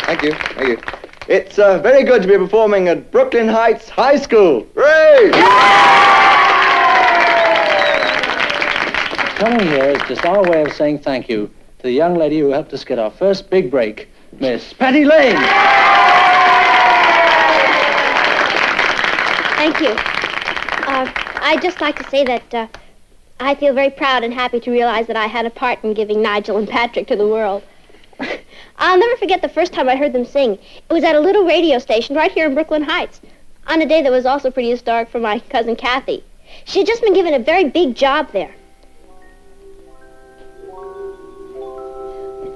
Thank you. Thank you. It's very good to be performing at Brooklyn Heights High School. Hooray! Coming here is just our way of saying thank you to the young lady who helped us get our first big break, Miss Patty Lane. Thank you. I'd just like to say that I feel very proud and happy to realize that I had a part in giving Nigel and Patrick to the world. I'll never forget the first time I heard them sing. It was at a little radio station right here in Brooklyn Heights, on a day that was also pretty historic for my cousin Kathy. She had just been given a very big job there.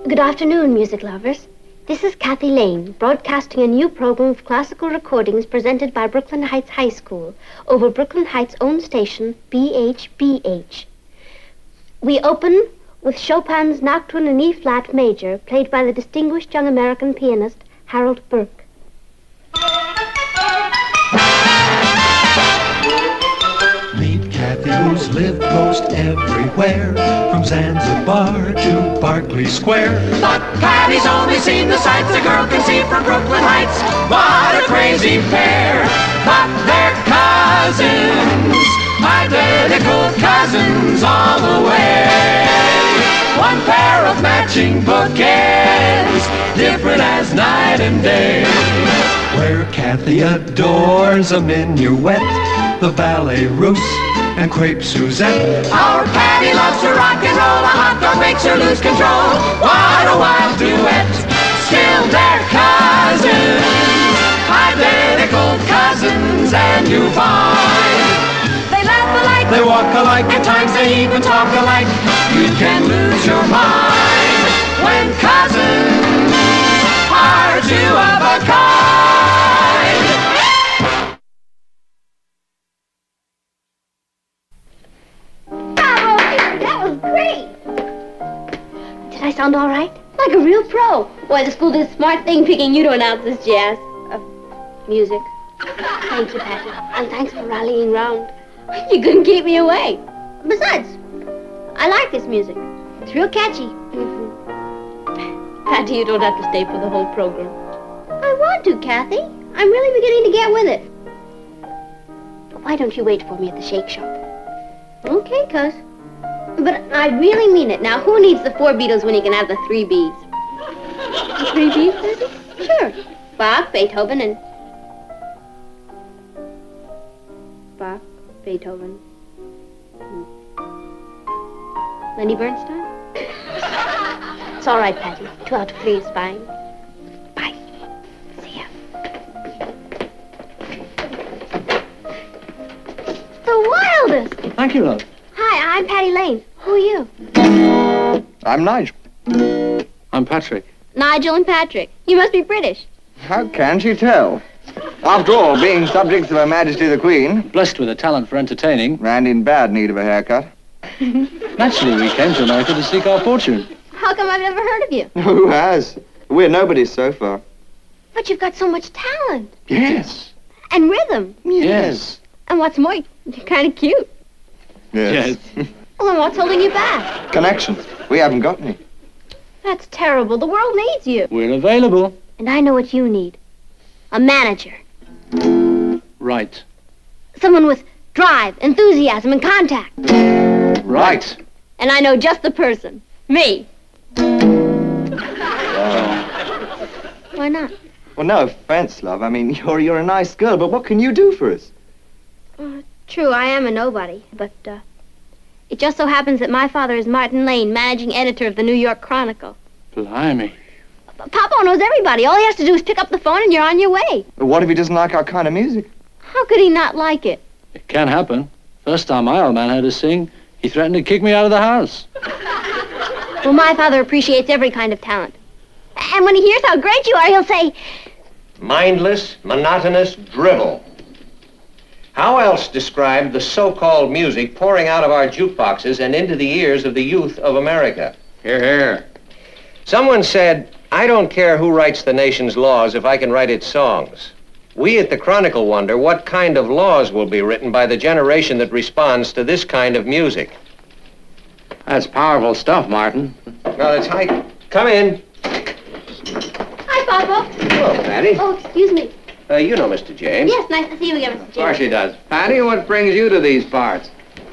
Good afternoon, music lovers. This is Kathy Lane, broadcasting a new program of classical recordings presented by Brooklyn Heights High School over Brooklyn Heights' own station, BHBH. We open with Chopin's Nocturne in E-flat major, played by the distinguished young American pianist, Harold Burke. Meet Kathy, who's lived most everywhere, from Zanzibar to Berkeley Square. But Patty's only seen the sights a girl can see from Brooklyn Heights. What a crazy pair, but they're cousins, identical cousins all the way. One pair of matching bookends, different as night and day. Where Kathy adores a minuet, the ballet russe, and crepe Suzette. Our Patty loves to rock and roll, a hot dog makes her lose control. What a wild duet, still they're cousins, identical cousins, and you find they laugh alike, They walk alike, at times they even talk alike. You can lose your mind when cousins are two of a kind. Bravo! That was great! Did I sound all right? Like a real pro. Why, the school did a smart thing picking you to announce this jazz. Music. Thank you, Patty. And thanks for rallying round. You couldn't keep me away. Besides, I like this music. It's real catchy. Patty, you don't have to stay for the whole program. I want to, Kathy. I'm really beginning to get with it. But why don't you wait for me at the shake shop? Okay, cuz. But I really mean it. Now, who needs the 4 Beatles when you can have the 3 Bs? The 3 Bs, Patty? Sure. Bach, Beethoven, and... Bach, Beethoven... Lenny Bernstein? It's all right, Patty. 2 out of 3 is fine. Bye. See ya. The wildest! Thank you, love. Hi, I'm Patty Lane. Who are you? I'm Nigel. I'm Patrick. Nigel and Patrick. You must be British. How can she tell? After all, being subjects of Her Majesty the Queen, Blessed with a talent for entertaining, and in bad need of a haircut. naturally we came to America to seek our fortune. How come I've never heard of you? Who has? We're nobodies so far. But you've got so much talent. Yes. And rhythm. Yes. And what's more, you're kind of cute. Yes. Well, then what's holding you back? Connections. We haven't got any. That's terrible. The world needs you. We're available. And I know what you need. A manager. Right. Someone with drive, enthusiasm, and contact. Right. And I know just the person. Me. Why not? Well, no offense, love. I mean, you're a nice girl, but what can you do for us? True, I am a nobody, but, it just so happens that my father is Martin Lane, managing editor of the New York Chronicle. Blimey. Papa knows everybody. All he has to do is pick up the phone and you're on your way. What if he doesn't like our kind of music? How could he not like it? It can happen. First time my old man heard us sing, he threatened to kick me out of the house. Well, my father appreciates every kind of talent. And when he hears how great you are, he'll say... Mindless, monotonous drivel. How else describe the so-called music pouring out of our jukeboxes and into the ears of the youth of America? Hear, hear. Someone said, I don't care who writes the nation's laws if I can write its songs. We at the Chronicle wonder what kind of laws will be written by the generation that responds to this kind of music. That's powerful stuff, Martin. Well, it's high... Come in. Hi, Papa. Hello, Patty. Oh, excuse me. You know Mr. James. Yes, nice to see you again, Mr. James. Of course she does. Patty, what brings you to these parts?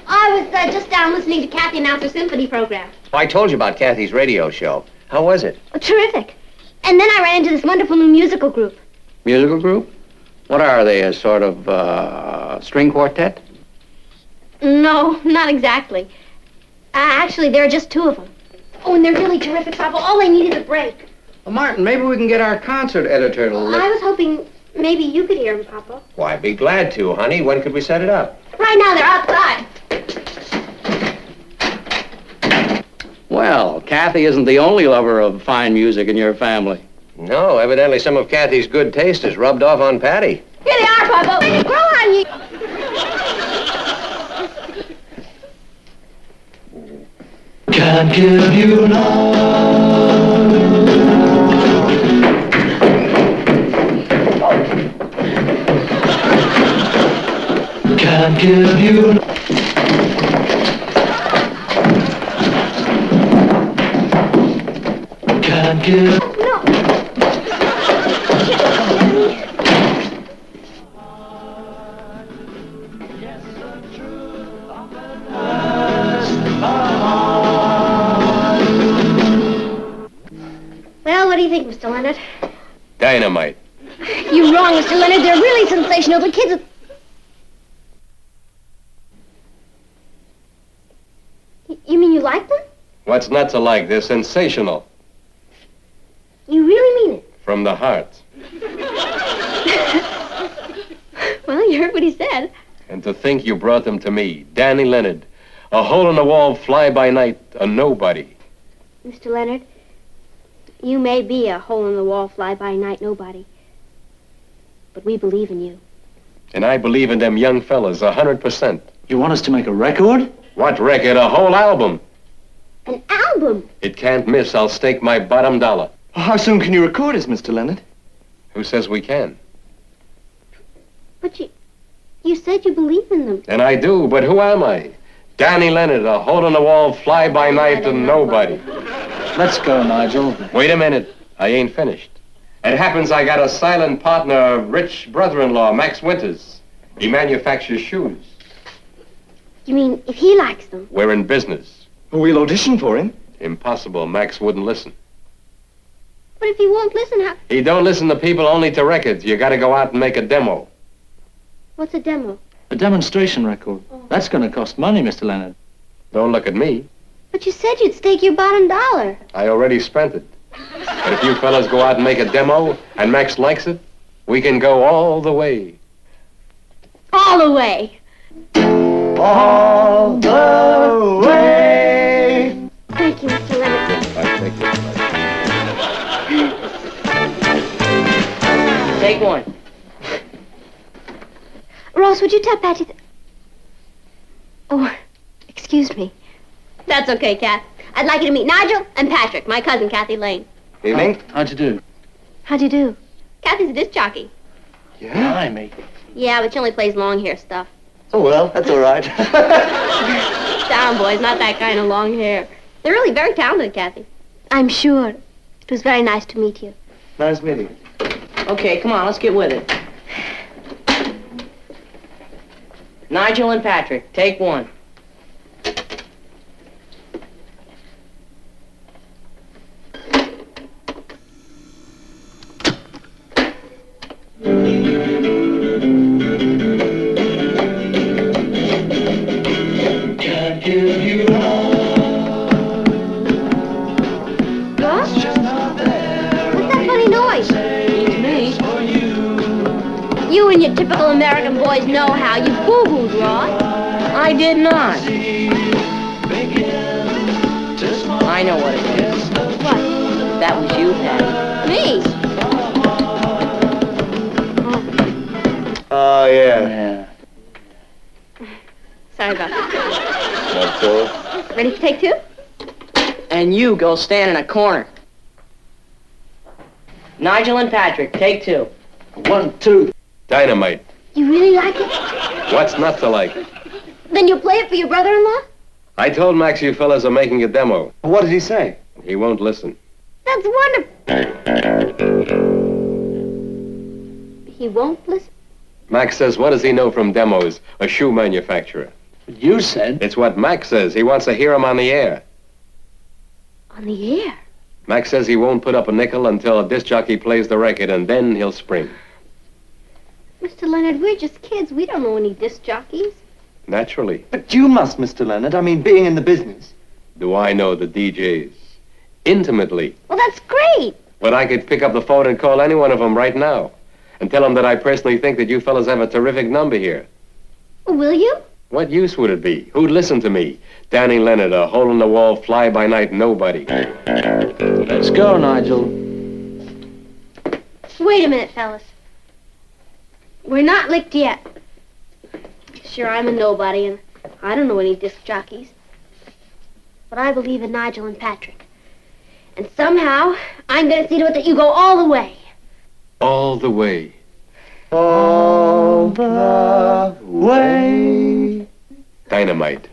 I was just down listening to Kathy announce her symphony program. I told you about Kathy's radio show. How was it? Oh, terrific. And then I ran into this wonderful new musical group. Musical group? What are they, a sort of string quartet? No, not exactly. Actually, there are just two of them. Oh, and they're really terrific, Papa. All they need is a break. Well, Martin, maybe we can get our concert editor to I was hoping maybe you could hear them, Papa. Why, I'd be glad to, honey. When could we set it up? Right now, they're outside. Well, Kathy isn't the only lover of fine music in your family. No, evidently some of Kathy's good taste is rubbed off on Patty. Here they are, Papa. Grow on you. Can't give you love. Can't give you love. Can't give. No. Well, what do you think, Mr. Leonard? Dynamite. You're wrong, Mr. Leonard. They're really sensational. The kids... You mean you like them? What's not to like? They're sensational. You really mean it? From the heart. Well, you heard what he said. And to think you brought them to me, Danny Leonard, a hole-in-the-wall fly-by-night, a nobody. Mr. Leonard, you may be a hole-in-the-wall fly-by-night nobody. But we believe in you. And I believe in them young fellas 100%. You want us to make a record? What record? A whole album. An album? It can't miss. I'll stake my bottom dollar. How soon can you record us, Mr. Leonard? Who says we can? But you said you believe in them. And I do, but who am I? Danny Leonard, a hole-in-the-wall fly-by-night and nobody. Let's go, Nigel. Wait a minute. I ain't finished. It happens I got a silent partner, a rich brother-in-law, Max Winters. He manufactures shoes. You mean if he likes them? We're in business. We'll audition for him. Impossible. Max wouldn't listen. But if he won't listen, how... He don't listen to people, only to records. You gotta go out and make a demo. What's a demo? A demonstration record. That's going to cost money, Mr. Leonard. Don't look at me. But you said you'd stake your bottom dollar. I already spent it. But if you fellas go out and make a demo, and Max likes it, we can go all the way. All the way. All the way. Thank you, Mr. Leonard. Thank you. Take one. Ross, would you tell Patty that... Oh, excuse me. That's okay, Kath. I'd like you to meet Nigel and Patrick, my cousin, Kathy Lane. Evening. How'd you do? How'd you do? Kathy's a disc jockey. Yeah? Hi, mate. Yeah, but she only plays long hair stuff. Oh, well, that's all right. Down, boys, not that kind of long hair. They're really very talented, Kathy. I'm sure. It was very nice to meet you. Nice meeting you. Okay, come on, let's get with it. Nigel and Patrick, take one. Can't give you love. Ross? Just not there. What's that funny noise? Me? For you. You and your typical American boys know how. You boo-booed, Ross. I did not. Begin to smile. I know what it is. What? That was you, Patty. Me? Oh, yeah. Yeah. Sorry about that. That's all. Ready to take two? And you go stand in a corner. Nigel and Patrick, take two. 1, 2. Dynamite. You really like it? What's not to like? Then you'll play it for your brother-in-law? I told Max you fellas are making a demo. What did he say? He won't listen. That's wonderful. He won't listen? Max says, what does he know from demos? A shoe manufacturer. But you said... It's what Max says. He wants to hear him on the air. On the air? Max says he won't put up a nickel until a disc jockey plays the record, and then he'll spring. Mr. Leonard, we're just kids. We don't know any disc jockeys. Naturally. But you must, Mr. Leonard. I mean, being in the business. Do I know the DJs? Intimately. Well, that's great. But I could pick up the phone and call any one of them right now and tell them that I personally think that you fellas have a terrific number here. Will you? What use would it be? Who'd listen to me? Danny Leonard, a hole-in-the-wall, fly-by-night nobody. Let's go, Nigel. Wait a minute, fellas. We're not licked yet. Sure, I'm a nobody, and I don't know any disc jockeys. But I believe in Nigel and Patrick. And somehow, I'm going to see to it that you go all the way. All the way. All the way. Dynamite.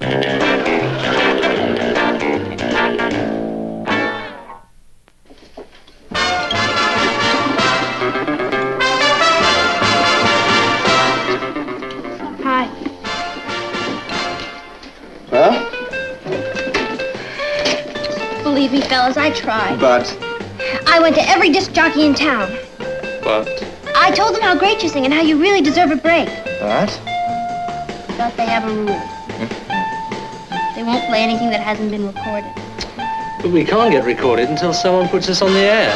Hi. Huh? Believe me, fellas, I tried. But... I went to every disc jockey in town. What? I told them how great you sing and how you really deserve a break. What? But they have a rule. They won't play anything that hasn't been recorded. But we can't get recorded until someone puts us on the air.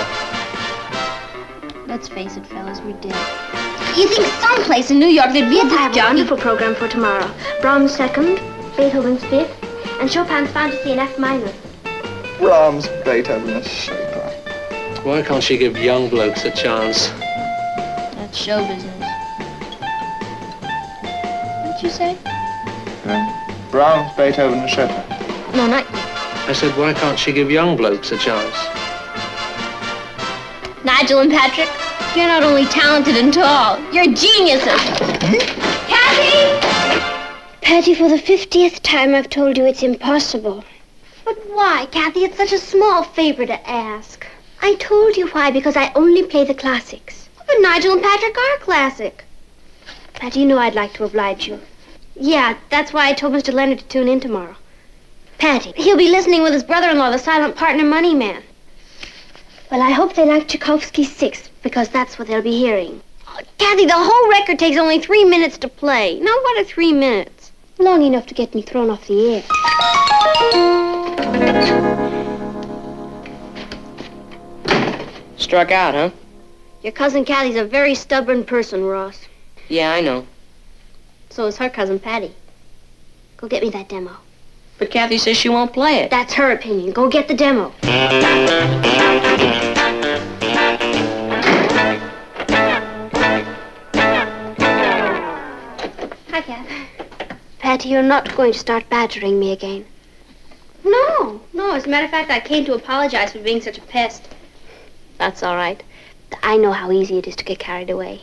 Let's face it, fellas, we're dead. You think someplace in New York there'd be a disc jockey? Wonderful program for tomorrow. Brahms' second, Beethoven's fifth, and Chopin's Fantasy in F minor. Brahms, Beethoven, and Chopin. Why can't she give young blokes a chance? That's show business. What'd you say? Brahms, Beethoven, and Chopin. No, not you. I said, why can't she give young blokes a chance? Nigel and Patrick, you're not only talented and tall, you're geniuses. Kathy! Patty, for the 50th time I've told you it's impossible. But why, Kathy? It's such a small favor to ask. I told you why, because I only play the classics. But Nigel and Patrick are classic. Patty, you know I'd like to oblige you. Yeah, that's why I told Mr. Leonard to tune in tomorrow. Patty, he'll be listening with his brother-in-law, the silent partner money man. Well, I hope they like Tchaikovsky's Sixth, because that's what they'll be hearing. Oh, Kathy, the whole record takes only 3 minutes to play. Now, what are 3 minutes? Long enough to get me thrown off the air. Struck out, huh? Your cousin Kathy's a very stubborn person, Ross. Yeah, I know. So is her cousin Patty. Go get me that demo. But Kathy says she won't play it. That's her opinion. Go get the demo. Hi, Kath. Patty, you're not going to start badgering me again. No. As a matter of fact, I came to apologize for being such a pest. That's all right. I know how easy it is to get carried away.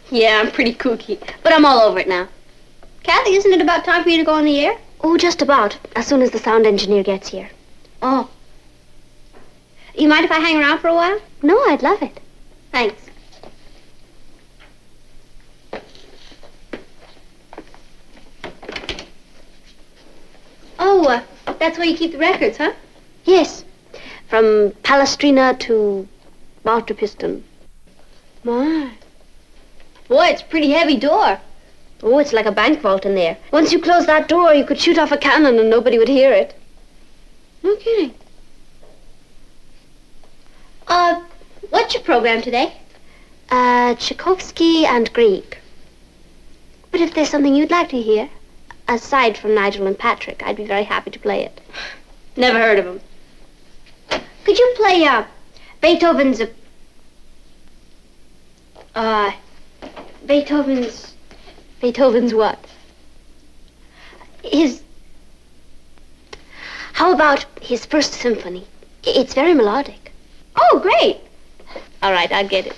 Yeah, I'm pretty kooky, but I'm all over it now. Kathy, isn't it about time for you to go on the air? Oh, just about. As soon as the sound engineer gets here. Oh. You mind if I hang around for a while? No, I'd love it. Thanks. Oh, that's where you keep the records, huh? Yes. From Palestrina to Balterpiston. My. Boy, it's a pretty heavy door. Oh, it's like a bank vault in there. Once you close that door, you could shoot off a cannon and nobody would hear it. No kidding. What's your program today? Tchaikovsky and Grieg. But if there's something you'd like to hear, aside from Nigel and Patrick, I'd be very happy to play it. Never heard of them. Could you play, Beethoven's what? How about his first symphony? It's very melodic. Oh, great. All right, I'll get it.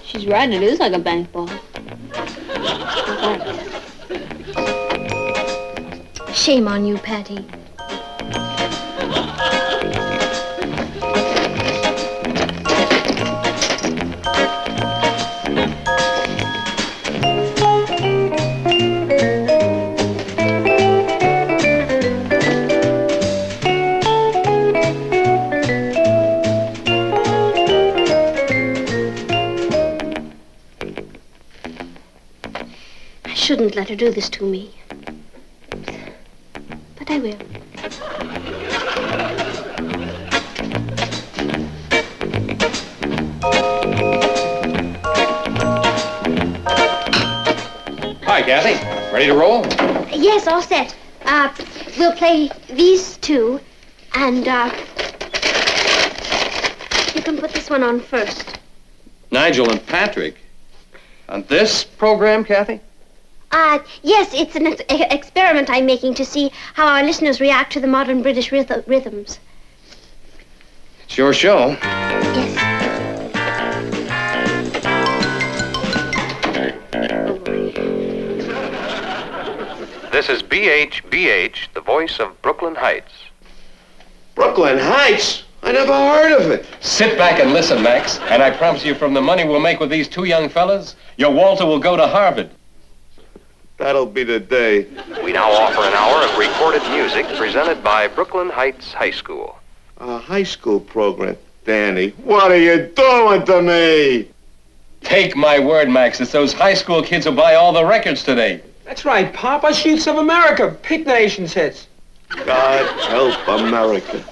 She's right, it is like a bank ball. Shame on you, Patty. I shouldn't let her do this to me. But I will. Hi, Kathy. Ready to roll? Yes, all set. We'll play these two, and, you can put this one on first. Nigel and Patrick. On this program, Kathy? Yes, it's an experiment I'm making to see how our listeners react to the modern British rhythms. It's your show. Yes. This is BHBH, the voice of Brooklyn Heights. Brooklyn Heights? I never heard of it. Sit back and listen, Max, and I promise you from the money we'll make with these two young fellas, your Walter will go to Harvard. That'll be the day. We now offer an hour of recorded music presented by Brooklyn Heights High School. A high school program. Danny, what are you doing to me? Take my word, Max, it's those high school kids who buy all the records today. That's right, Papa. Sheets of America. Pick Nations hits. God help America.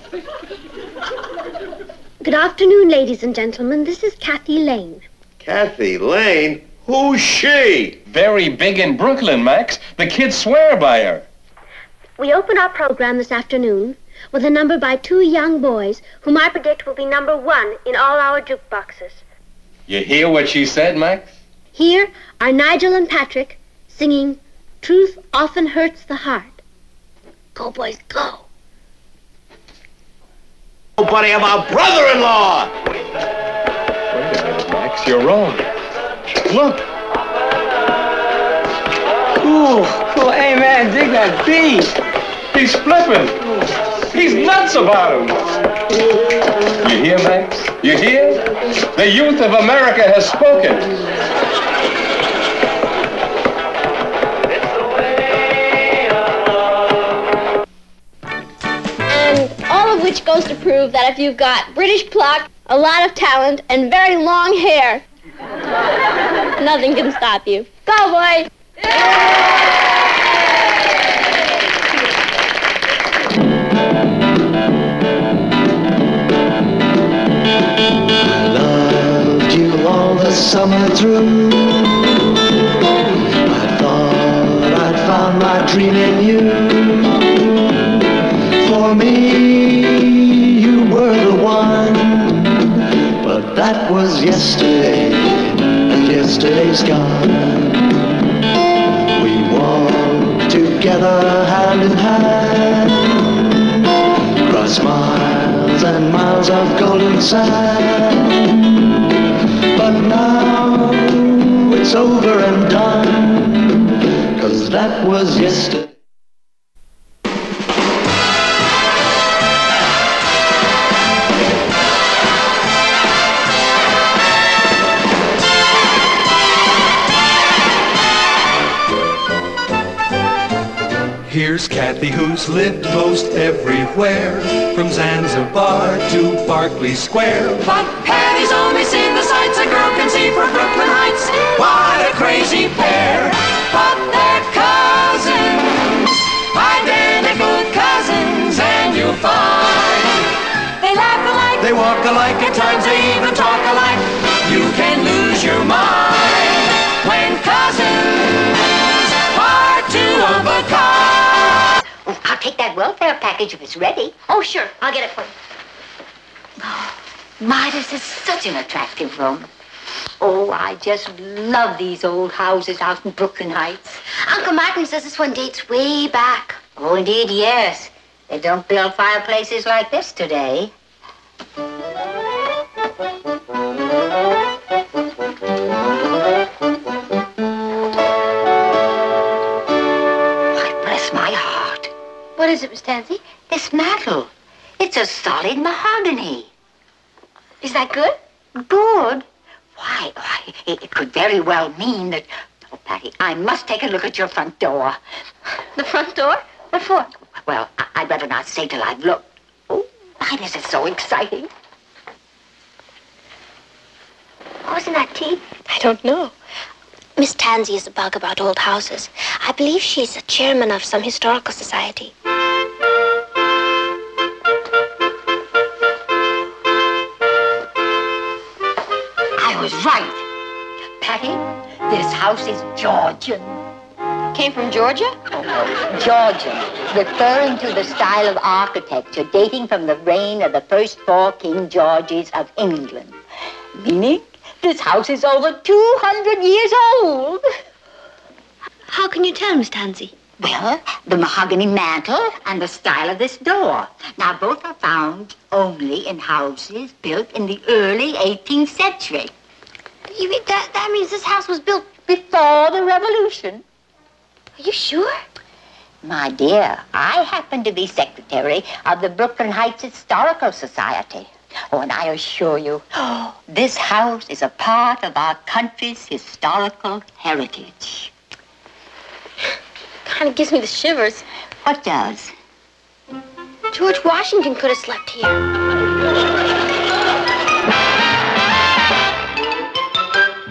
Good afternoon, ladies and gentlemen. This is Kathy Lane. Kathy Lane? Who's she? Very big in Brooklyn, Max. The kids swear by her. We open our program this afternoon with a number by two young boys whom I predict will be number one in all our jukeboxes. You hear what she said, Max? Here are Nigel and Patrick singing Truth Often Hurts the Heart. Go, boys, go. Nobody of our brother-in-law! Wait a minute, Max. You're wrong. Look. Ooh, cool. Hey, man, dig that beat. He's flipping. He's nuts about him. You hear, Max? You hear? The youth of America has spoken. And all of which goes to prove that if you've got British pluck, a lot of talent, and very long hair, nothing can stop you. Go, boys! Loved you all the summer through. I thought I'd found my dream in you. For me, you were the one. But that was yesterday, and yesterday's gone. We walked together hand in hand, across miles and miles of golden sand. But now it's over and done, 'cause that was yesterday. Here's Kathy, who's lived most everywhere, from Zanzibar to Berkeley Square. But Patty's only seen the sights a girl can see from Brooklyn Heights. What a crazy pair. But they're cousins, identical cousins, and you'll find they laugh alike, they walk alike, at times they even talk alike. You can lose your mind when cousins are two of a kind. Oh, I'll take that welfare package if it's ready. Oh, sure. I'll get it for you. Oh, my, this is such an attractive room. Oh, I just love these old houses out in Brooklyn Heights. Uncle Martin says this one dates way back. Oh, indeed, yes. They don't build fireplaces like this today. Why, bless my heart. is it, Miss Tansy? This mantel. It's a solid mahogany. Is that good? Good? Why, it could very well mean that... Oh, Patty, I must take a look at your front door. The front door? What for? Well, I'd better not say till I've looked. Oh, why, this is so exciting. Oh, isn't that tea? I don't know. Miss Tansy is a bug about old houses. I believe she's a chairman of some historical society. I was right. Patty, this house is Georgian. Came from Georgia? Oh, no, Georgian, referring to the style of architecture dating from the reign of the first 4 King Georges of England. Meaning, this house is over 200 years old. How can you tell, Miss Tansy? Well, the mahogany mantel and the style of this door. Now, both are found only in houses built in the early 18th century. You mean that means this house was built before the Revolution? Are you sure? My dear, I happen to be secretary of the Brooklyn Heights Historical Society. Oh, and I assure you, this house is a part of our country's historical heritage. Kind of gives me the shivers. What does? George Washington could have slept here.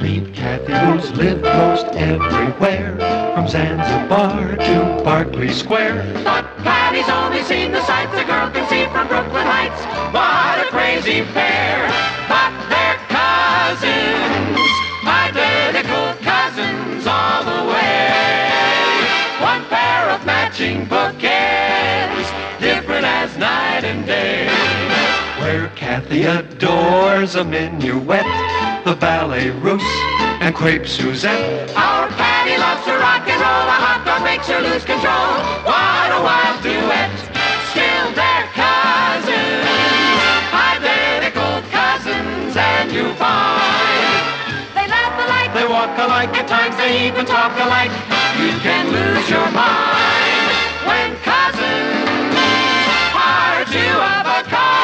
Meet Kathy, who's lived most everywhere, from Zanzibar to Berkeley Square. But Patty's only seen the sights a girl can see from Brooklyn Heights. What a crazy pair! But they're cousins, identical cousins all the way. One pair of matching bookends, different as night and day. Where Kathy adores a minuet, the ballet russe, and crepe Suzette. Our Patty loves to rock and roll, a hot dog makes her lose control. What a wild duet, still they're cousins, identical cousins, and you find they laugh alike, They walk alike, at times they even talk alike. You can lose your mind when cousins are two of a kind.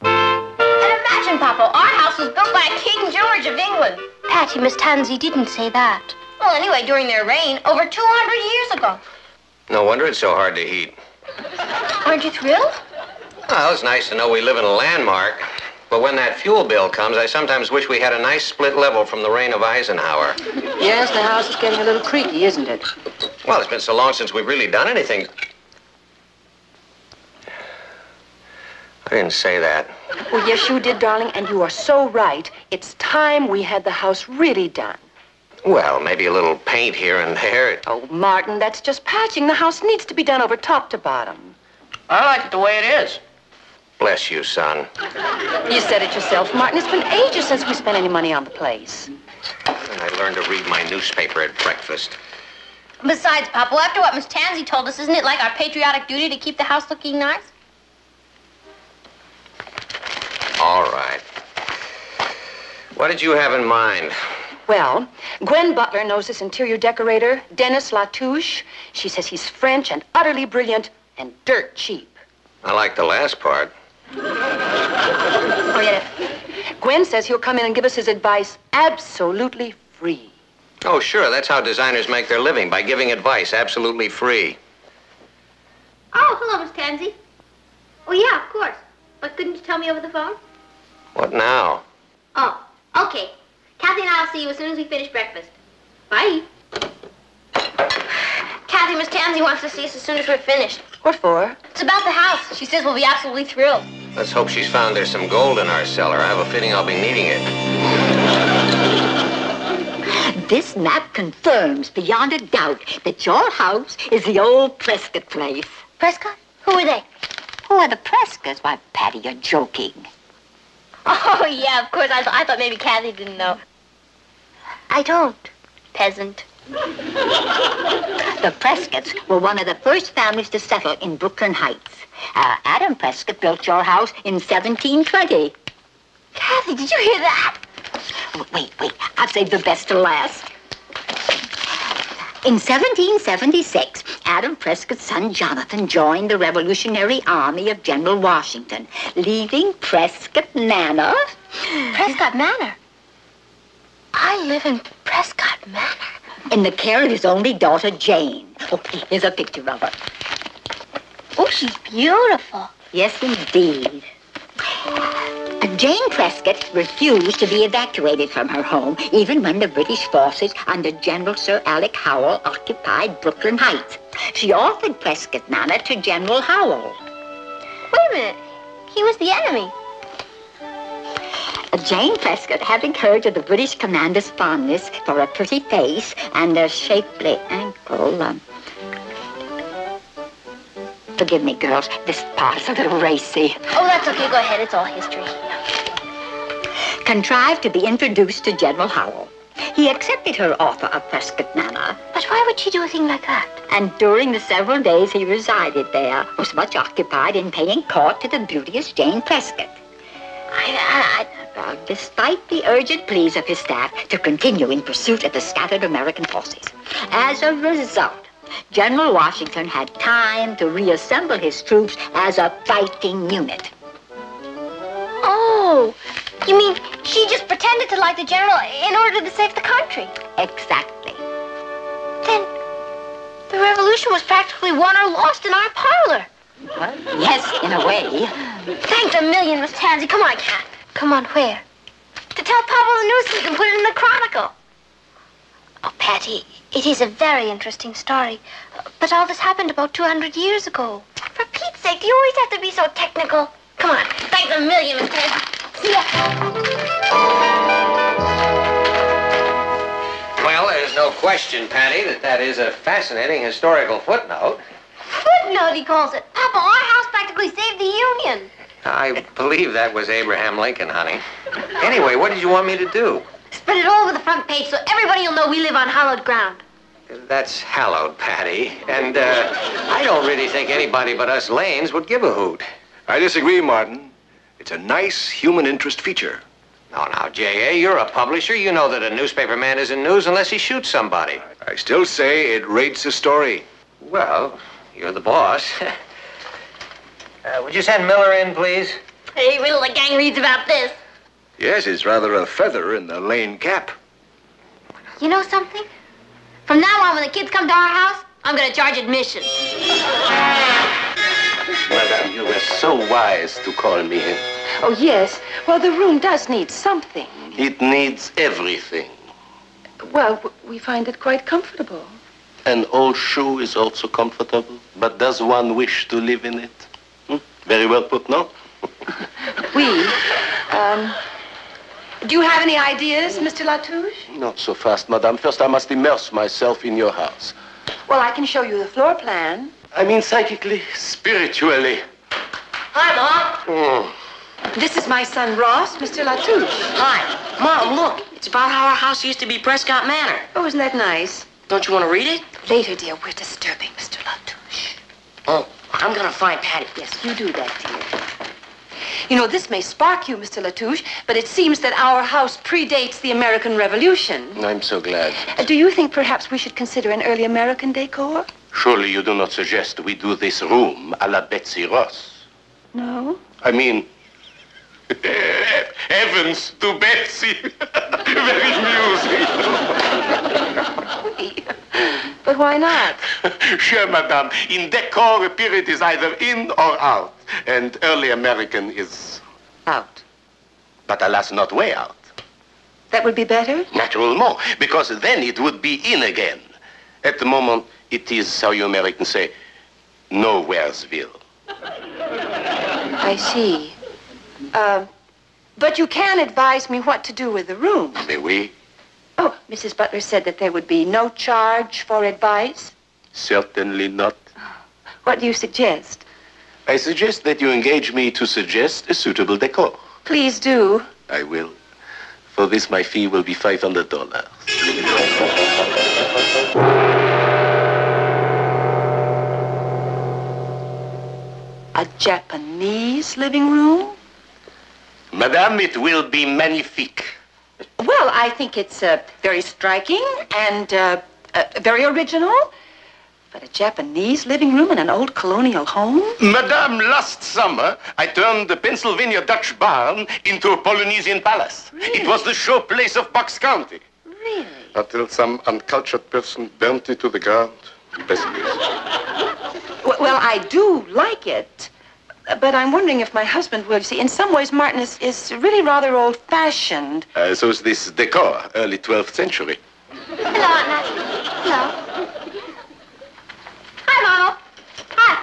Imagine, Papa, our house was built by King George of England. Patty, Miss Tansy didn't say that. Well, anyway, during their reign, over 200 years ago. No wonder it's so hard to heat. Aren't you thrilled? Well, it's nice to know we live in a landmark. But when that fuel bill comes, I sometimes wish we had a nice split level from the reign of Eisenhower. Yes, the house is getting a little creaky, isn't it? Well, it's been so long since we've really done anything. I didn't say that. Well, yes, you did, darling, and you are so right. It's time we had the house really done. Well, maybe a little paint here and there. Oh, Martin, that's just patching. The house needs to be done over top to bottom. I like it the way it is. Bless you, son. You said it yourself, Martin. It's been ages since we spent any money on the place. And I learned to read my newspaper at breakfast. Besides, Papa, after what Miss Tansy told us, isn't it like our patriotic duty to keep the house looking nice? All right. What did you have in mind? Well, Gwen Butler knows this interior decorator, Dennis Latouche. She says he's French and utterly brilliant and dirt cheap. I like the last part. Forget it. Gwen says he'll come in and give us his advice absolutely free. Oh, sure. That's how designers make their living, by giving advice absolutely free. Oh, hello, Miss Tansy. Oh, yeah, of course. But couldn't you tell me over the phone? What now? Oh, okay. Kathy and I'll see you as soon as we finish breakfast. Bye. Kathy, Miss Tansy wants to see us as soon as we're finished. What for? It's about the house. She says we'll be absolutely thrilled. Let's hope she's found there's some gold in our cellar. I have a feeling I'll be needing it. This map confirms beyond a doubt that your house is the old Prescott place. Prescott? Who are they? Who are the Prescotts? Why, Patty, you're joking. Oh, yeah, of course. I thought maybe Kathy didn't know. I don't. Peasant. The Prescotts were one of the first families to settle in Brooklyn Heights. Adam Prescott built your house in 1720. Kathy, did you hear that? Wait. I'll save the best to last. In 1776, Adam Prescott's son Jonathan joined the Revolutionary Army of General Washington, leaving Prescott Manor. Prescott Manor? I live in Prescott Manor. In the care of his only daughter, Jane. Oh, here's a picture of her. Oh, she's beautiful. Yes, indeed. Jane Prescott refused to be evacuated from her home, even when the British forces under General Sir Alec Howell occupied Brooklyn Heights. She offered Prescott Manor to General Howell. Wait a minute. He was the enemy. Jane Prescott, having heard of the British commander's fondness for a pretty face and a shapely ankle, forgive me, girls, this part is a little racy. Oh, that's okay. Go ahead. It's all history. Contrived to be introduced to General Howell. He accepted her offer of Prescott Manor. But why would she do a thing like that? And during the several days he resided there, was much occupied in paying court to the beauteous Jane Prescott. Despite the urgent pleas of his staff to continue in pursuit of the scattered American forces. As a result, General Washington had time to reassemble his troops as a fighting unit. Oh, you mean she just pretended to like the general in order to save the country? Exactly. Then the revolution was practically won or lost in our parlor. What? Yes, in a way. Thanks a million, Miss Tansy. Come on, Cat. Come on, where? To tell Papa the news so he can put it in the Chronicle. Oh, Patty, it is a very interesting story. But all this happened about 200 years ago. For Pete's sake, do you always have to be so technical? Come on. Thanks a million, Miss Tansy. See ya. Well, there's no question, Patty, that is a fascinating historical footnote. Footnote, he calls it. Papa, our house practically saved the Union. I believe that was Abraham Lincoln, honey. Anyway, what did you want me to do? Spread it all over the front page so everybody will know we live on hallowed ground. That's hallowed, Patty. And I don't really think anybody but us Lanes would give a hoot. I disagree, Martin. It's a nice human interest feature. Now, J.A., you're a publisher. You know that a newspaper man isn't news unless he shoots somebody. I still say it rates a story. Well, you're the boss. Would you send Miller in, please? Hey, wait till the gang reads about this. Yes, it's rather a feather in the Lane cap. You know something? From now on, when the kids come to our house, I'm going to charge admission. Madame, you were so wise to call me in. Oh, yes. Well, the room does need something. It needs everything. Well, we find it quite comfortable. An old shoe is also comfortable, but does one wish to live in it? Very well put, no? Do you have any ideas, Mr. Latouche? Not so fast, madame. First, I must immerse myself in your house. Well, I can show you the floor plan. I mean psychically, spiritually. Hi, Mom. This is my son, Ross, Mr. Latouche. Hi. Mom, look. It's about how our house used to be Prescott Manor. Oh, isn't that nice? Don't you want to read it? Later, dear, we're disturbing Mr. Latouche. Oh, I'm going to find Patty. Yes, you do that, dear. You know, this may spark you, Mr. Latouche, but it seems that our house predates the American Revolution. I'm so glad. Do you think perhaps we should consider an early American decor? Surely you do not suggest we do this room a la Betsy Ross? No. I mean, heavens to Betsy. Very amusing. But why not? Sure, madame. In decor, a period is either in or out. And early American is out. But alas, not way out. That would be better? Natural more, because then it would be in again. At the moment, it is, how you Americans say, nowheresville. I see. But you can advise me what to do with the room. Mais oui. Oh, Mrs. Butler said that there would be no charge for advice. Certainly not. What do you suggest? I suggest that you engage me to suggest a suitable decor. Please do. I will. For this, my fee will be $500. A Japanese living room? Madame, it will be magnifique. Well, I think it's very striking and very original. But a Japanese living room in an old colonial home? Madame, last summer, I turned the Pennsylvania Dutch barn into a Polynesian palace. Really? It was the showplace of Bucks County. Really? Until some uncultured person burnt it to the ground. Best place. Well, I do like it. But I'm wondering if my husband will. See, in some ways, Martin is really rather old-fashioned. So is this decor, early 12th century. Hello, Aunt Natalie. Hello. Hi, Mama. Hi.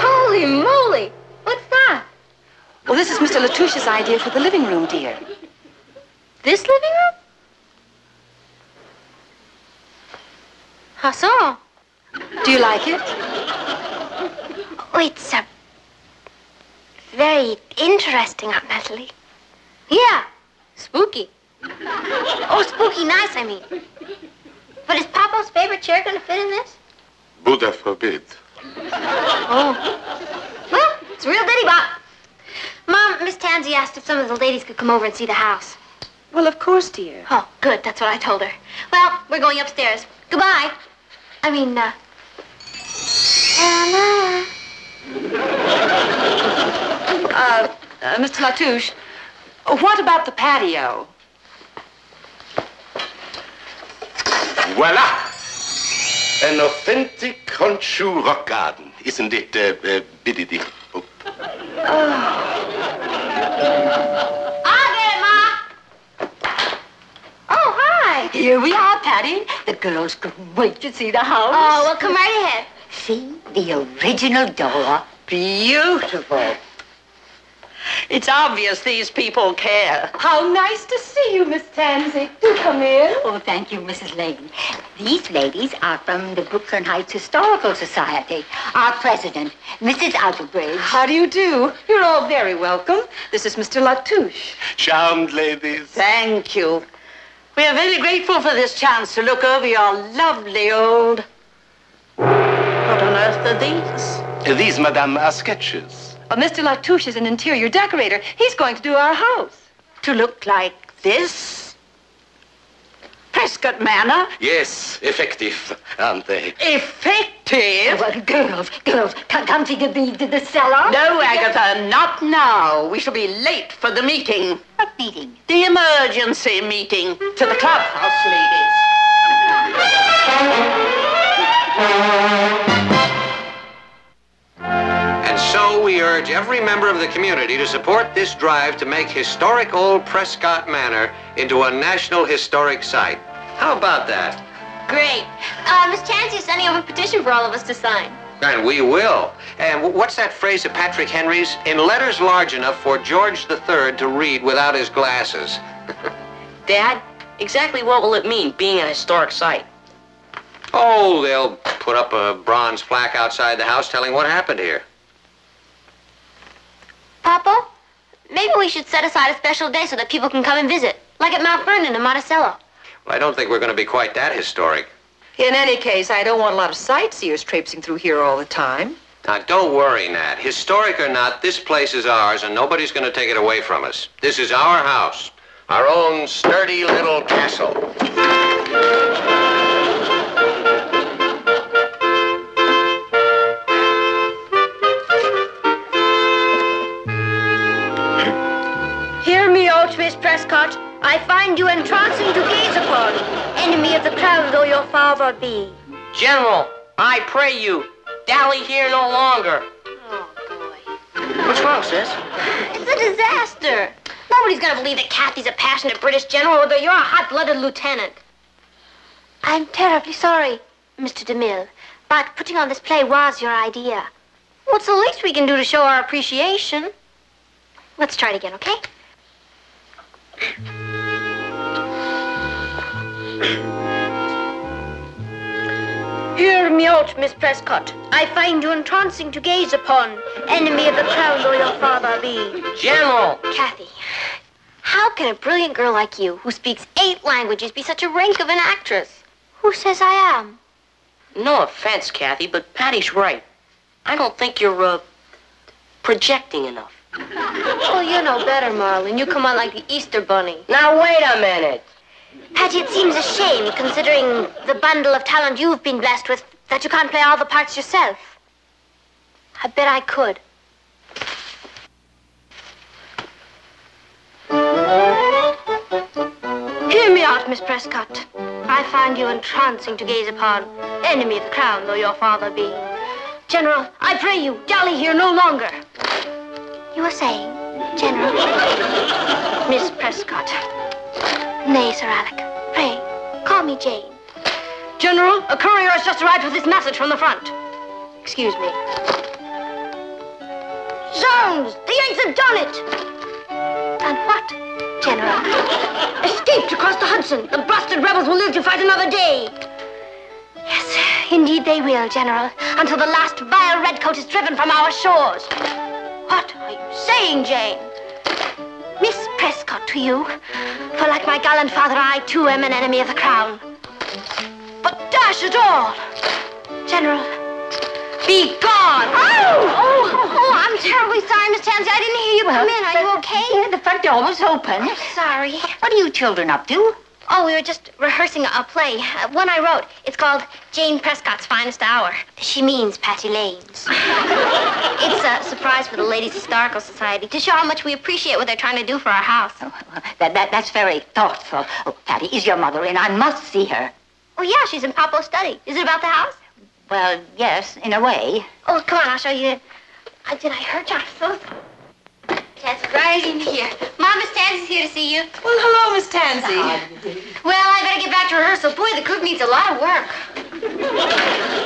Holy moly! What's that? Well, this is Mr. Latouche's idea for the living room, dear. This living room? How so? Do you like it? Oh, it's very interesting, Aunt Natalie. Yeah, spooky. Oh, spooky nice, I mean. But is Papa's favorite chair going to fit in this? Buddha forbid. Oh. Well, it's a real ditty bop. Mom, Miss Tansy asked if some of the ladies could come over and see the house. Well, of course, dear. Oh, good. That's what I told her. Well, we're going upstairs. Goodbye. I mean, Mr. Latouche, what about the patio? Voila! An authentic Honshu rock garden, isn't it, Biddidi? Oh. I'll get it, Ma. Oh, hi. Here we are, Patty. The girls couldn't wait to see the house. Oh, well, come right ahead. See, the original door. Beautiful. It's obvious these people care. How nice to see you, Miss Tansy. Do come in. Oh, thank you, Mrs. Lane. These ladies are from the Brooklyn Heights Historical Society. Our president, Mrs. Outerbridge. How do you do? You're all very welcome. This is Mr. Latouche. Charmed ladies. Thank you. We are very grateful for this chance to look over your lovely old... What on earth are these? These, madame, are sketches. Mr. Latouche is an interior decorator. He's going to do our house. To look like this? Prescott Manor? Yes, effective, aren't they? Effective? Oh, girls, come to the cellar. No, Agatha, not now. We shall be late for the meeting. What meeting? The emergency meeting. To the clubhouse, ladies. And so we urge every member of the community to support this drive to make historic old Prescott Manor into a National Historic Site. How about that? Great. Miss Tansy is sending over a petition for all of us to sign. And we will. And what's that phrase of Patrick Henry's? In letters large enough for George III to read without his glasses. Dad, exactly what will it mean, being a historic site? Oh, they'll put up a bronze plaque outside the house telling what happened here. Papa, maybe we should set aside a special day so that people can come and visit, like at Mount Vernon and Monticello. Well, I don't think we're going to be quite that historic. In any case, I don't want a lot of sightseers traipsing through here all the time. Now, don't worry, Nat. Historic or not, this place is ours, and nobody's going to take it away from us. This is our house, our own sturdy little castle. Hear me, O Miss Prescott. I find you entrancing to gaze upon, enemy of the crown though your father be. General, I pray you, dally here no longer. Oh, boy. What's wrong, sis? It's a disaster. Nobody's gonna believe that Kathy's a passionate British general or that you're a hot-blooded lieutenant. I'm terribly sorry, Mr. DeMille, but putting on this play was your idea. What's the least we can do to show our appreciation? Let's try it again, okay? Hear me out, Miss Prescott. I find you entrancing to gaze upon, enemy of the crown though your father be. General! Kathy, how can a brilliant girl like you, who speaks 8 languages, be such a rank of an actress? Who says I am? No offense, Kathy, but Patty's right. I don't think you're, projecting enough. Oh, you know better, Marlene. You come on like the Easter Bunny. Now, wait a minute. Patty, it seems a shame, considering the bundle of talent you've been blessed with, that you can't play all the parts yourself. I bet I could. Hear me out, Miss Prescott. I find you entrancing to gaze upon, enemy of the crown though your father be. General, I pray you, dally here no longer. You were saying, General? Miss Prescott. Nay, Sir Alec. Pray, call me Jane. General, a courier has just arrived with this message from the front. Excuse me. Zounds! The Yanks have done it! And what, General? Escaped across the Hudson. The blasted rebels will live to fight another day. Yes, indeed they will, General, until the last vile redcoat is driven from our shores. What are you saying, Jane? Miss Prescott to you, for like my gallant father, I too am an enemy of the crown. But dash it all, General, be gone! Oh, I'm terribly sorry, Miss Tansy. I didn't hear you come in. Are you okay? Yeah, the front door was open. I'm sorry. What are you children up to? Oh, we were just rehearsing a play. One I wrote. It's called Jane Prescott's Finest Hour. She means Patty Lane's. It's a surprise for the Ladies' Historical Society to show how much we appreciate what they're trying to do for our house. Oh, that's very thoughtful. Oh, Patty, is your mother in? I must see her. Oh, yeah, she's in Papa's study. Is it about the house? Well, yes, in a way. Oh, come on, I'll show you. Did I hurt you? So... Yes, right in here. Mom, Miss Tansy's here to see you. Well, hello, Miss Tansy. Well, I better get back to rehearsal. Boy, the cook needs a lot of work.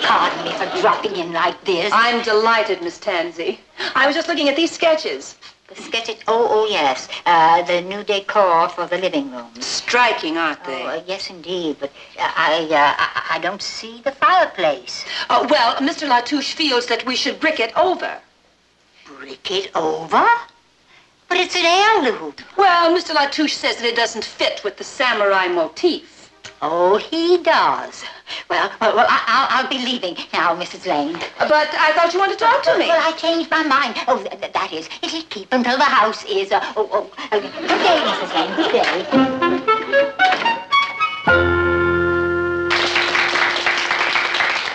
Pardon me for dropping in like this. I'm delighted, Miss Tansy. I was just looking at these sketches. The sketches? Oh, yes. The new decor for the living room. Striking, aren't they? Oh, yes, indeed. But I don't see the fireplace. Oh, well, Mr. Latouche feels that we should brick it over. Brick it over? But it's an heirloom. Well, Mr. Latouche says that it doesn't fit with the samurai motif. Oh, he does. Well, I'll be leaving now, Mrs. Lane. But I thought you wanted to talk to me. Well, I changed my mind. Oh, that is, it'll keep until the house is, Good day, Mrs. Lane, good day.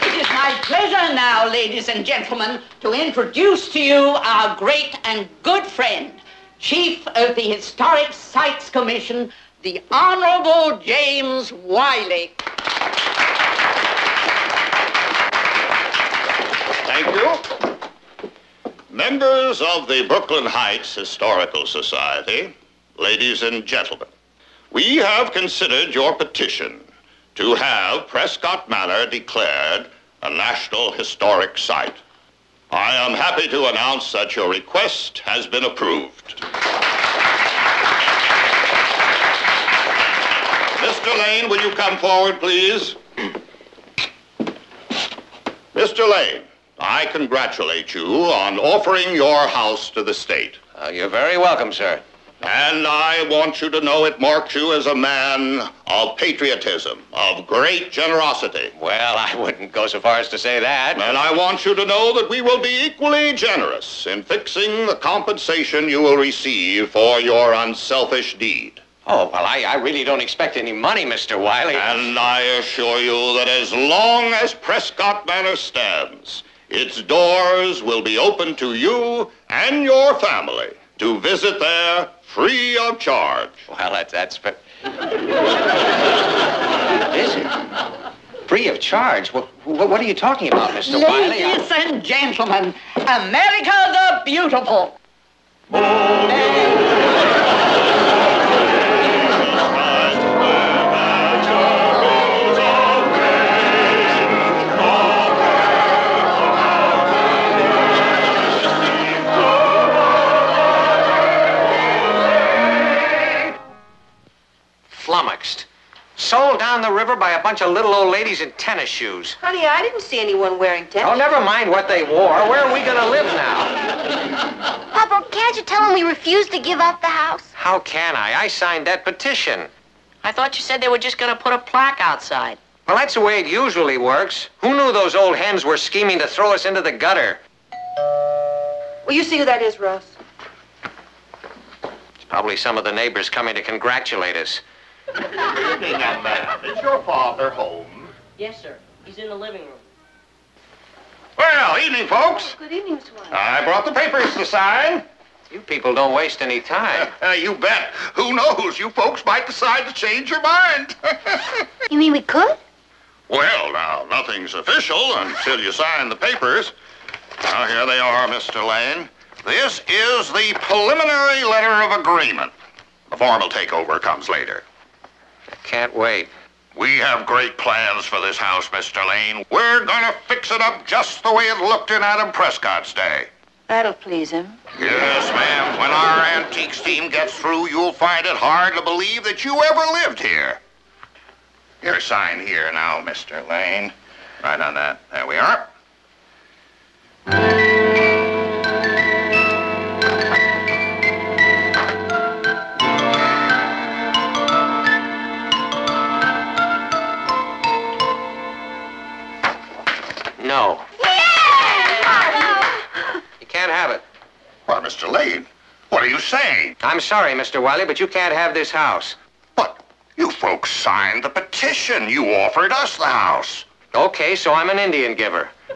It is my pleasure now, ladies and gentlemen, to introduce to you our great and good friend, Chief of the Historic Sites Commission, the Honorable James Wiley. Thank you. Members of the Brooklyn Heights Historical Society, ladies and gentlemen, we have considered your petition to have Prescott Manor declared a National Historic Site. I am happy to announce that your request has been approved. Mr. Lane, will you come forward, please? Mr. Lane, I congratulate you on offering your house to the state. You're very welcome, sir. And I want you to know it marks you as a man of patriotism, of great generosity. Well, I wouldn't go so far as to say that. And I want you to know that we will be equally generous in fixing the compensation you will receive for your unselfish deed. Oh, well, I really don't expect any money, Mr. Wiley. And I assure you that as long as Prescott Manor stands, its doors will be open to you and your family to visit there free of charge. Well, that's visit? Free of charge? What are you talking about, Mr. Wiley? Ladies and gentlemen, America the Beautiful. Flummoxed. Sold down the river by a bunch of little old ladies in tennis shoes. Honey, I didn't see anyone wearing tennis. Oh, never mind what they wore. Where are we going to live now? Papa, can't you tell them we refuse to give up the house? How can I? I signed that petition. I thought you said they were just going to put a plaque outside. Well, that's the way it usually works. Who knew those old hens were scheming to throw us into the gutter? Will you see who that is, Rose? Probably some of the neighbors coming to congratulate us. Good evening, young man. Is your father home? Yes, sir. He's in the living room. Well, evening, folks. Good evening, Mr. Wiley. I brought the papers to sign. You people don't waste any time. You bet. Who knows? You folks might decide to change your mind. You mean we could? Well, now, nothing's official until you sign the papers. Now, here they are, Mr. Lane. This is the preliminary letter of agreement. The formal takeover comes later. Can't wait. We have great plans for this house, Mr. Lane. We're gonna fix it up just the way it looked in Adam Prescott's day. That'll please him. Yes, ma'am. When our antiques team gets through, you'll find it hard to believe that you ever lived here. Your sign here now, Mr. Lane. Right on that. There we are. No. You can't have it. Well, Mr. Lane, what are you saying? I'm sorry, Mr. Wiley, but you can't have this house. But you folks signed the petition. You offered us the house. Okay, so I'm an Indian giver. Oh,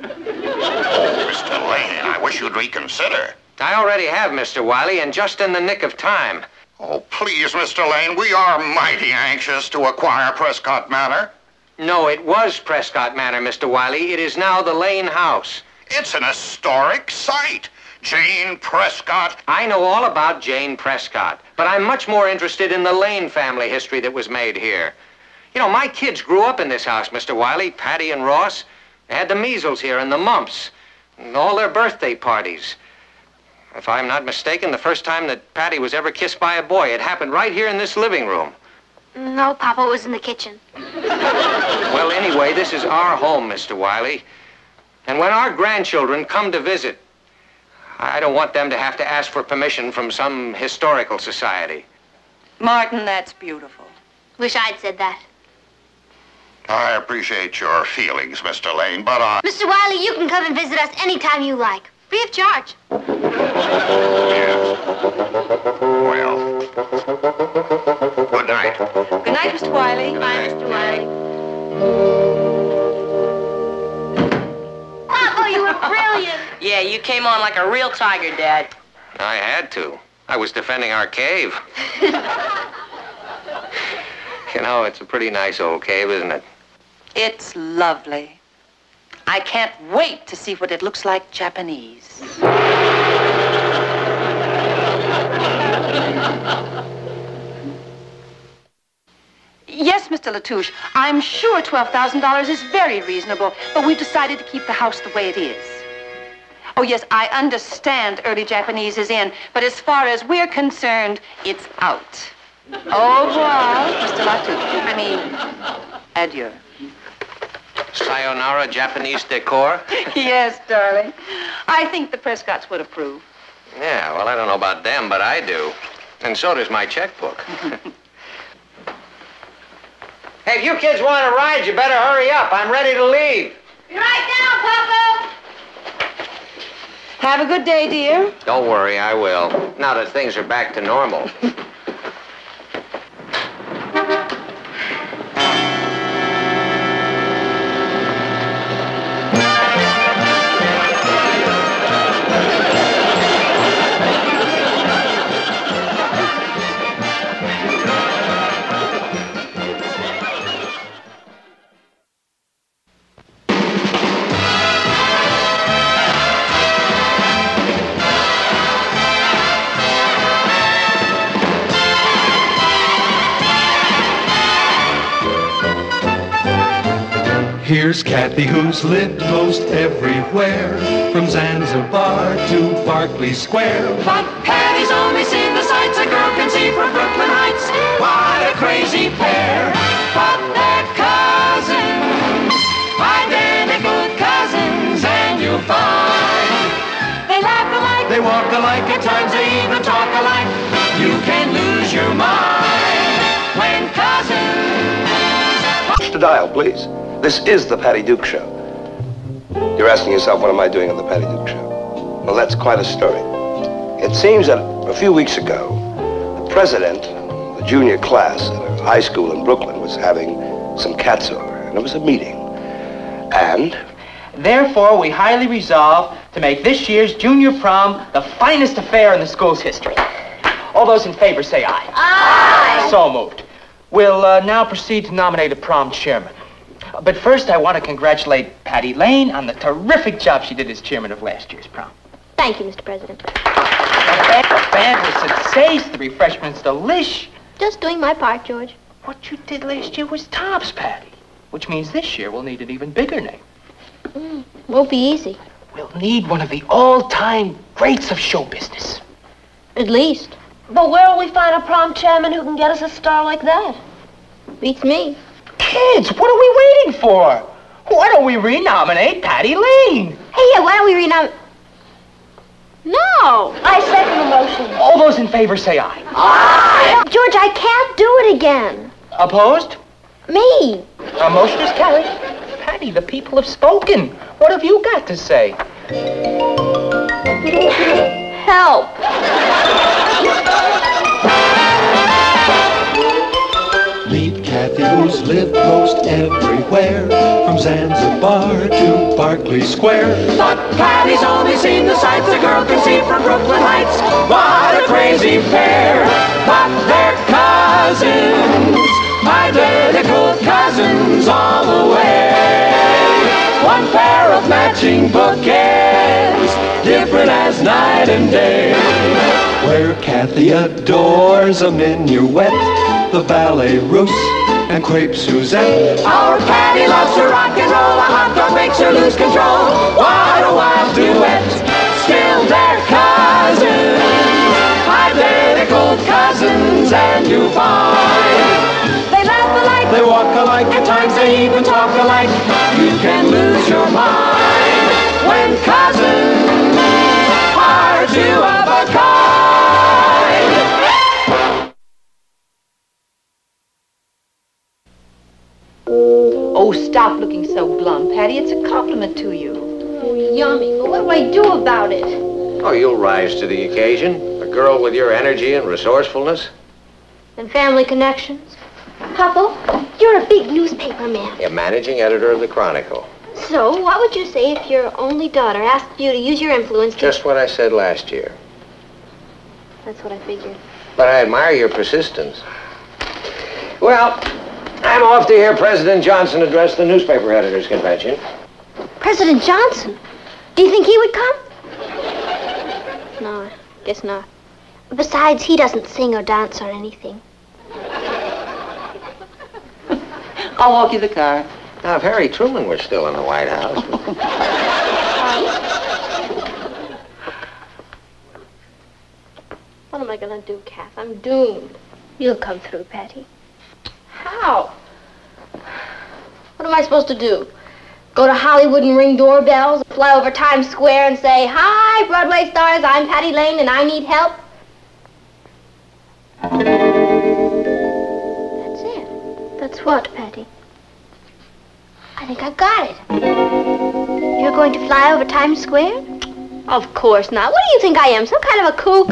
Mr. Lane, I wish you'd reconsider. I already have, Mr. Wiley, and just in the nick of time. Oh, please, Mr. Lane, we are mighty anxious to acquire Prescott Manor. No, it was Prescott Manor, Mr. Wiley. It is now the Lane House. It's an historic site. Jane Prescott. I know all about Jane Prescott, but I'm much more interested in the Lane family history that was made here. You know, my kids grew up in this house, Mr. Wiley, Patty and Ross. They had the measles here and the mumps, and all their birthday parties. If I'm not mistaken, the first time that Patty was ever kissed by a boy, it happened right here in this living room. No, Papa, it was in the kitchen. Well, anyway, this is our home, Mr. Wiley. And when our grandchildren come to visit, I don't want them to have to ask for permission from some historical society. Martin, that's beautiful. Wish I'd said that. I appreciate your feelings, Mr. Lane, but Mr. Wiley, you can come and visit us anytime you like. Free of charge. Yes. Well, good night. Good night, Mr. Wiley. Bye, Mr. Wiley. Papa, you were brilliant. Yeah, you came on like a real tiger, Dad. I had to. I was defending our cave. You know, it's a pretty nice old cave, isn't it? It's lovely. I can't wait to see what it looks like Japanese. Yes, Mr. Latouche, I'm sure $12,000 is very reasonable, but we've decided to keep the house the way it is. Oh, yes, I understand early Japanese is in, but as far as we're concerned, it's out. Au revoir, Mr. Latouche. I mean, adieu. Sayonara Japanese decor? Yes, darling. I think the Prescotts would approve. Yeah, well, I don't know about them, but I do. And so does my checkbook. Hey, if you kids want to ride, you better hurry up. I'm ready to leave. Be right down, Papa. Have a good day, dear. Don't worry, I will. Now that things are back to normal. Here's Kathy, who's lived most everywhere, from Zanzibar to Berkeley Square. But Patty's only seen the sights a girl can see from Brooklyn Heights. What a crazy pair, but they're cousins, identical cousins, and you'll find they laugh alike, they walk alike, at times they even talk alike. You can lose your mind when cousins. To dial, please. This is the Patty Duke Show. You're asking yourself, what am I doing on the Patty Duke Show? Well, that's quite a story. It seems that a few weeks ago, the president of the junior class at a high school in Brooklyn was having some cats over, and there was a meeting. And? Therefore, we highly resolve to make this year's junior prom the finest affair in the school's history. All those in favor say aye. Aye. So moved. We'll now proceed to nominate a prom chairman. But first, I want to congratulate Patty Lane on the terrific job she did as chairman of last year's prom. Thank you, Mr. President. The band was sensational. The refreshments delish. Just doing my part, George. What you did last year was tops, Patty. Which means this year we'll need an even bigger name. Won't be easy. We'll need one of the all-time greats of show business. At least. But where'll we find a prom chairman who can get us a star like that? Beats me. Kids, what are we waiting for? Why don't we renominate Patty Lane? Hey, yeah, why don't we renominate... No! I second the motion. All those in favor say aye. Aye! George, I can't do it again. Opposed? Me. Our motion is carried. Patty, the people have spoken. What have you got to say? Help. Meet Kathy, who's lived most everywhere, from Zanzibar to Berkeley Square. But Patty's only seen the sights a girl can see from Brooklyn Heights. What a crazy pair, but they're cousins, identical cousins all the way. One pair of matching bookends, different as night and day. Where Kathy adores a minuet, the ballet russe, and crepe Suzette. Our Patty loves to rock and roll, a hot dog makes her lose control. What a wild duet, still they're cousins, identical cousins, and you find they laugh alike, they walk alike, at times they even talk alike. You can lose your mind when cousins are two of a kind. Oh, stop looking so glum, Patty. It's a compliment to you. Oh, yummy. But what do I do about it? Oh, you'll rise to the occasion. A girl with your energy and resourcefulness. And family connections. Papa, you're a big newspaper man. You're managing editor of the Chronicle. So, what would you say if your only daughter asked you to use your influence to... Just what I said last year. That's what I figured. But I admire your persistence. Well, I'm off to hear President Johnson address the newspaper editors' convention. President Johnson? Do you think he would come? No, I guess not. Besides, he doesn't sing or dance or anything. I'll walk you the car. Now, if Harry Truman were still in the White House... What am I going to do, Kath? I'm doomed. You'll come through, Patty. How? What am I supposed to do? Go to Hollywood and ring doorbells, fly over Times Square and say, "Hi, Broadway stars, I'm Patty Lane and I need help"? That's it. That's what, Patty? I think I've got it. You're going to fly over Times Square? Of course not. What do you think I am, some kind of a kook?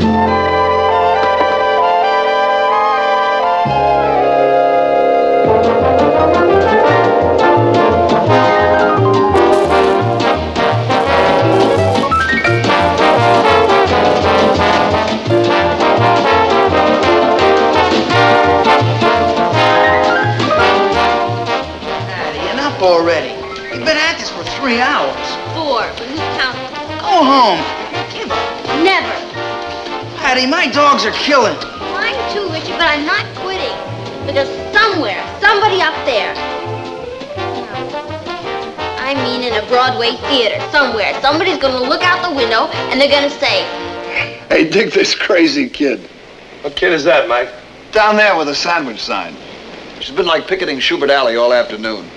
Already. You've been at this for 3 hours. 4, but who's counting? Go home. Give up. Never. Patty, my dogs are killing. Mine too, Richard, but I'm not quitting. Because somewhere, somebody up there, I mean in a Broadway theater, somewhere, somebody's going to look out the window and they're going to say, Hey, dig this crazy kid. What kid is that, Mike? Down there with a sandwich sign. She's been like picketing Schubert Alley all afternoon.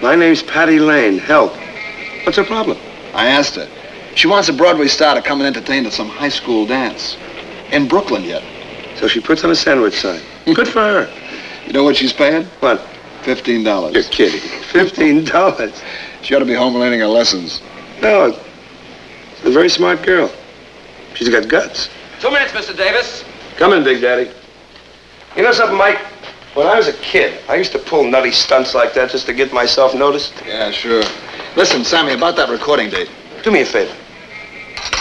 My name's Patty Lane. Help. What's her problem? I asked her. She wants a Broadway star to come and entertain at some high school dance. In Brooklyn yet. So she puts on a sandwich sign. Good for her. You know what she's paying? What? $15. You're kidding. $15? She ought to be home learning her lessons. No. A very smart girl. She's got guts. 2 minutes, Mr. Davis. Come in, Big Daddy. You know something, Mike? When I was a kid, I used to pull nutty stunts like that just to get myself noticed. Yeah, sure. Listen, Sammy, about that recording date. Do me a favor.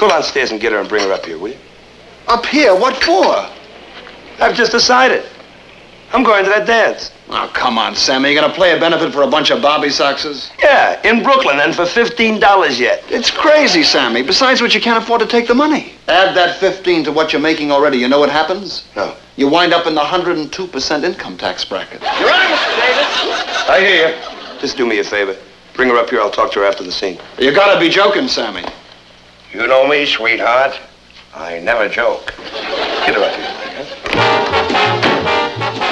Go downstairs and get her and bring her up here, will you? Up here? What for? I've just decided. I'm going to that dance. Oh, come on, Sammy. You gonna play a benefit for a bunch of Bobby Soxers? Yeah, in Brooklyn, and for $15 yet. It's crazy, Sammy. Besides which, you can't afford to take the money. Add that 15 to what you're making already. You know what happens? No. You wind up in the 102% income tax bracket. You're on, Mr. Davis. I hear you. Just do me a favor. Bring her up here. I'll talk to her after the scene. You gotta be joking, Sammy. You know me, sweetheart. I never joke. Get her up here.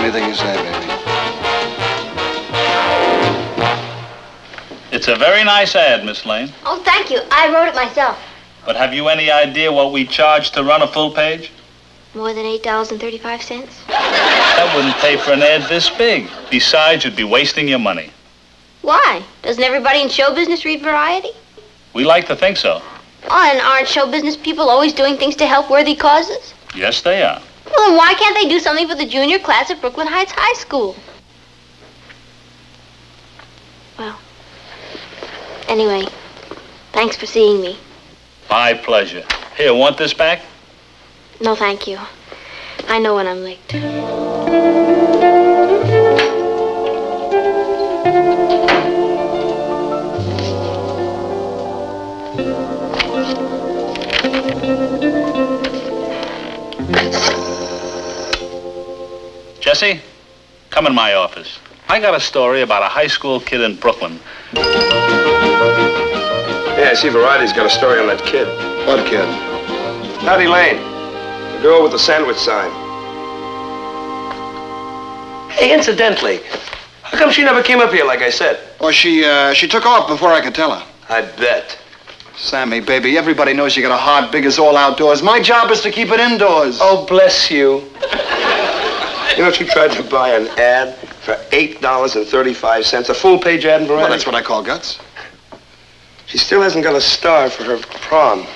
Anything you say, baby. It's a very nice ad, Miss Lane. Oh, thank you. I wrote it myself. But have you any idea what we charge to run a full page? More than $8.35. That wouldn't pay for an ad this big. Besides, you'd be wasting your money. Why? Doesn't everybody in show business read Variety? We like to think so. Oh, and aren't show business people always doing things to help worthy causes? Yes, they are. Well, then why can't they do something for the junior class at Brooklyn Heights High School? Well, anyway, thanks for seeing me. My pleasure. Here, want this back? No, thank you. I know when I'm late. Jesse, come in my office. I got a story about a high school kid in Brooklyn. Yeah, I see Variety's got a story on that kid. What kid? Patty Lane. The girl with the sandwich sign. Hey, incidentally, how come she never came up here like I said? Oh, she took off before I could tell her. I bet. Sammy, baby, everybody knows you got a heart big as all outdoors. My job is to keep it indoors. Oh, bless you. You know, she tried to buy an ad for $8.35, a full-page ad in Variety. Well, that's what I call guts. She still hasn't got a star for her prom.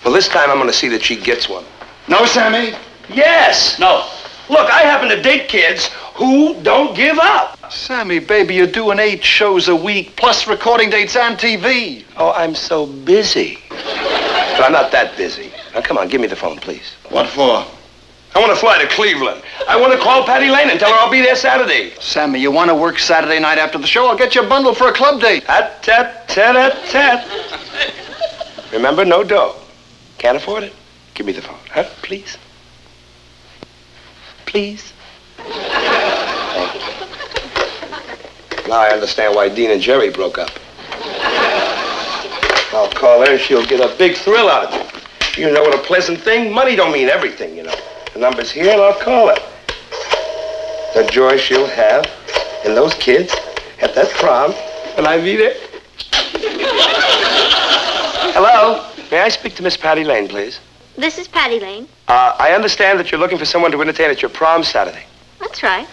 Well, this time I'm going to see that she gets one. No, Sammy? Yes! No. Look, I happen to date kids who don't give up. Sammy, baby, you're doing 8 shows a week, plus recording dates and TV. Oh, I'm so busy. But I'm not that busy. Now, come on, give me the phone, please. What for? I want to fly to Cleveland. I want to call Patty Lane and tell her I'll be there Saturday. Sammy, you want to work Saturday night after the show? I'll get you a bundle for a club date. Tat. Remember, no dough. Can't afford it? Give me the phone, huh? Please. Please. Thank you. Now I understand why Dean and Jerry broke up. I'll call her and she'll get a big thrill out of it. You know what a pleasant thing? Money don't mean everything, you know. The number's here and I'll call her. The joy she'll have and those kids at that prom when I be there. Hello? May I speak to Miss Patty Lane, please? This is Patty Lane. I understand that you're looking for someone to entertain at your prom Saturday. That's right.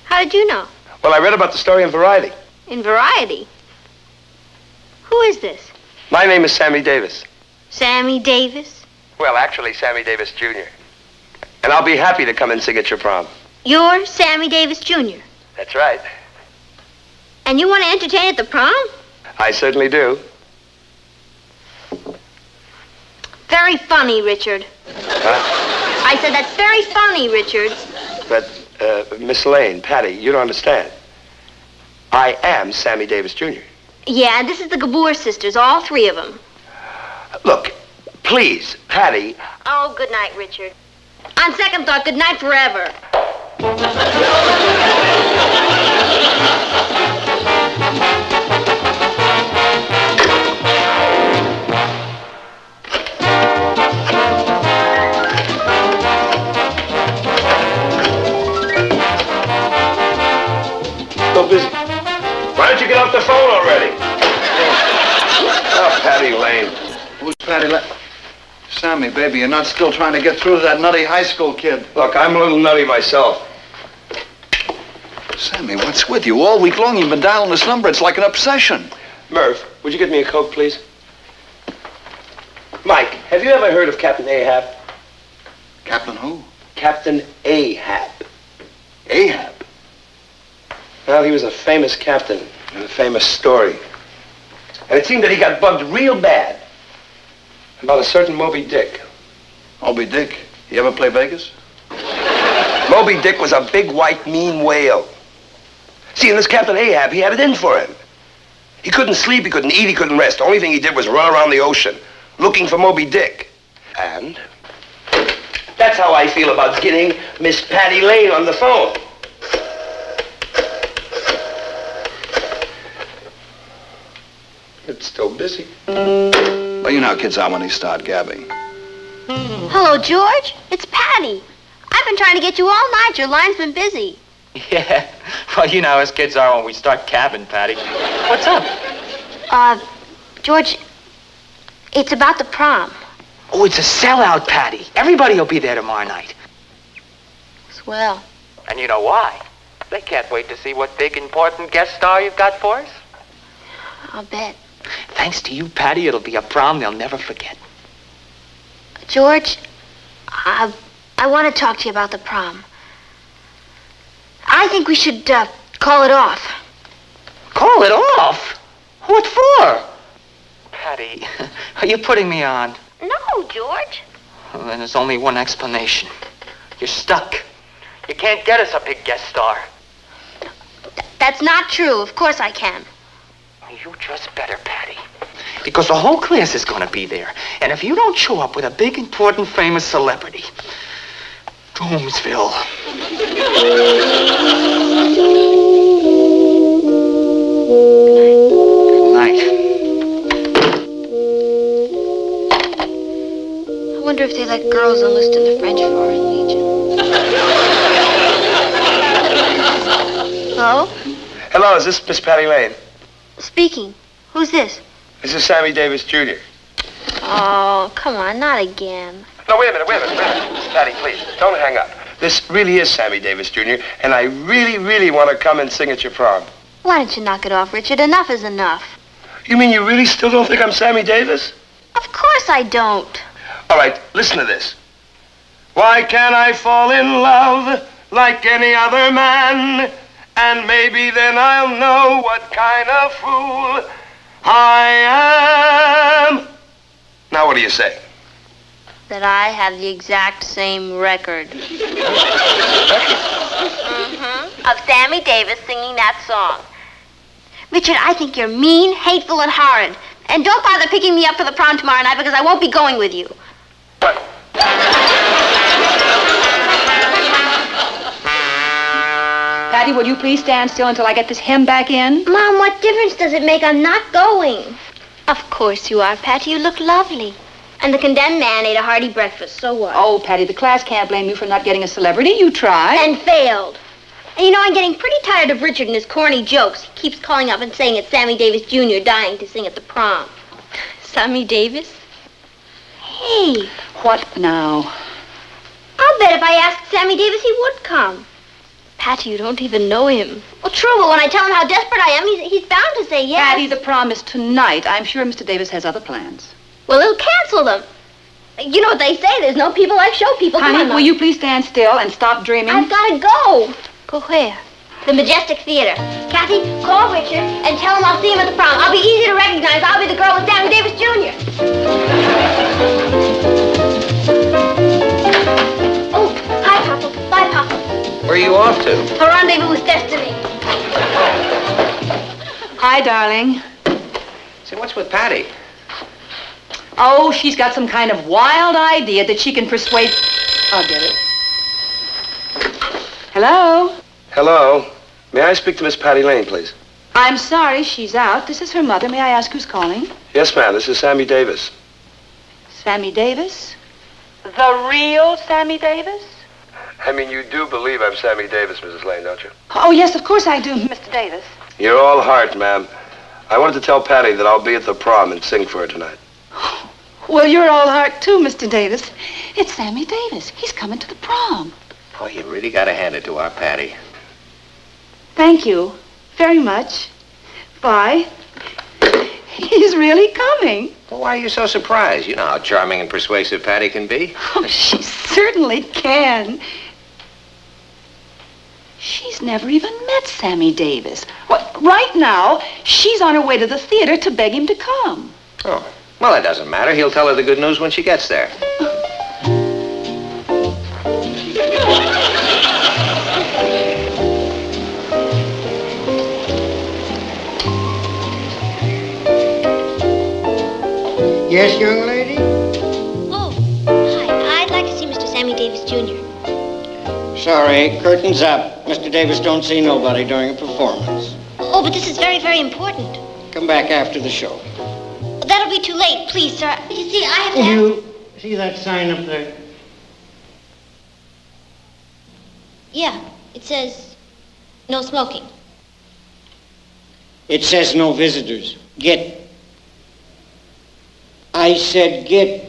How did you know? Well, I read about the story in Variety. In Variety? Who is this? My name is Sammy Davis. Sammy Davis? Well, actually, Sammy Davis, Jr. And I'll be happy to come and sing at your prom. You're Sammy Davis, Jr. That's right. And you want to entertain at the prom? I certainly do. Very funny, Richard. Huh? I said that's very funny, Richard. But, Miss Lane, Patty, you don't understand. I am Sammy Davis, Jr. Yeah, and this is the Gabor sisters, all 3 of them. Look, please, Patty. Oh, good night, Richard. On second thought, good night forever. So busy. Why don't you get off the phone already? Oh, Patty Lane. Who's Patty Lane? Sammy, baby, you're not still trying to get through to that nutty high school kid. Look, I'm a little nutty myself. Sammy, what's with you? All week long you've been dialing this number. It's like an obsession. Murph, would you get me a Coke, please? Mike, have you ever heard of Captain Ahab? Captain who? Captain Ahab. Ahab? Well, he was a famous captain in a famous story. And it seemed that he got bugged real bad about a certain Moby Dick. Moby Dick? You ever play Vegas? Moby Dick was a big, white, mean whale. See, and this Captain Ahab, he had it in for him. He couldn't sleep, he couldn't eat, he couldn't rest. The only thing he did was run around the ocean, looking for Moby Dick. And that's how I feel about getting Miss Patty Lane on the phone. It's still busy. Well, you know how kids are when they start gabbing. Hello, George. It's Patty. I've been trying to get you all night. Your line's been busy. Yeah. Well, you know how us kids are when we start cabbing, Patty. What's up? George, it's about the prom. Oh, it's a sellout, Patty. Everybody will be there tomorrow night. Swell. And you know why? They can't wait to see what big, important guest star you've got for us. I'll bet. Thanks to you, Patty, it'll be a prom they'll never forget. George, I want to talk to you about the prom. I think we should call it off. Call it off? What for? Patty, are you putting me on? No, George. Well, then there's only one explanation. You're stuck. You can't get us a big guest star. That's not true. Of course I can. You just better, Patty. Because the whole class is going to be there. And if you don't show up with a big, important, famous celebrity, Doomsville. Good night. I wonder if they let girls enlist in the French Foreign Legion. Hello? Hello, is this Miss Patty Lane? Speaking. Who's this? This is Sammy Davis, Jr. Oh, come on, not again. No, wait a minute. Miss Patty, please, don't hang up. This really is Sammy Davis, Jr., and I really, really want to come and sing at your prom. Why don't you knock it off, Richard? Enough is enough. You mean you really still don't think I'm Sammy Davis? Of course I don't. All right, listen to this. Why can't I fall in love like any other man? And maybe then I'll know what kind of fool I am. Now, what do you say? That I have the exact same record. Of Sammy Davis singing that song. Richard, I think you're mean, hateful, and horrid. And don't bother picking me up for the prom tomorrow night because I won't be going with you. What? Patty, will you please stand still until I get this hem back in? Mom, what difference does it make? I'm not going. Of course you are, Patty. You look lovely. And the condemned man ate a hearty breakfast, so what? Oh, Patty, the class can't blame you for not getting a celebrity. You tried. And failed. And you know, I'm getting pretty tired of Richard and his corny jokes. He keeps calling up and saying it's Sammy Davis, Jr. dying to sing at the prom. Sammy Davis? Hey. What now? I'll bet if I asked Sammy Davis, he would come. Patty, you don't even know him. Well, true, but when I tell him how desperate I am, he's bound to say yes. Patty, the prom is tonight. I'm sure Mr. Davis has other plans. Well, he'll cancel them. You know what they say, there's no people like show people. Honey, will you please stand still and stop dreaming? I've got to go. Go where? The Majestic Theater. Kathy, call Richard and tell him I'll see him at the prom. I'll be easy to recognize. I'll be the girl with Sammy Davis, Jr. Oh, hi, Papa. Bye, Papa. Where are you off to? A rendezvous with destiny. Hi, darling. Say, what's with Patty? Oh, she's got some kind of wild idea that she can persuade... I'll get it. Hello? Hello. May I speak to Miss Patty Lane, please? I'm sorry, she's out. This is her mother. May I ask who's calling? Yes, ma'am. This is Sammy Davis. Sammy Davis? The real Sammy Davis? I mean, you do believe I'm Sammy Davis, Mrs. Lane, don't you? Oh, yes, of course I do, Mr. Davis. You're all heart, ma'am. I wanted to tell Patty that I'll be at the prom and sing for her tonight. Well, you're all heart, too, Mr. Davis. It's Sammy Davis. He's coming to the prom. Boy, you really got to hand it to our Patty. Thank you very much. Bye. He's really coming. Well, why are you so surprised? You know how charming and persuasive Patty can be. Oh, she certainly can. She's never even met Sammy Davis. Well, right now, she's on her way to the theater to beg him to come. Oh, well, it doesn't matter. He'll tell her the good news when she gets there. Yes, young lady? Oh, hi. I'd like to see Mr. Sammy Davis, Jr. Sorry, curtains up. Mr. Davis don't see nobody during a performance. Oh, but this is very, very important. Come back after the show. That'll be too late, please, sir. You see, I have to... You see that sign up there? Yeah, it says no smoking. It says no visitors. Get. I said get.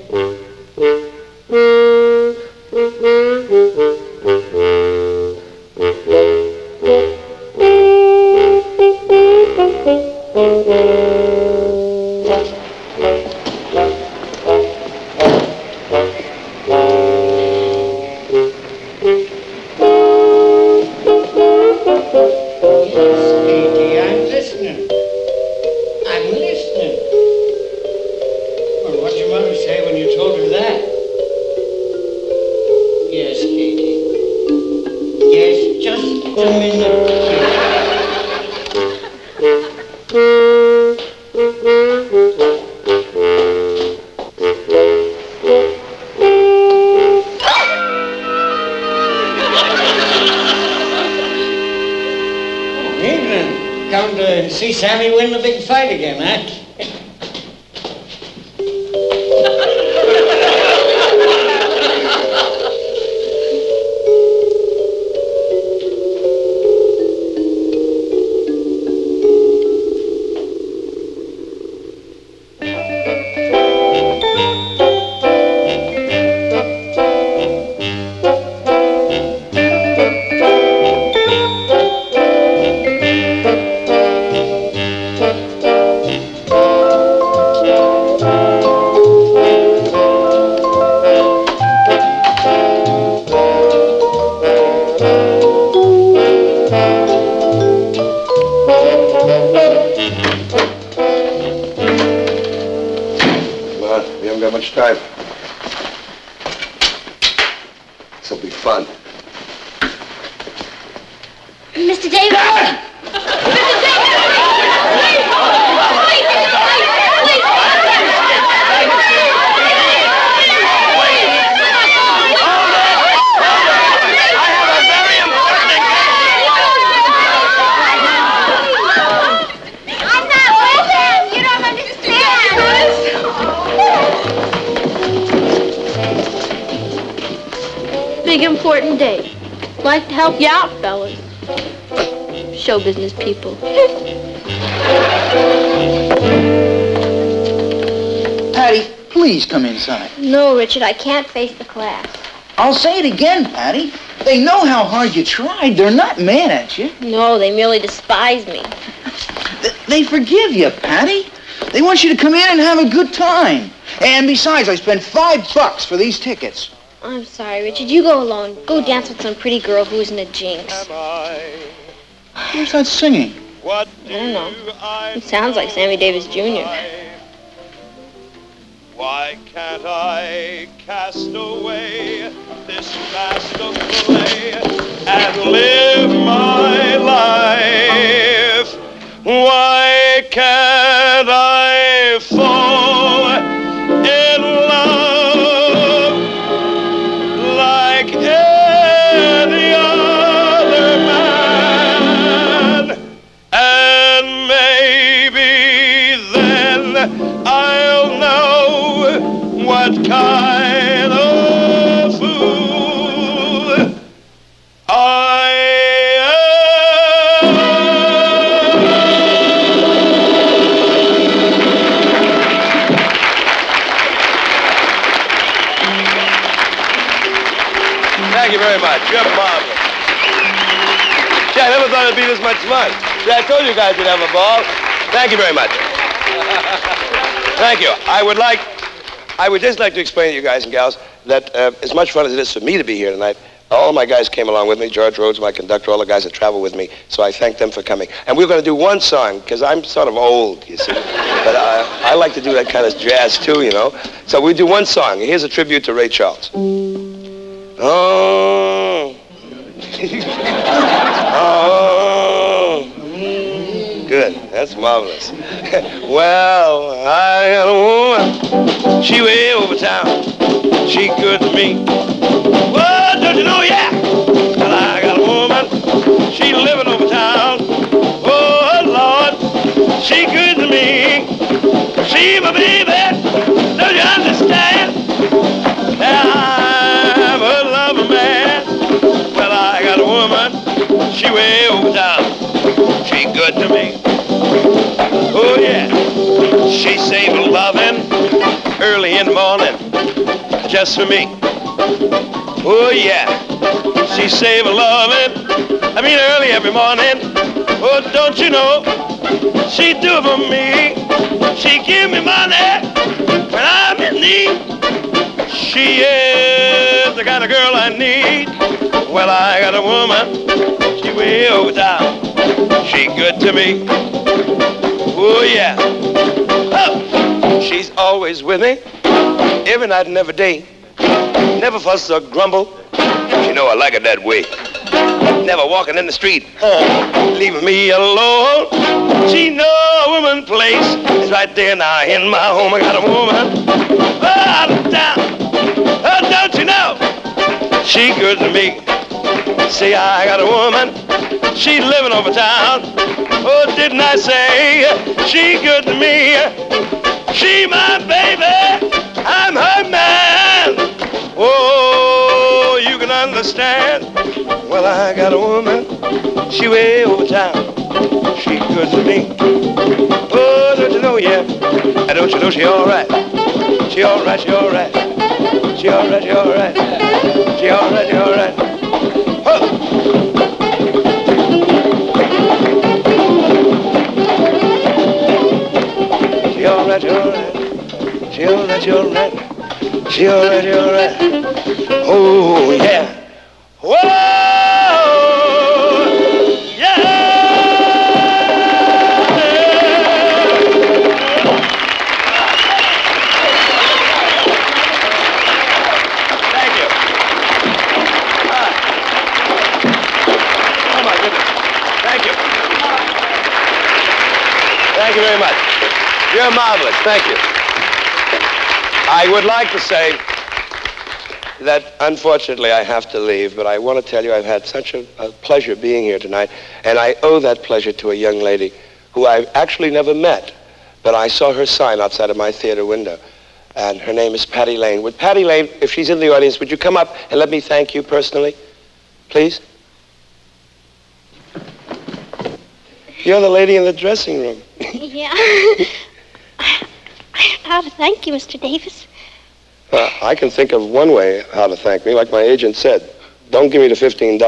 Come to see Sammy win the big fight again, huh? Important day. Like to help you out, fellas. Show business people. Patty, please come inside. No, Richard, I can't face the class. I'll say it again, Patty. They know how hard you tried. They're not mad at you. No, they merely despise me. They forgive you, Patty. They want you to come in and have a good time. And besides, I spent $5 for these tickets. I'm sorry, Richard. You go alone. Go dance with some pretty girl who isn't a jinx. Who's that singing? I don't know. It sounds like Sammy Davis, Jr. Why can't I cast away this mask of clay and live my life? Why can't I fall in love like any other man? And maybe then I'll know what kind of fool I am. Thank you very much. You're marvelous. Gee, I never thought it'd be this much fun. See, I told you guys we'd have a ball. Thank you very much. Thank you. I would just like to explain to you guys and gals that as much fun as it is for me to be here tonight, all of my guys came along with me. George Rhodes, my conductor, all the guys that travel with me. So I thank them for coming. And we're going to do one song, because I'm sort of old, you see. But I like to do that kind of jazz, too, you know. So we do one song. Here's a tribute to Ray Charles. Oh. Oh. Good. That's marvelous. Well, I got a woman. She way over town. She good to me. Well, don't you know, yeah. Well, I got a woman. She living over town. Oh, Lord. She good to me. She my baby. Don't you understand? I'm a lover man. Well, I got a woman. She way over town. She good to me. Oh, yeah. She saved loving early in the morning just for me. Oh, yeah. She saved loving, early every morning. Oh, don't you know? She do it for me. She give me money when I'm in need. She is the kind of girl I need. Well, I got a woman. She way over town. She good to me. Oh, yeah. Oh, she's always with me. Every night and every day. Never fuss or grumble. You know I like it that way. Never walking in the street, leaving me alone. She know a woman place. It's right there now in my home. I got a woman out of town. Oh, don't you know? She good to me. See, I got a woman. She living over town. Oh, didn't I say she good to me? She my baby. I'm her man. Oh, you can understand. Well, I got a woman. She way over town. She good to me. Oh, don't you know, yeah. Don't you know she all right? She all right, she all right. She all right, she all right. She all right, she all right. Oh. She all right, she all right. She all right, she all right. She all right, she all right. Oh, yeah. Whoa! Yeah! Thank you. Oh, my goodness. Thank you. Thank you very much. You're marvelous. Thank you. I would like to say that, unfortunately, I have to leave, but I want to tell you I've had such a pleasure being here tonight, and I owe that pleasure to a young lady who I've actually never met, but I saw her sign outside of my theater window, and her name is Patty Lane. Would Patty Lane, if she's in the audience, would you come up and let me thank you personally, please? You're the lady in the dressing room. Yeah. I don't know how to thank you, Mr. Davis. I can think of one way how to thank me. Like my agent said, don't give me the $15.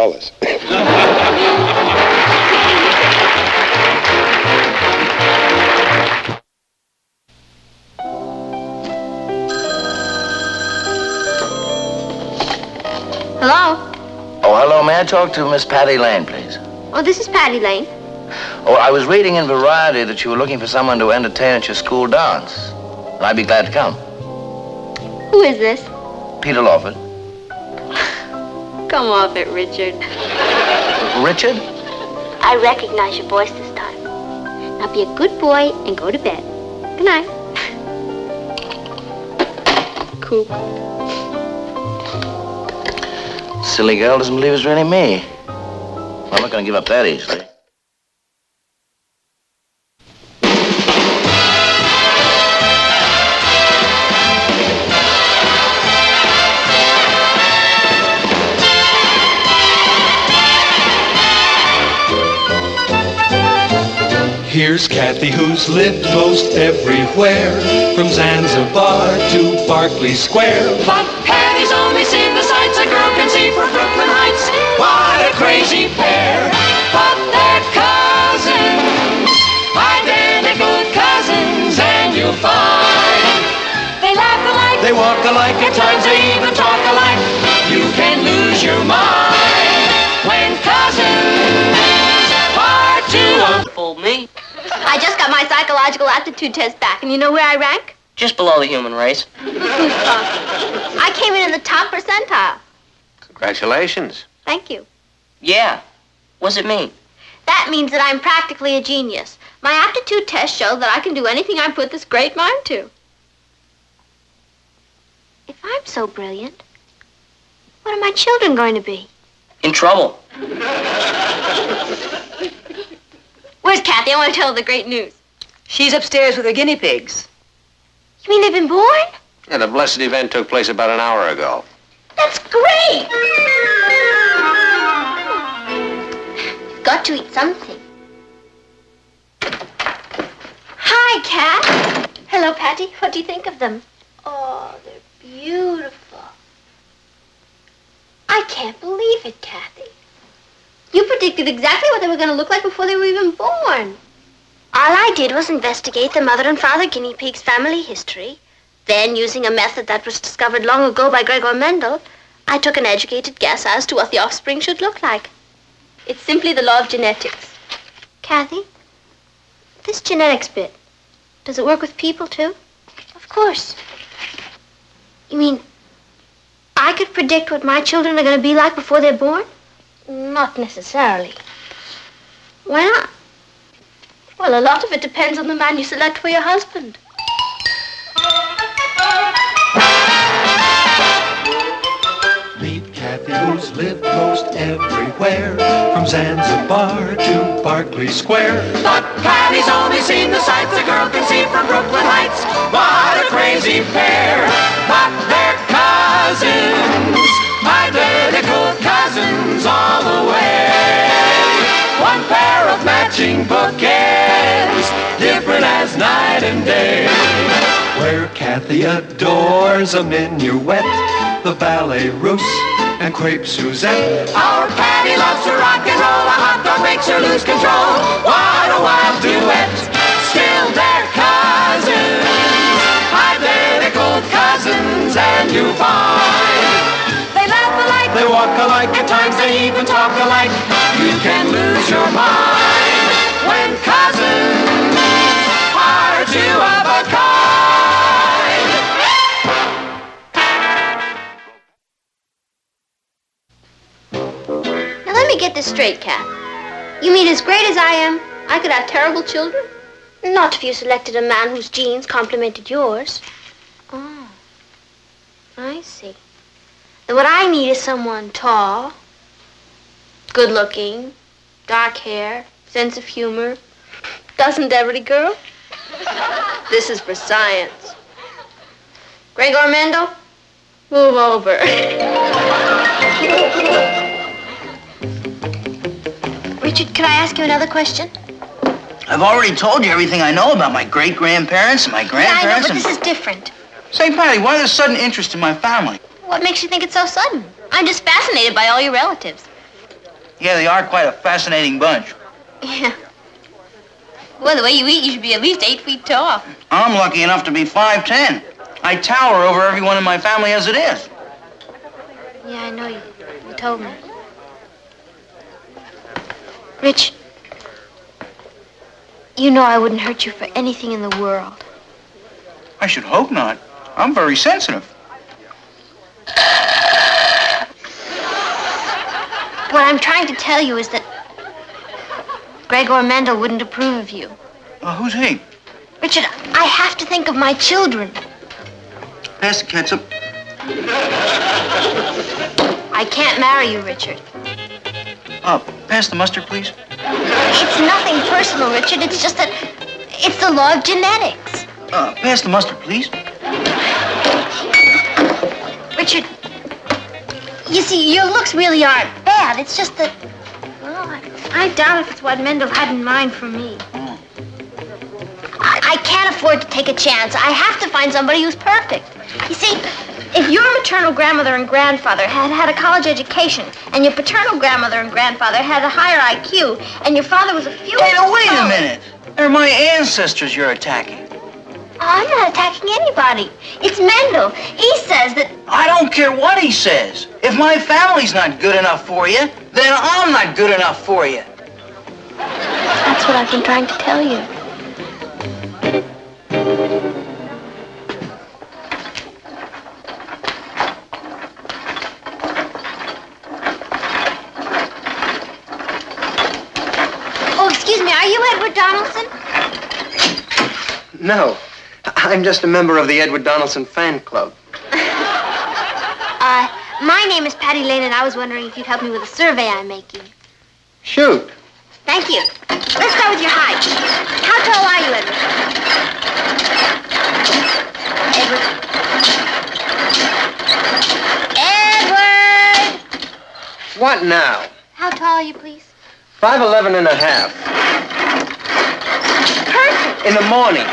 Hello? Oh, hello. May I talk to Miss Patty Lane, please? Oh, this is Patty Lane. Oh, I was reading in Variety that you were looking for someone to entertain at your school dance. And I'd be glad to come. Who is this? Peter Lawford. Come off it, Richard. Richard? I recognize your voice this time. Now be a good boy and go to bed. Good night. Coop. Silly girl doesn't believe it's really me. Well, I'm not going to give up that easily. Here's Kathy, who's lived most everywhere, from Zanzibar to Berkeley Square. But Patty's only seen the sights a girl can see from Brooklyn Heights. What a crazy pair, but they're cousins, identical cousins, and you'll find They walk alike, at times they even talk alike. You can lose your mind when cousins are two. Fooled me. I just got my psychological aptitude test back, and you know where I rank? Just below the human race. I came in the top percentile. Congratulations. Thank you. Yeah. What's it mean? That means that I'm practically a genius. My aptitude test showed that I can do anything I put this great mind to. If I'm so brilliant, what are my children going to be? In trouble. Where's Kathy? I want to tell her the great news. She's upstairs with her guinea pigs. You mean they've been born? Yeah, the blessed event took place about an hour ago. That's great! Got to eat something. Hi, Kat. Hello, Patty. What do you think of them? Oh, they're beautiful. I can't believe it, Kathy. You predicted exactly what they were going to look like before they were even born. All I did was investigate the mother and father guinea pig's family history. Then, using a method that was discovered long ago by Gregor Mendel, I took an educated guess as to what the offspring should look like. It's simply the law of genetics. Kathy, this genetics bit, does it work with people, too? Of course. You mean I could predict what my children are going to be like before they're born? Not necessarily. Why not? Well, a lot of it depends on the man you select for your husband. Meet Kathy, who's lived most everywhere, from Zanzibar to Berkeley Square. But Patty's only seen the sights a girl can see from Brooklyn Heights. What a crazy pair, but they're cousins, identical cousins all the way. One pair of matching bookends, different as night and day. Where Kathy adores a minuet, the ballet russe, and crepe Suzette. Our Patty loves to rock and roll, a hot dog makes her lose control. What a wild duet, still they're cousins, identical cousins, and you find they laugh alike, they walk alike, at times they even talk alike. You can lose your mind when cousins are two of a kind. Now let me get this straight, Kat. You mean as great as I am, I could have terrible children? Not if you selected a man whose genes complemented yours. Oh, I see. Then what I need is someone tall, good-looking, dark hair, sense of humor. Doesn't every girl? This is for science. Gregor Mendel, move over. Richard, can I ask you another question? I've already told you everything I know about my great-grandparents and my grandparents. Yeah, I know, but this is different. Say, Patty, why this sudden interest in my family? What makes you think it's so sudden? I'm just fascinated by all your relatives. Yeah, they are quite a fascinating bunch. Yeah. Well, the way you eat, you should be at least 8 feet tall. I'm lucky enough to be 5'10". I tower over everyone in my family as it is. Yeah, I know you. You told me. Rich, you know I wouldn't hurt you for anything in the world. I should hope not. I'm very sensitive. What I'm trying to tell you is that Gregor Mendel wouldn't approve of you. Who's he? Richard, I have to think of my children. Pass the ketchup. I can't marry you, Richard. Pass the mustard, please. It's nothing personal, Richard. It's just that it's the law of genetics. Pass the mustard, please. Richard, you see, your looks really aren't bad. It's just that, well, I doubt if it's what Mendel had in mind for me. I can't afford to take a chance. I have to find somebody who's perfect. You see, if your maternal grandmother and grandfather had had a college education, and your paternal grandmother and grandfather had a higher IQ, and your father was a few... Hey, now, wait a minute. They're my ancestors you're attacking. I'm not attacking anybody. It's Mendel. He says that... I don't care what he says. If my family's not good enough for you, then I'm not good enough for you. That's what I've been trying to tell you. Oh, excuse me, are you Edward Donaldson? No. I'm just a member of the Edward Donaldson fan club. My name is Patty Lane, and I was wondering if you'd help me with a survey I'm making. Shoot. Thank you. Let's start with your height. How tall are you, Edward? Edward! What now? How tall are you, please? 5'11 and a half. Perfect. In the morning.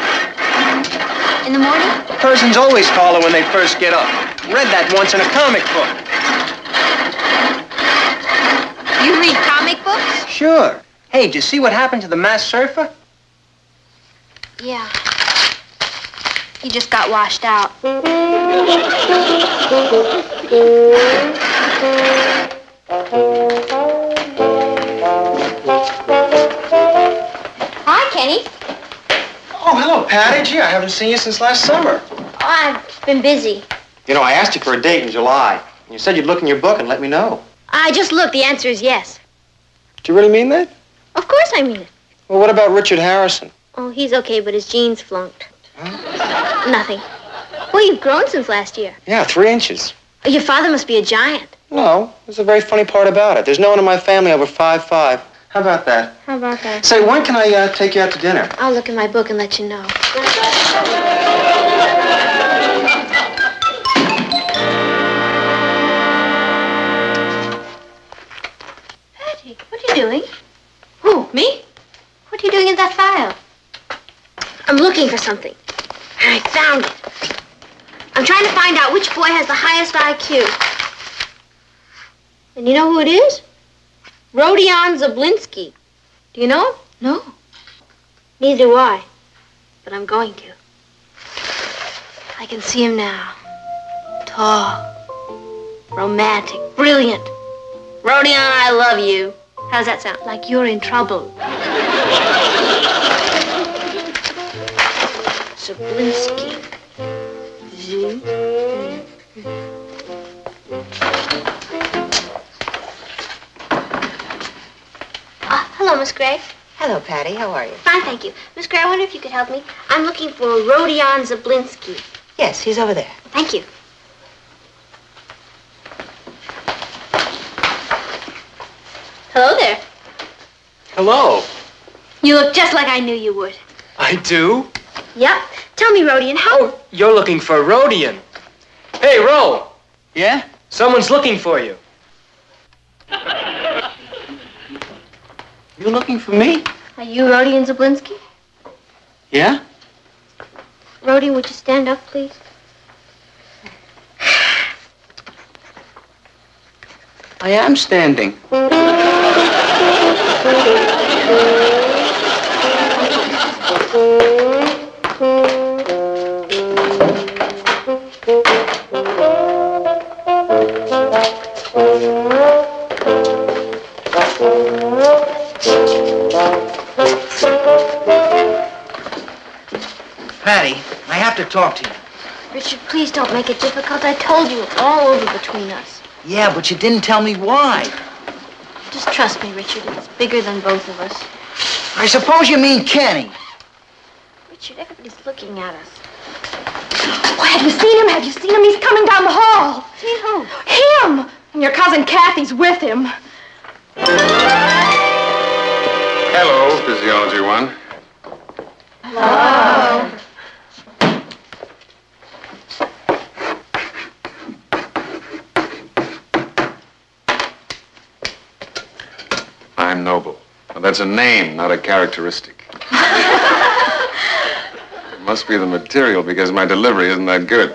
In the morning? A person's always taller when they first get up. Read that once in a comic book. You read comic books? Sure. Hey, did you see what happened to the mass surfer? Yeah. He just got washed out. Hi, Kenny. Oh, hello, Patty. Gee, I haven't seen you since last summer. Oh, I've been busy. You know, I asked you for a date in July. You said you'd look in your book and let me know. I just looked. The answer is yes. Do you really mean that? Of course I mean it. Well, what about Richard Harrison? Oh, he's okay, but his jeans flunked. Huh? Nothing. Well, you've grown since last year. Yeah, 3 inches. Oh, your father must be a giant. No, there's a very funny part about it. There's no one in my family over 5'5". How about that? How about that? Say, when can I take you out to dinner? I'll look in my book and let you know. Patty, what are you doing? Who, me? What are you doing in that file? I'm looking for something. I found it. I'm trying to find out which boy has the highest IQ. And you know who it is? Rodion Zablinski. Do you know him? No. Neither do I. But I'm going to. I can see him now. Tall. Romantic. Brilliant. Rodion, I love you. How's that sound? Like you're in trouble. Zablinski. Hello, Miss Gray. Hello, Patty. How are you? Fine, thank you. Miss Gray, I wonder if you could help me. I'm looking for Rodion Zablinski. Yes, he's over there. Thank you. Hello there. Hello. You look just like I knew you would. I do? Yep. Tell me, Rodion, how... You're looking for Rodion. Hey, Ro. Yeah? Someone's looking for you. You're looking for me? Are you Rodion Zablinski? Yeah? Rodion, would you stand up, please? I am standing. Patty, I have to talk to you. Richard, please don't make it difficult. I told you it's all over between us. Yeah, but you didn't tell me why. Just trust me, Richard. It's bigger than both of us. I suppose you mean Kenny. Richard, everybody's looking at us. Oh, have you seen him? Have you seen him? He's coming down the hall. Seen who? Him! And your cousin Kathy's with him. Hello, Physiology 1. Hello. I'm Noble. Now, that's a name, not a characteristic. It must be the material because my delivery isn't that good.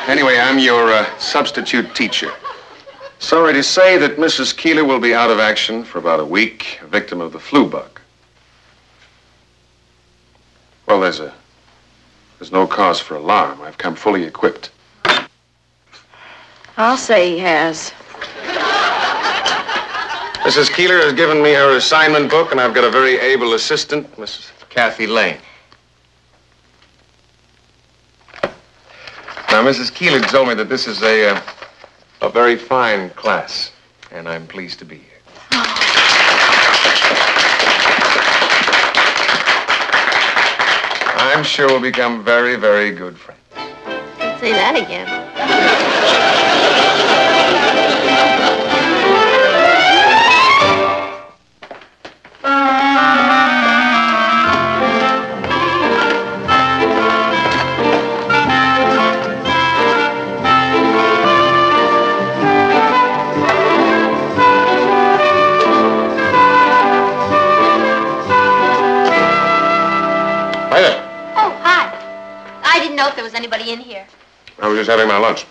Anyway, I'm your substitute teacher. Sorry to say that Mrs. Keeler will be out of action for about a week, a victim of the flu bug. Well, there's no cause for alarm. I've come fully equipped. I'll say he has. Mrs. Keeler has given me her assignment book, and I've got a very able assistant, Mrs. Kathy Lane. Now, Mrs. Keeler told me that this is a very fine class, and I'm pleased to be here. I'm sure we'll become very, very good friends. Don't say that again. If there was anybody in here. I was just having my lunch.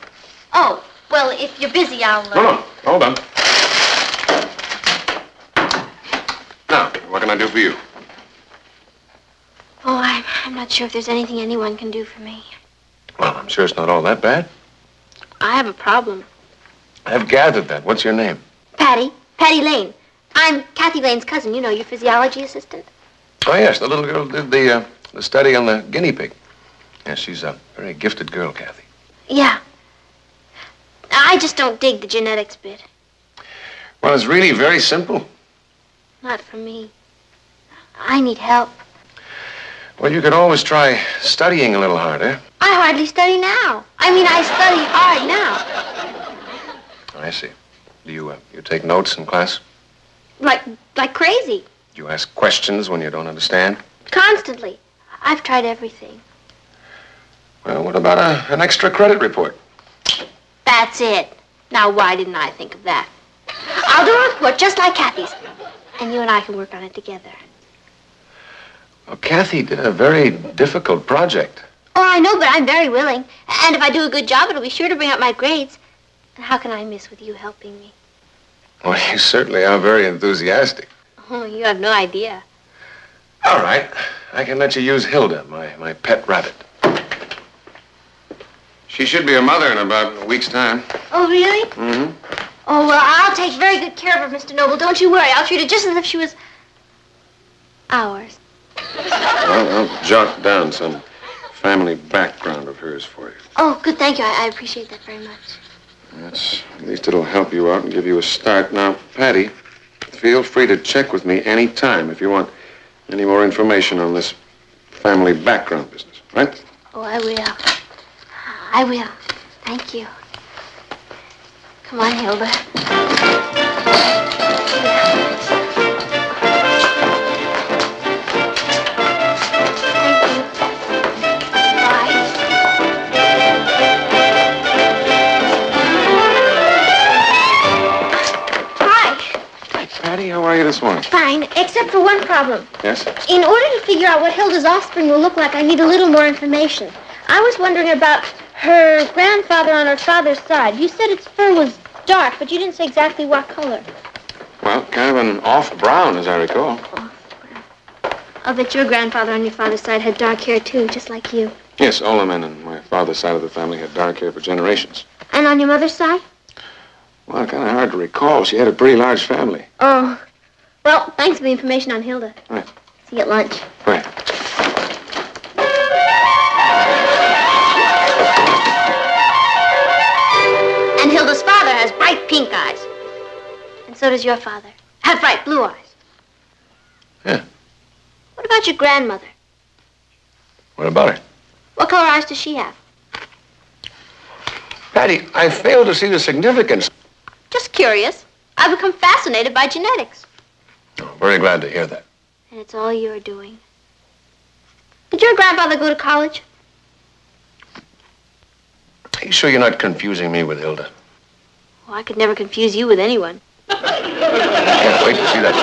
Oh, well, if you're busy, I'll... No, hold on. Now, what can I do for you? Oh, I'm not sure if there's anything anyone can do for me. Well, I'm sure it's not all that bad. I have a problem. I've gathered that. What's your name? Patty Lane. I'm Kathy Lane's cousin, you know, your physiology assistant. Oh, yes, the little girl did the study on the guinea pig. Yes, she's a very gifted girl, Kathy. Yeah. I just don't dig the genetics bit. Well, it's really very simple. Not for me. I need help. Well, you could always try studying a little harder. I hardly study now. I mean, I study hard now. I see. Do you take notes in class? Like crazy. Do you ask questions when you don't understand? Constantly. I've tried everything. Well, what about an extra credit report? That's it. Now, why didn't I think of that? I'll do a report just like Kathy's. And you and I can work on it together. Well, Kathy did a very difficult project. Oh, I know, but I'm very willing. And if I do a good job, it'll be sure to bring up my grades. And how can I miss with you helping me? Well, you certainly are very enthusiastic. Oh, you have no idea. All right. I can let you use Hilda, my pet rabbit. She should be a mother in about a week's time. Oh, really? Mm-hmm. Oh, well, I'll take very good care of her, Mr. Noble. Don't you worry. I'll treat her just as if she was ours. Well, I'll jot down some family background of hers for you. Oh, good. Thank you. I appreciate that very much. Yes, at least it'll help you out and give you a start. Now, Patty, feel free to check with me any time if you want any more information on this family background business, right? Oh, I will. I will. Thank you. Come on, Hilda. Patty, how are you this morning? Fine, except for one problem. Yes? In order to figure out what Hilda's offspring will look like, I need a little more information. I was wondering about her grandfather on her father's side. You said its fur was dark, but you didn't say exactly what color. Well, kind of an off-brown, as I recall. I'll bet your grandfather on your father's side had dark hair, too, just like you. Yes, all the men on my father's side of the family had dark hair for generations. And on your mother's side? Well, kind of hard to recall. She had a pretty large family. Oh. Well, thanks for the information on Hilda. Right. See you at lunch. Right. And Hilda's father has bright pink eyes. And so does your father. Have bright blue eyes. Yeah. What about your grandmother? What about her? What color eyes does she have? Patty, I fail to see the significance. Just curious. I've become fascinated by genetics. Oh, very glad to hear that. And it's all you're doing. Did your grandfather go to college? Are you sure you're not confusing me with Hilda? Oh, I could never confuse you with anyone. I can't wait to see that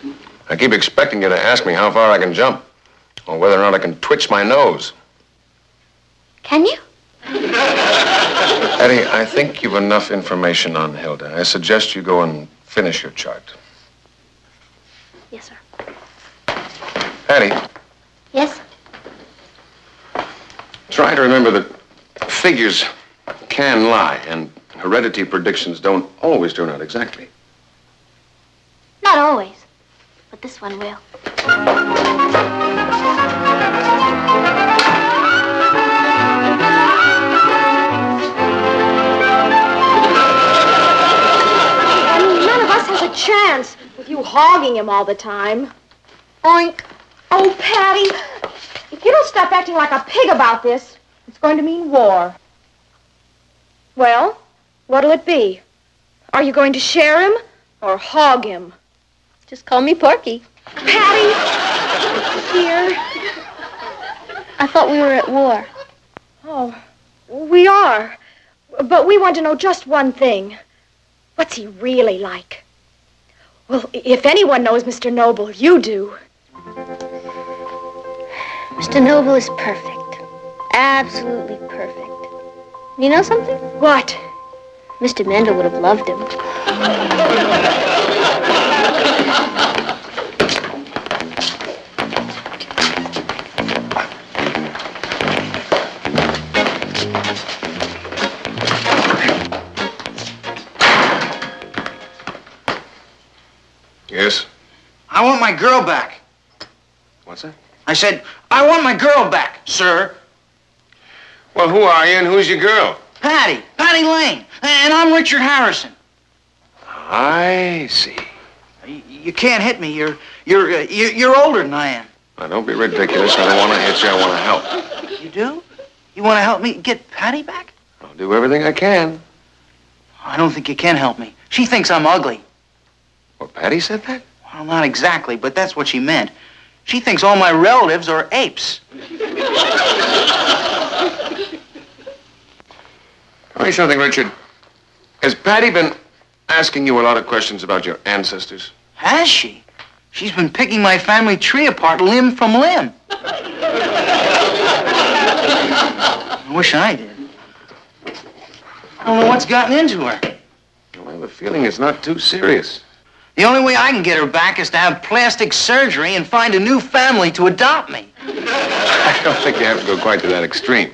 report. I keep expecting you to ask me how far I can jump, or whether or not I can twitch my nose. Can you? Eddie, I think you've enough information on Hilda. I suggest you go and finish your chart. Yes, sir. Patty, Yes? try to remember that figures can lie, and heredity predictions don't always turn out exactly. Not always, but this one will. None of us has a chance with you hogging him all the time. Oink. Oh, Patty, if you don't stop acting like a pig about this, it's going to mean war. Well, what'll it be? Are you going to share him or hog him? Just call me Porky. Patty! Dear. I thought we were at war. Oh, we are. But we want to know just one thing. What's he really like? Well, if anyone knows Mr. Noble, you do. Mr. Noble is perfect. Absolutely perfect. You know something? What? Mr. Mendel would have loved him. Yes? I want my girl back. What's that? I said, I want my girl back, sir. Well, who are you and who's your girl? Patty Lane. And I'm Richard Harrison. I see. You can't hit me. You're older than I am. Now, don't be ridiculous. I don't want to hit you. I want to help. You do? You want to help me get Patty back? I'll do everything I can. I don't think you can help me. She thinks I'm ugly. Well, Patty said that? Well, not exactly, but that's what she meant. She thinks all my relatives are apes. Tell me something, Richard. Has Patty been asking you a lot of questions about your ancestors? Has she? She's been picking my family tree apart limb from limb. I wish I did. I don't know what's gotten into her. Well, I have a feeling it's not too serious. The only way I can get her back is to have plastic surgery and find a new family to adopt me. I don't think you have to go quite to that extreme.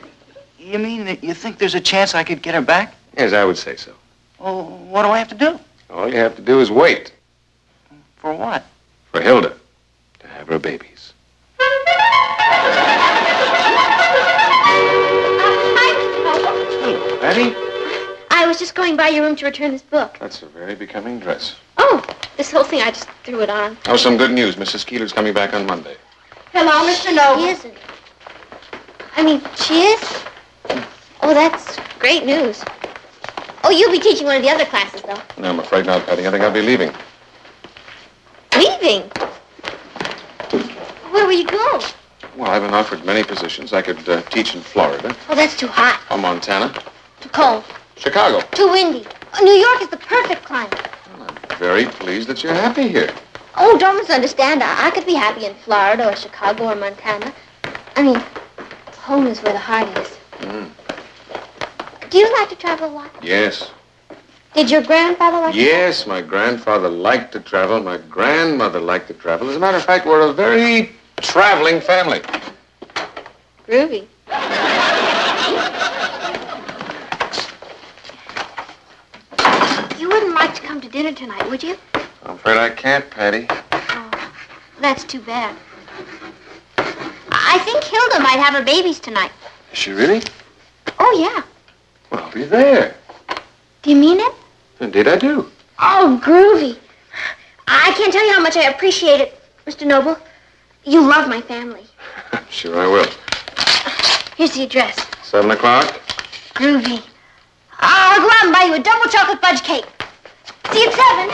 You mean that you think there's a chance I could get her back? Yes, I would say so. Well, what do I have to do? All you have to do is wait. For what? For Hilda to have her babies. Hi. Patty? I was just going by your room to return this book. That's a very becoming dress. Oh, this whole thing, I just threw it on. Oh, some good news. Mrs. Keeler's coming back on Monday. Hello, Mr. Noble. She isn't. I mean, she is? Oh, that's great news. Oh, you'll be teaching one of the other classes, though. No, I'm afraid not, Patty. I think I'll be leaving. Leaving? Where will you go? Well, I've been offered many positions. I could teach in Florida, Oh, that's too hot. or Montana, Too cold. Chicago. Too windy. Oh, New York is the perfect climate. Very pleased that you're happy here. Oh, don't misunderstand. I could be happy in Florida or Chicago or Montana. I mean, home is where the heart is. Mm. Do you like to travel a lot? Yes. Did your grandfather like to Yes, my grandfather liked to travel. My grandmother liked to travel. As a matter of fact, we're a very traveling family. Groovy. You wouldn't like to come to dinner tonight, would you? I'm afraid I can't, Patty. That's too bad. I think Hilda might have her babies tonight. Is she really? Oh, yeah. Well, I'll be there. Do you mean it? Indeed I do. Oh, groovy. I can't tell you how much I appreciate it, Mr. Noble. You love my family. Sure I will. Here's the address. 7 o'clock? Groovy. I'll go out and buy you a double chocolate fudge cake. See you at 7.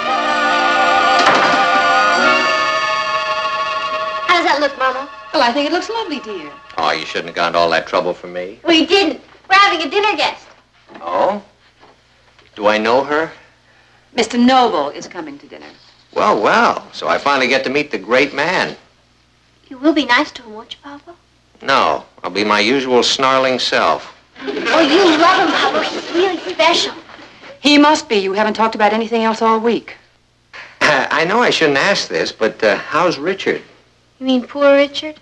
How does that look, Mama? Well, I think it looks lovely, dear. Oh, you shouldn't have gone to all that trouble for me. We didn't. We're having a dinner guest. Oh? Do I know her? Mr. Noble is coming to dinner. Well, well. So I finally get to meet the great man. You will be nice to him, won't you, Papa? No, I'll be my usual snarling self. Oh, you love him, Papa. He's really special. He must be. You haven't talked about anything else all week. I know I shouldn't ask this, but how's Richard? You mean poor Richard?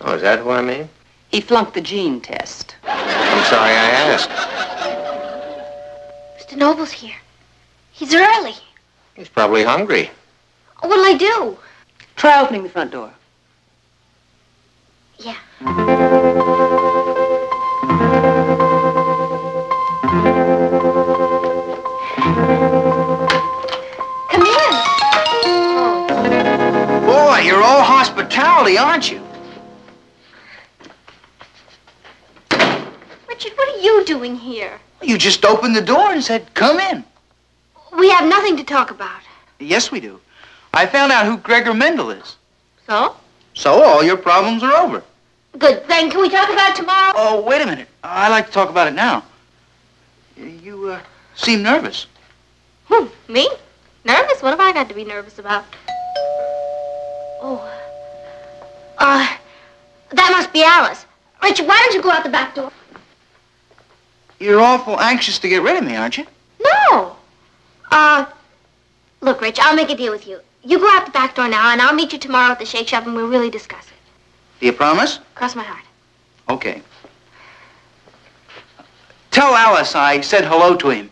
Oh, is that who I mean? He flunked the gene test. I'm sorry I asked. Mr. Noble's here. He's early. He's probably hungry. What'll I do? Try opening the front door. Yeah. Come in. Boy, you're all hospitality, aren't you? Richard, what are you doing here? You just opened the door and said, come in. We have nothing to talk about. Yes, we do. I found out who Gregor Mendel is. So? So all your problems are over. Good. Then can we talk about it tomorrow? Oh, wait a minute. I'd like to talk about it now. You seem nervous. Me? Nervous? What have I got to be nervous about? Oh. That must be Alice. Richard, why don't you go out the back door? You're awful anxious to get rid of me, aren't you? No. Look, Rich, I'll make a deal with you. You go out the back door now, and I'll meet you tomorrow at the Shake Shop, and we'll really discuss it. Do you promise? Cross my heart. Okay. Tell Alice I said hello to him.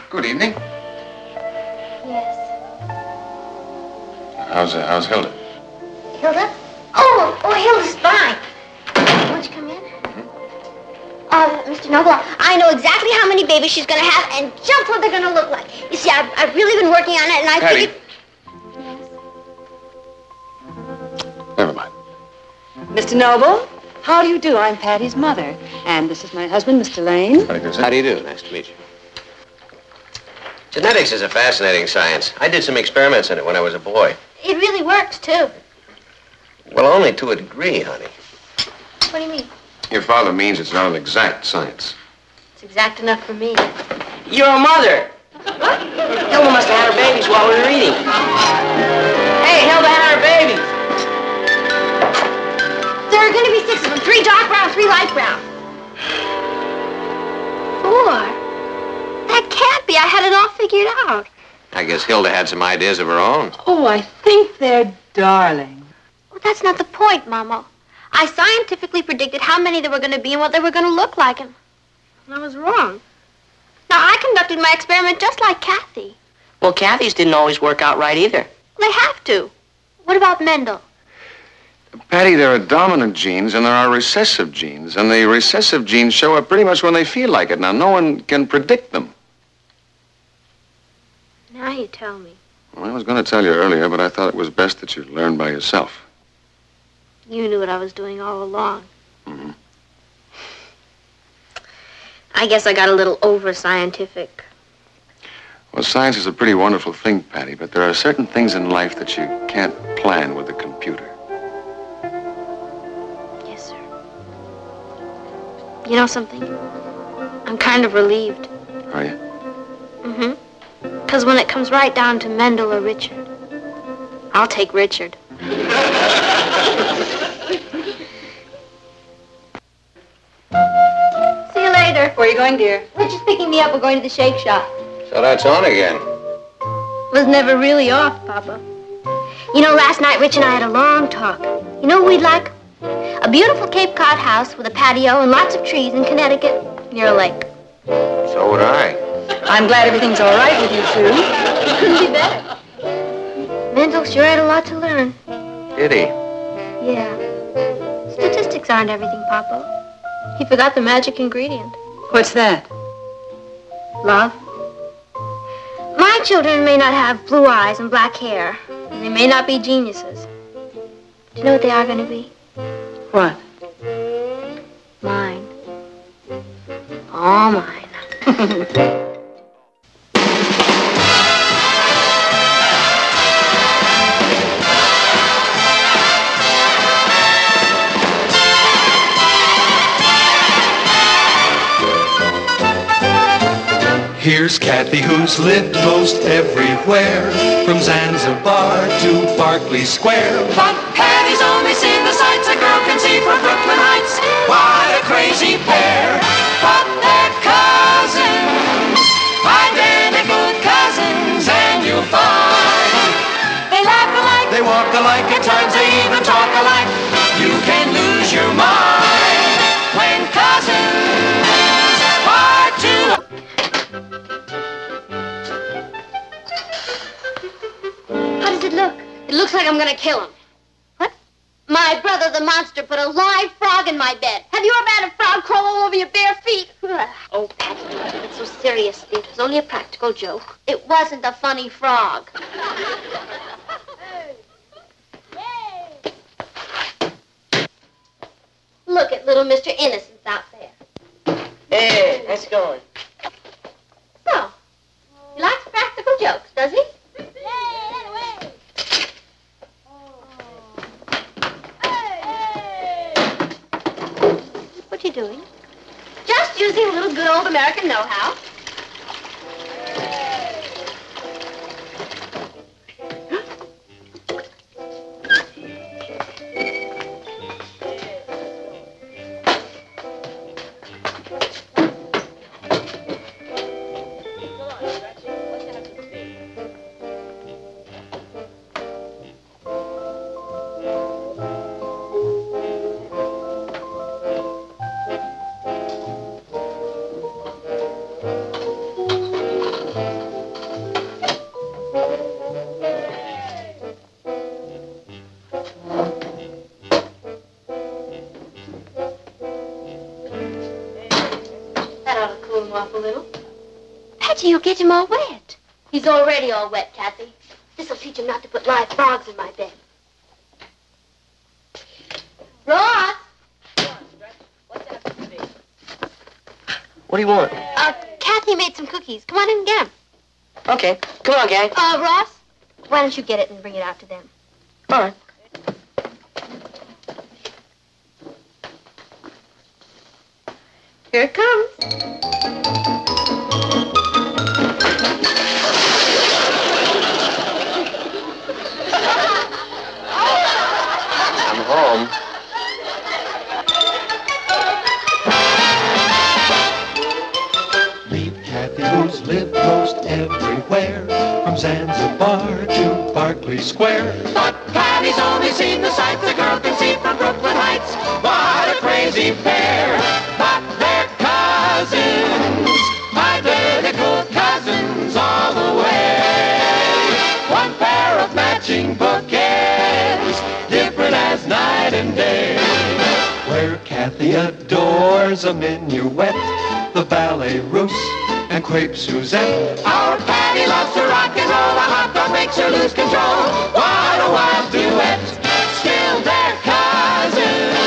Good evening. Yes. How's Hilda? Hilda? Oh, Hilda's fine. Won't you come in? Mr. Noble, I know exactly how many babies she's going to have and just what they're going to look like. You see, I've really been working on it, and I Patty. figured... Never mind. Mr. Noble, how do you do? I'm Patty's mother. And this is my husband, Mr. Lane. How do you do? Nice to meet you. Genetics is a fascinating science. I did some experiments in it when I was a boy. It really works, too. Well, only to a degree, honey. What do you mean? Your father means it's not an exact science. It's exact enough for me. You're a mother. Hilda must have had her babies while we were eating. Hey, Hilda had her babies. There are going to be 6 of them. 3 dark brown, 3 light brown. 4. That can't be. I had it all figured out. I guess Hilda had some ideas of her own. Oh, I think they're darling. Well, that's not the point, Mama. I scientifically predicted how many there were going to be and what they were going to look like, and I was wrong. Now, I conducted my experiment just like Kathy. Well, Kathy's didn't always work out right either. They have to. What about Mendel? Patty, there are dominant genes and there are recessive genes, and the recessive genes show up pretty much when they feel like it. Now, no one can predict them. Now you tell me. Well, I was going to tell you earlier, but I thought it was best that you learn by yourself. You knew what I was doing all along. Mm-hmm. I guess I got a little over-scientific. Well, science is a pretty wonderful thing, Patty, but there are certain things in life that you can't plan with a computer. Yes, sir. You know something? I'm kind of relieved. Are you? Mm-hmm. Because when it comes right down to Mendel or Richard, I'll take Richard. See you later. Where are you going, dear? Richard's picking me up. We're going to the Shake Shop. So that's on again. Was never really off, Papa. You know, last night Rich and I had a long talk. You know what we'd like? A beautiful Cape Cod house with a patio and lots of trees in Connecticut near a lake. So would I. I'm glad everything's all right with you two. Couldn't be better. Mendel sure had a lot to learn. Did he? Yeah. Statistics aren't everything, Papa. He forgot the magic ingredient. What's that? Love. My children may not have blue eyes and black hair, and they may not be geniuses. Do you know what they are going to be? What? Mine. All mine. Here's Kathy, who's lived most everywhere, from Zanzibar to Berkeley Square. But Patty's only seen the sights a girl can see from What a crazy pair. But they're cousins, identical cousins, and you'll find they laugh alike, they walk alike, at times they even talk alike. You can lose your mind when cousins are two. How does it look? It looks like I'm gonna kill him. What? My brother, the monster, put a live frog in my bed. Have you ever had a frog crawl all over your bare feet? Oh, Patty, don't take it so seriously. It was only a practical joke. It wasn't a funny frog. Look at little Mr. Innocence out there. Hey, how's it going? So, he likes practical jokes, does he? What are you doing? Just using a little good old American know-how. You'll get him all wet. He's already all wet, Kathy. This'll teach him not to put live frogs in my bed. Ross! What do you want? Kathy made some cookies. Come on in and get them. Okay. Come on, gang. Ross, why don't you get it and bring it out to them? All right. Here it comes. Home. Meet Kathy, who's lived most everywhere, from Zanzibar to Berkeley Square. But Patty's only seen the sights the girl can see from Brooklyn Heights. What a crazy pair. But they're cousins, identical cousins all the way. One pair of matching bouquets, different as night and day. Where Kathy adores a minuet, the ballet russe, and crepe Suzette. Our Patty loves to rock and roll, a hot dog makes her lose control. What a wild duet, still they're cousins,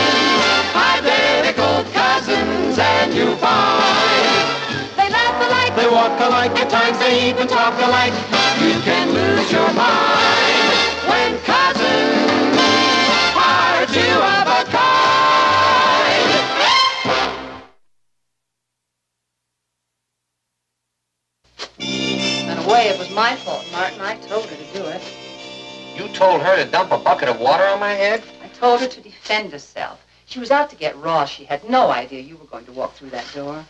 identical cousins, and you find they laugh alike, they walk alike, at times they even talk alike. You can lose your mind when cousins are two of a kind. In a way, it was my fault, Martin. I told her to do it. You told her to dump a bucket of water on my head? I told her to defend herself. She was out to get Ross. She had no idea you were going to walk through that door.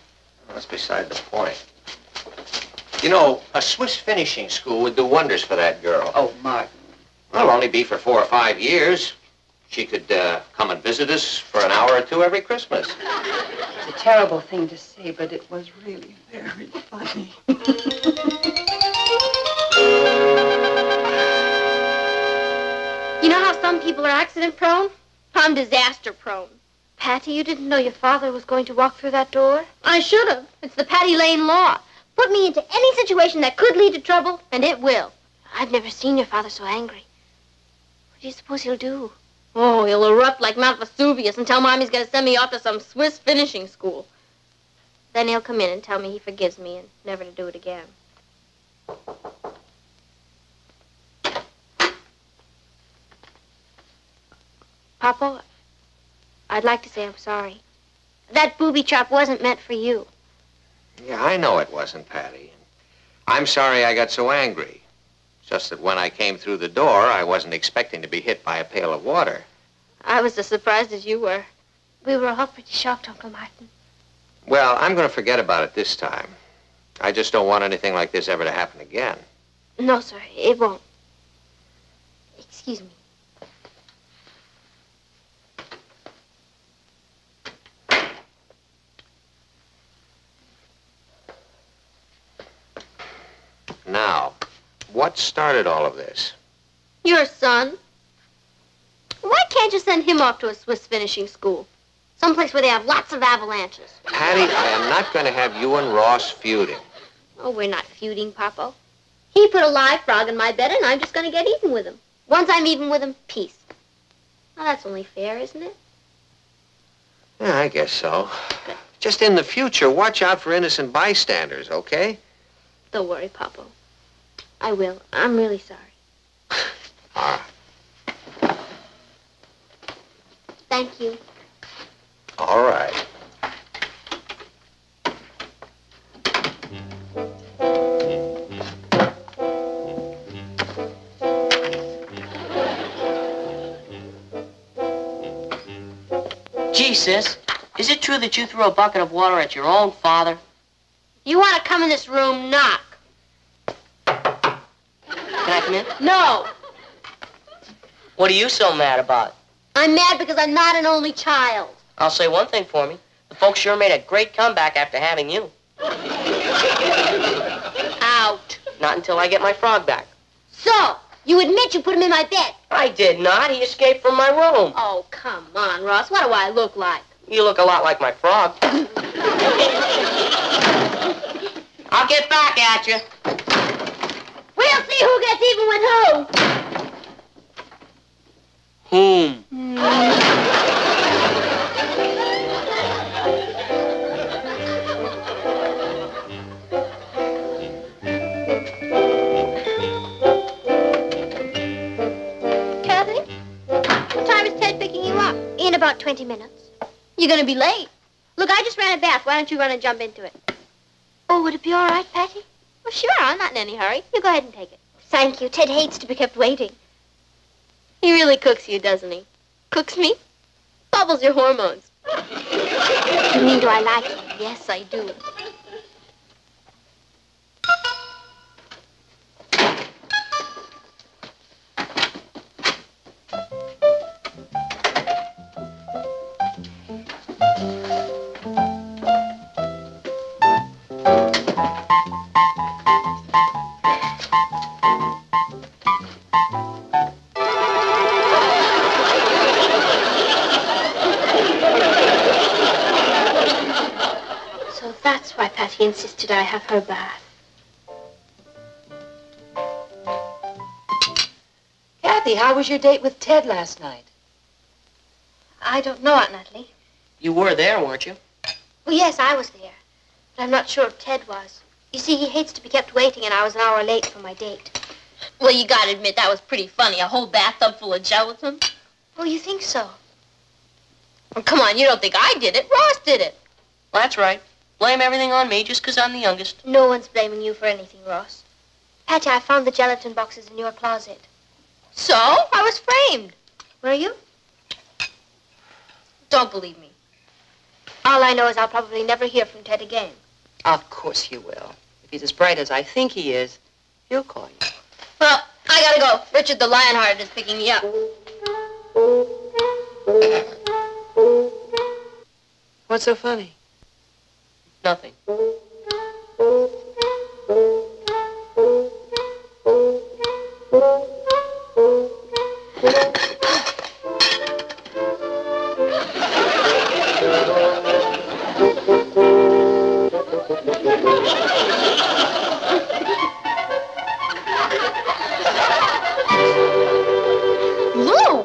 That's beside the point. You know, a Swiss finishing school would do wonders for that girl. Oh, Martin. Well, it'll only be for 4 or 5 years. She could come and visit us for an hour or two every Christmas. It's a terrible thing to say, but it was really very funny. You know how some people are accident prone? I'm disaster prone. Patty, you didn't know your father was going to walk through that door? I should have. It's the Patty Lane law. Put me into any situation that could lead to trouble, and it will. I've never seen your father so angry. What do you suppose he'll do? Oh, he'll erupt like Mount Vesuvius and tell Mom he's going to send me off to some Swiss finishing school. Then he'll come in and tell me he forgives me and never to do it again. Papa, I'd like to say I'm sorry. That booby trap wasn't meant for you. Yeah, I know it wasn't, Patty. I'm sorry I got so angry. Just that when I came through the door, I wasn't expecting to be hit by a pail of water. I was as surprised as you were. We were all pretty shocked, Uncle Martin. Well, I'm going to forget about it this time. I just don't want anything like this ever to happen again. No, sir, it won't. Excuse me. Now, what started all of this? Your son. Why can't you send him off to a Swiss finishing school? Someplace where they have lots of avalanches. Patty, I am not going to have you and Ross feuding. Oh, we're not feuding, Papa. He put a live frog in my bed, and I'm just going to get even with him. Once I'm even with him, peace. Now, that's only fair, isn't it? Yeah, I guess so. Just in the future, watch out for innocent bystanders, okay? Don't worry, Papa. I will. I'm really sorry. All right. Thank you. All right. Gee, sis, is it true that you threw a bucket of water at your own father? You want to come in this room, knock. Can I come in? No. What are you so mad about? I'm mad because I'm not an only child. I'll say one thing for me. The folks sure made a great comeback after having you. Out. Not until I get my frog back. So, you admit you put him in my bed? I did not. He escaped from my room. Oh, come on, Ross. What do I look like? You look a lot like my frog. I'll get back at you. We'll see who gets even with who. Whom? Kathy? What time is Ted picking you up? In about 20 minutes. You're going to be late. Look, I just ran a bath. Why don't you run and jump into it? Oh, would it be all right, Patty? Well, sure. I'm not in any hurry. You go ahead and take it. Thank you. Ted hates to be kept waiting. He really cooks you, doesn't he? Cooks me? Bubbles your hormones. You mean, do I like him? Yes, I do. That's why Patty insisted I have her bath. Kathy, how was your date with Ted last night? I don't know, Aunt Natalie. You were there, weren't you? Well, yes, I was there. But I'm not sure if Ted was. You see, he hates to be kept waiting, and I was an hour late for my date. Well, you gotta admit, that was pretty funny. A whole bathtub full of gelatin. Oh, you think so? Well, come on, you don't think I did it. Ross did it. Well, that's right. Blame everything on me just 'cause I'm the youngest. No one's blaming you for anything, Ross. Patty, I found the gelatin boxes in your closet. So? I was framed. Were you? Don't believe me. All I know is I'll probably never hear from Ted again. Of course you will. If he's as bright as I think he is, he'll call you. Well, I gotta go. Richard the Lionhearted is picking me up. What's so funny? Nothing. Lou!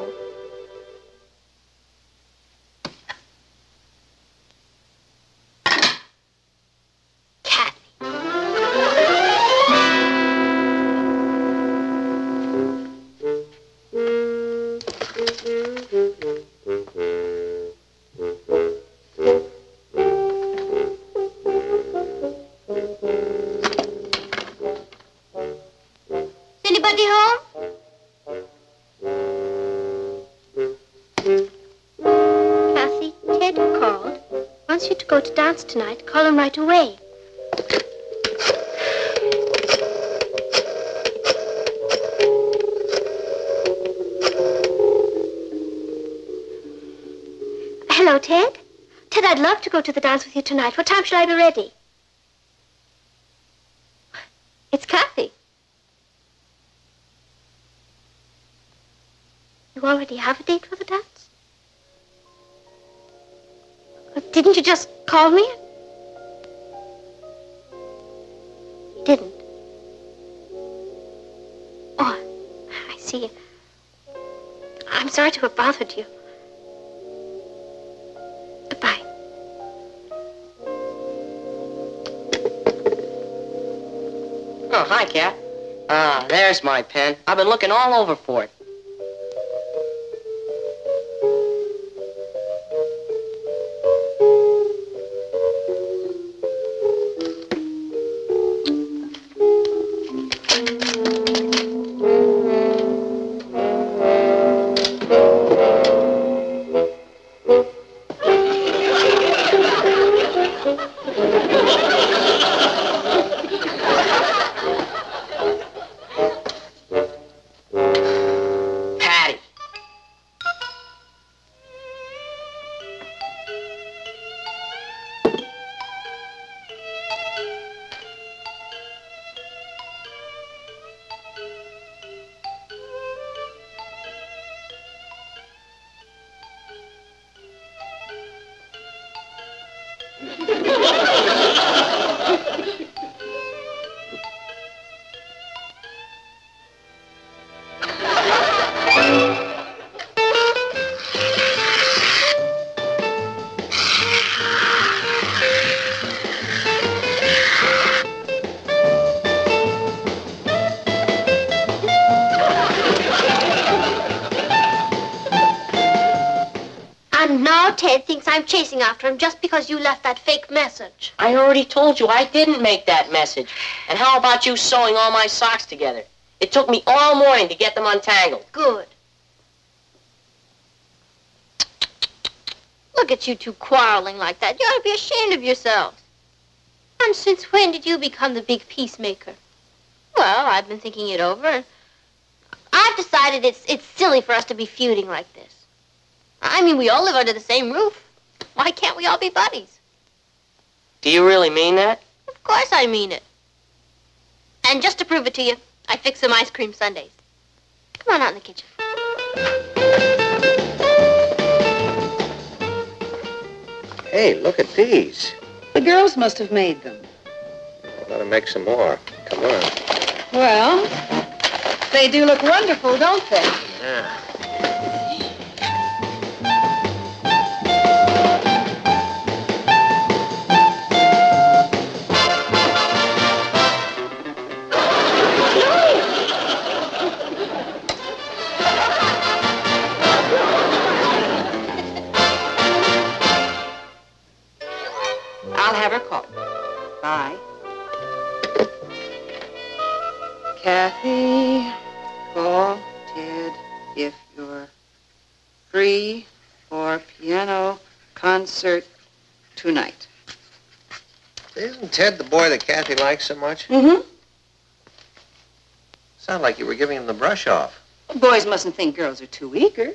Anybody home? Kathy, Ted dance tonight, call him right away. Hello, Ted. Ted, I'd love to go to the dance with you tonight. What time should I be ready? It's Kathy. You already have a date for the dance? Didn't you just call me? You didn't. Oh, I see. I'm sorry to have bothered you. Goodbye. Oh, hi, Kat. Ah, there's my pen. I've been looking all over for it. Ted thinks I'm chasing after him just because you left that fake message. I already told you I didn't make that message. And how about you sewing all my socks together? It took me all morning to get them untangled. Good. Look at you two quarreling like that. You ought to be ashamed of yourselves. And since when did you become the big peacemaker? Well, I've been thinking it over, and I've decided it's silly for us to be feuding like this. I mean, we all live under the same roof. Why can't we all be buddies? Do you really mean that? Of course I mean it. And just to prove it to you, I fixed some ice cream sundaes. Come on out in the kitchen. Hey, look at these. The girls must have made them. I've got to make some more. Come on. Well, they do look wonderful, don't they? Yeah. I'll have her call. Bye. Kathy, call Ted if you're free for piano concert tonight. Isn't Ted the boy that Kathy likes so much? Mm-hmm. Sounded like you were giving him the brush off. Boys mustn't think girls are too eager.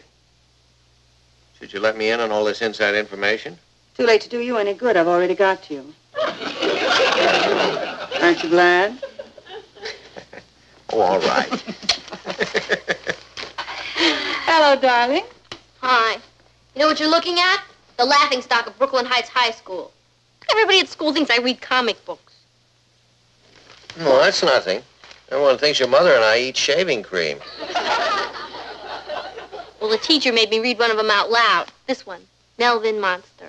Should you let me in on all this inside information? Too late to do you any good. I've already got you. Aren't you glad? Oh, all right. Hello, darling. Hi. You know what you're looking at? The laughingstock of Brooklyn Heights High School. Everybody at school thinks I read comic books. No, that's nothing. Everyone thinks your mother and I eat shaving cream. Well, the teacher made me read one of them out loud. This one, Melvin Monster.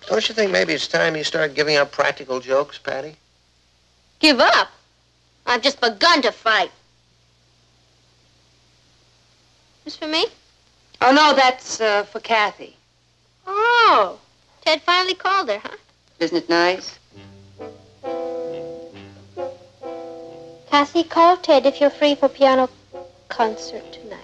Don't you think maybe it's time you start giving up practical jokes, Patty? Give up? I've just begun to fight. This for me? Oh, no, that's for Kathy. Oh, Ted finally called her, huh? Isn't it nice? Kathy, call Ted if you're free for piano concert tonight.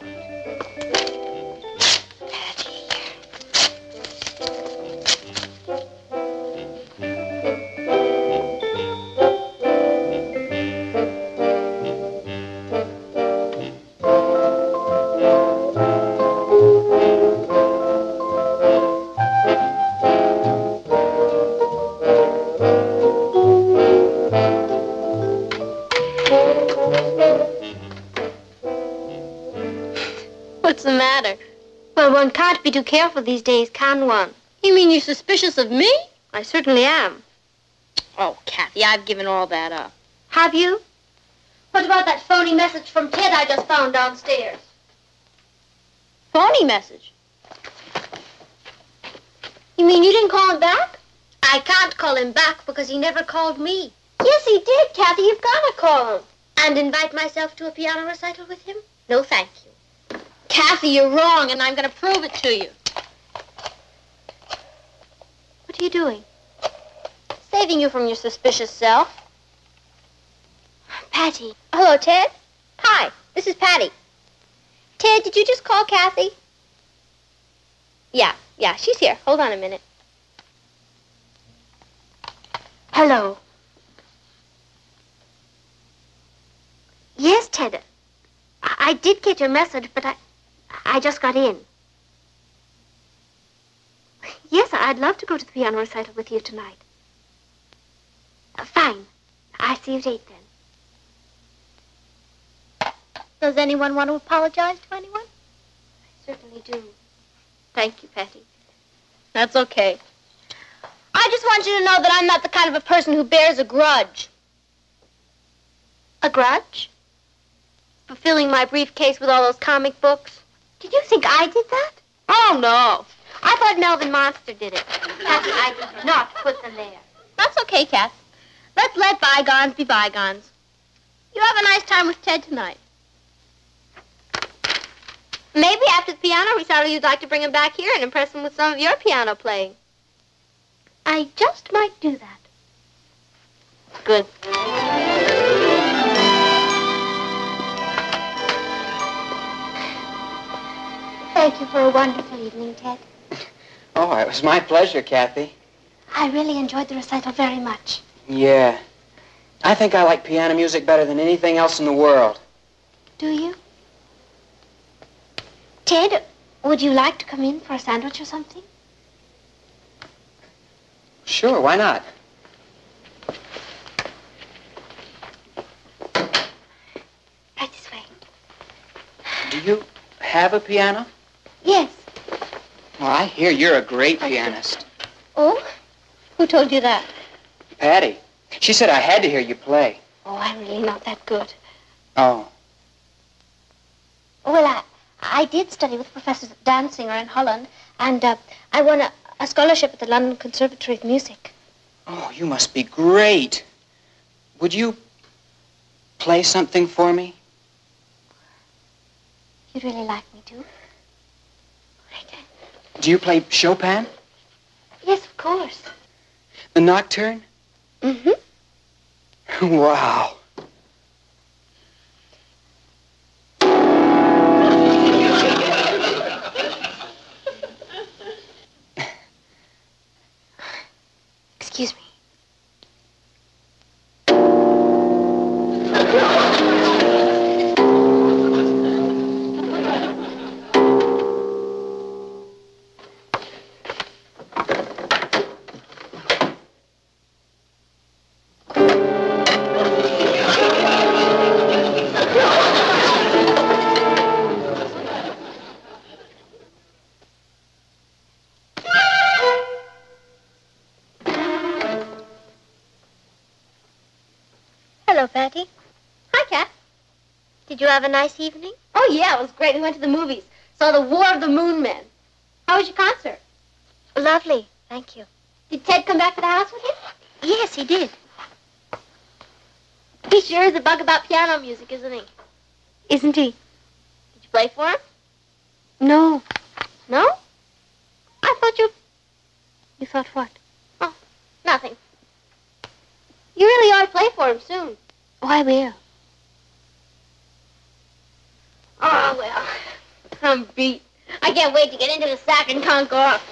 What's the matter? Well, one can't be too careful these days, can one? You mean you're suspicious of me? I certainly am. Oh, Kathy, I've given all that up. Have you? What about that phony message from Ted I just found downstairs? Phony message? You mean you didn't call him back? I can't call him back because he never called me. Yes, he did, Kathy. You've got to call him. And invite myself to a piano recital with him? No, thank you. Kathy, you're wrong, and I'm going to prove it to you. What are you doing? Saving you from your suspicious self. Patty. Hello, Ted. Hi, this is Patty. Ted, did you just call Kathy? Yeah, she's here. Hold on a minute. Hello. Yes, Ted. I did get your message, but I just got in. Yes, I'd love to go to the piano recital with you tonight. Fine. I'll see you at 8 then. Does anyone want to apologize to anyone? I certainly do. Thank you, Patty. That's okay. I just want you to know that I'm not the kind of a person who bears a grudge. A grudge? For filling my briefcase with all those comic books? Did you think I did that? Oh, no. I thought Melvin Monster did it. Patty, I did not put them there. That's okay, Kath. Let's let bygones be bygones. You have a nice time with Ted tonight. Maybe after the piano recital you'd like to bring him back here and impress him with some of your piano playing. I just might do that. Good. Thank you for a wonderful evening, Ted. Oh, it was my pleasure, Kathy. I really enjoyed the recital very much. Yeah. I think I like piano music better than anything else in the world. Do you? Ted, would you like to come in for a sandwich or something? Sure, why not? Right this way. Do you have a piano? Yes. Well, I hear you're a great pianist. Oh? Who told you that? Patty. She said I had to hear you play. Oh, I'm really not that good. Oh. Well, I did study with Professor Dansinger in Holland, and I won a scholarship at the London Conservatory of Music. Oh, you must be great. Would you play something for me? You'd really like me to? Do you play Chopin? Yes, of course. The Nocturne? Mm-hmm. Wow. Excuse me. Hello, Patty. Hi, Kat. Did you have a nice evening? Oh, yeah, it was great. We went to the movies. Saw The War of the Moon Men. How was your concert? Lovely, thank you. Did Ted come back to the house with you? Yes, he did. He sure is a bug about piano music, isn't he? Isn't he? Did you play for him? No. No? I thought you... You thought what? Oh, nothing. You really ought to play for him soon. Oh, I will. Oh, well. I'm beat. I can't wait to get into the sack and conk off.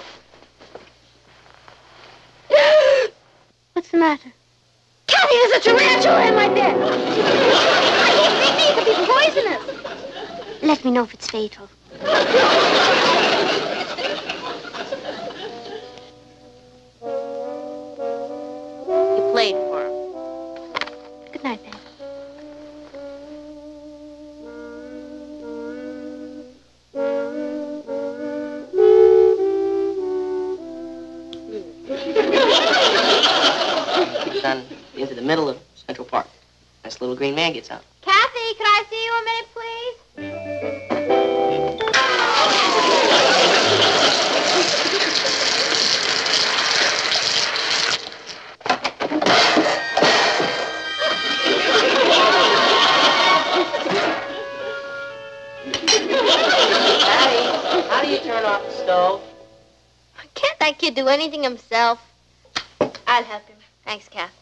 What's the matter? Kathy, there's a tarantula in my bed. I can't think it could be poisonous. Let me know if it's fatal. You played for him. Good night, Ben. It's down into the middle of Central Park. Nice little green man gets out. Kathy, could I see you a minute, please? Patty, how do you turn off the stove? Can't that kid do anything himself? I'll help him. Thanks, Kath.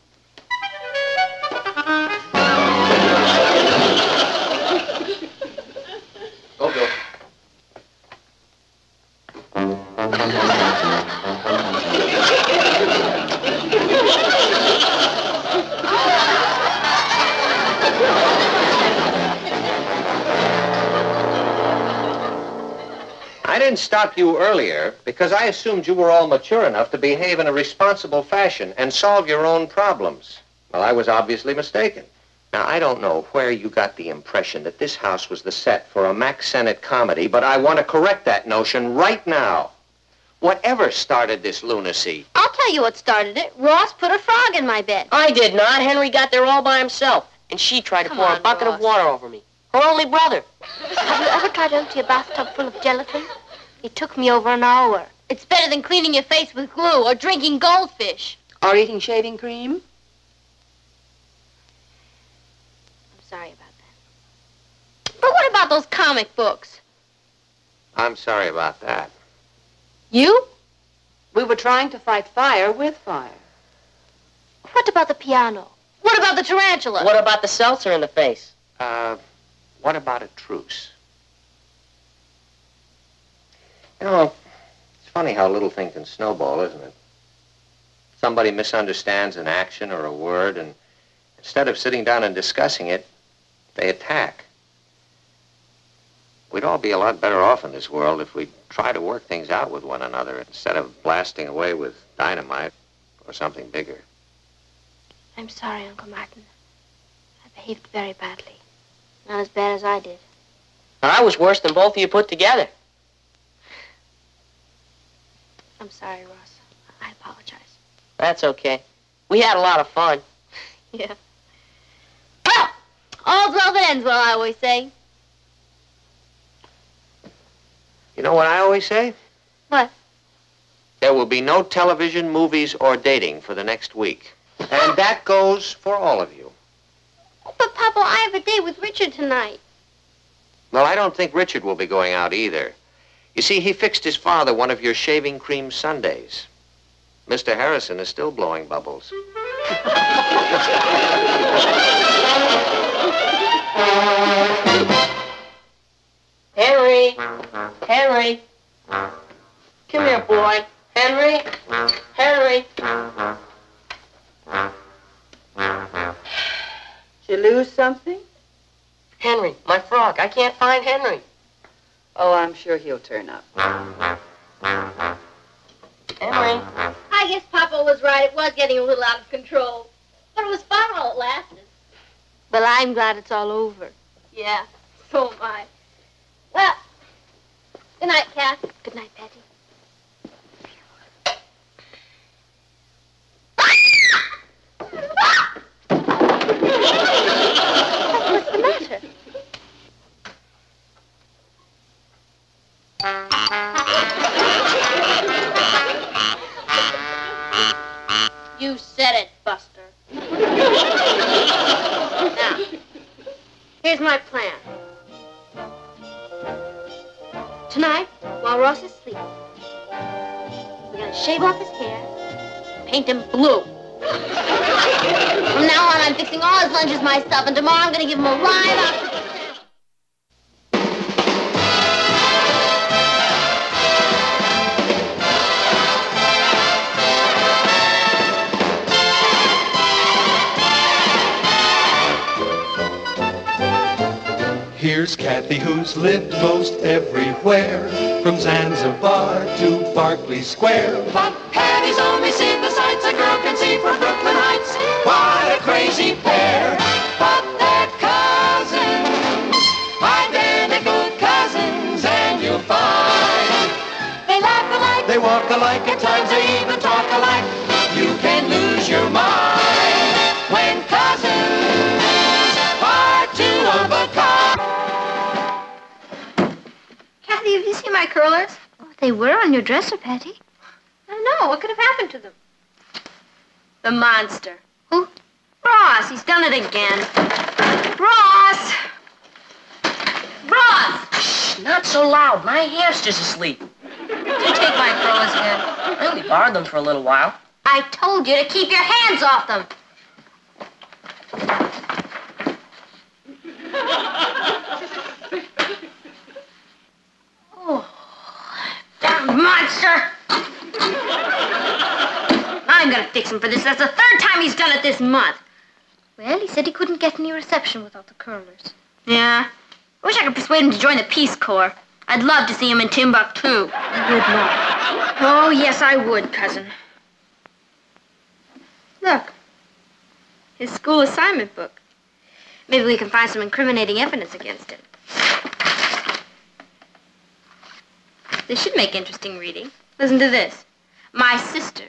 Go, Bill. I didn't stop you earlier because I assumed you were all mature enough to behave in a responsible fashion and solve your own problems. Well, I was obviously mistaken. Now, I don't know where you got the impression that this house was the set for a Mack Sennett comedy, but I want to correct that notion right now. Whatever started this lunacy? I'll tell you what started it. Ross put a frog in my bed. I did not. Henry got there all by himself. And she tried to pour a bucket of water over me. Her only brother. Have you ever tried to empty a bathtub full of gelatin? It took me over an hour. It's better than cleaning your face with glue or drinking goldfish. Or eating shaving cream? I'm sorry about that. But what about those comic books? I'm sorry about that. You? We were trying to fight fire with fire. What about the piano? What about the tarantula? What about the seltzer in the face? What about a truce? You know, it's funny how a little thing can snowball, isn't it? Somebody misunderstands an action or a word, and instead of sitting down and discussing it, they attack. We'd all be a lot better off in this world if we'd try to work things out with one another instead of blasting away with dynamite or something bigger. I'm sorry, Uncle Martin. I behaved very badly. Not as bad as I did. I was worse than both of you put together. I'm sorry, Ross. I apologize. That's okay. We had a lot of fun. Yeah. Well, all's well that ends well, I always say. You know what I always say? What? There will be no television, movies, or dating for the next week. And that goes for all of you. But, Papa, I have a date with Richard tonight. Well, I don't think Richard will be going out either. You see, he fixed his father one of your shaving cream sundaes. Mr. Harrison is still blowing bubbles. Henry! Henry! Come here, boy. Henry! Henry! Did you lose something? Henry, my frog. I can't find Henry. Oh, I'm sure he'll turn up. Henry. I guess Papa was right. It was getting a little out of control. But it was fun while it lasted. Well, I'm glad it's all over. Yeah, so am I. Well, good night, Kath. Good night, Patty. What's the matter? You said it, Buster. Now, here's my plan. Tonight, while Ross is asleep, we're gonna shave off his hair, paint him blue. From now on, I'm fixing all his lunches myself, and tomorrow I'm gonna give him a ride off. Here's Kathy, who's lived most everywhere, from Zanzibar to Berkeley Square. But Patty's only seen the sights a girl can see from Brooklyn Heights. What a crazy pair, but they're cousins, identical cousins, and you'll find they laugh alike, They walk alike, at times they even talk alike. You can lose your mind. my curlers? Oh, they were on your dresser, Patty. I know. What could have happened to them? The monster. Who? Ross. He's done it again. Ross! Ross! Shh, not so loud. My hamster's asleep. Did you take my curlers again? I only borrowed them for a little while. I told you to keep your hands off them. Oh, damn monster! I'm gonna fix him for this. That's the third time he's done it this month. Well, he said he couldn't get any reception without the curlers. Yeah. I wish I could persuade him to join the Peace Corps. I'd love to see him in Timbuktu. You would not. Oh, yes, I would, cousin. Look. His school assignment book. Maybe we can find some incriminating evidence against him. This should make interesting reading. Listen to this. My sister.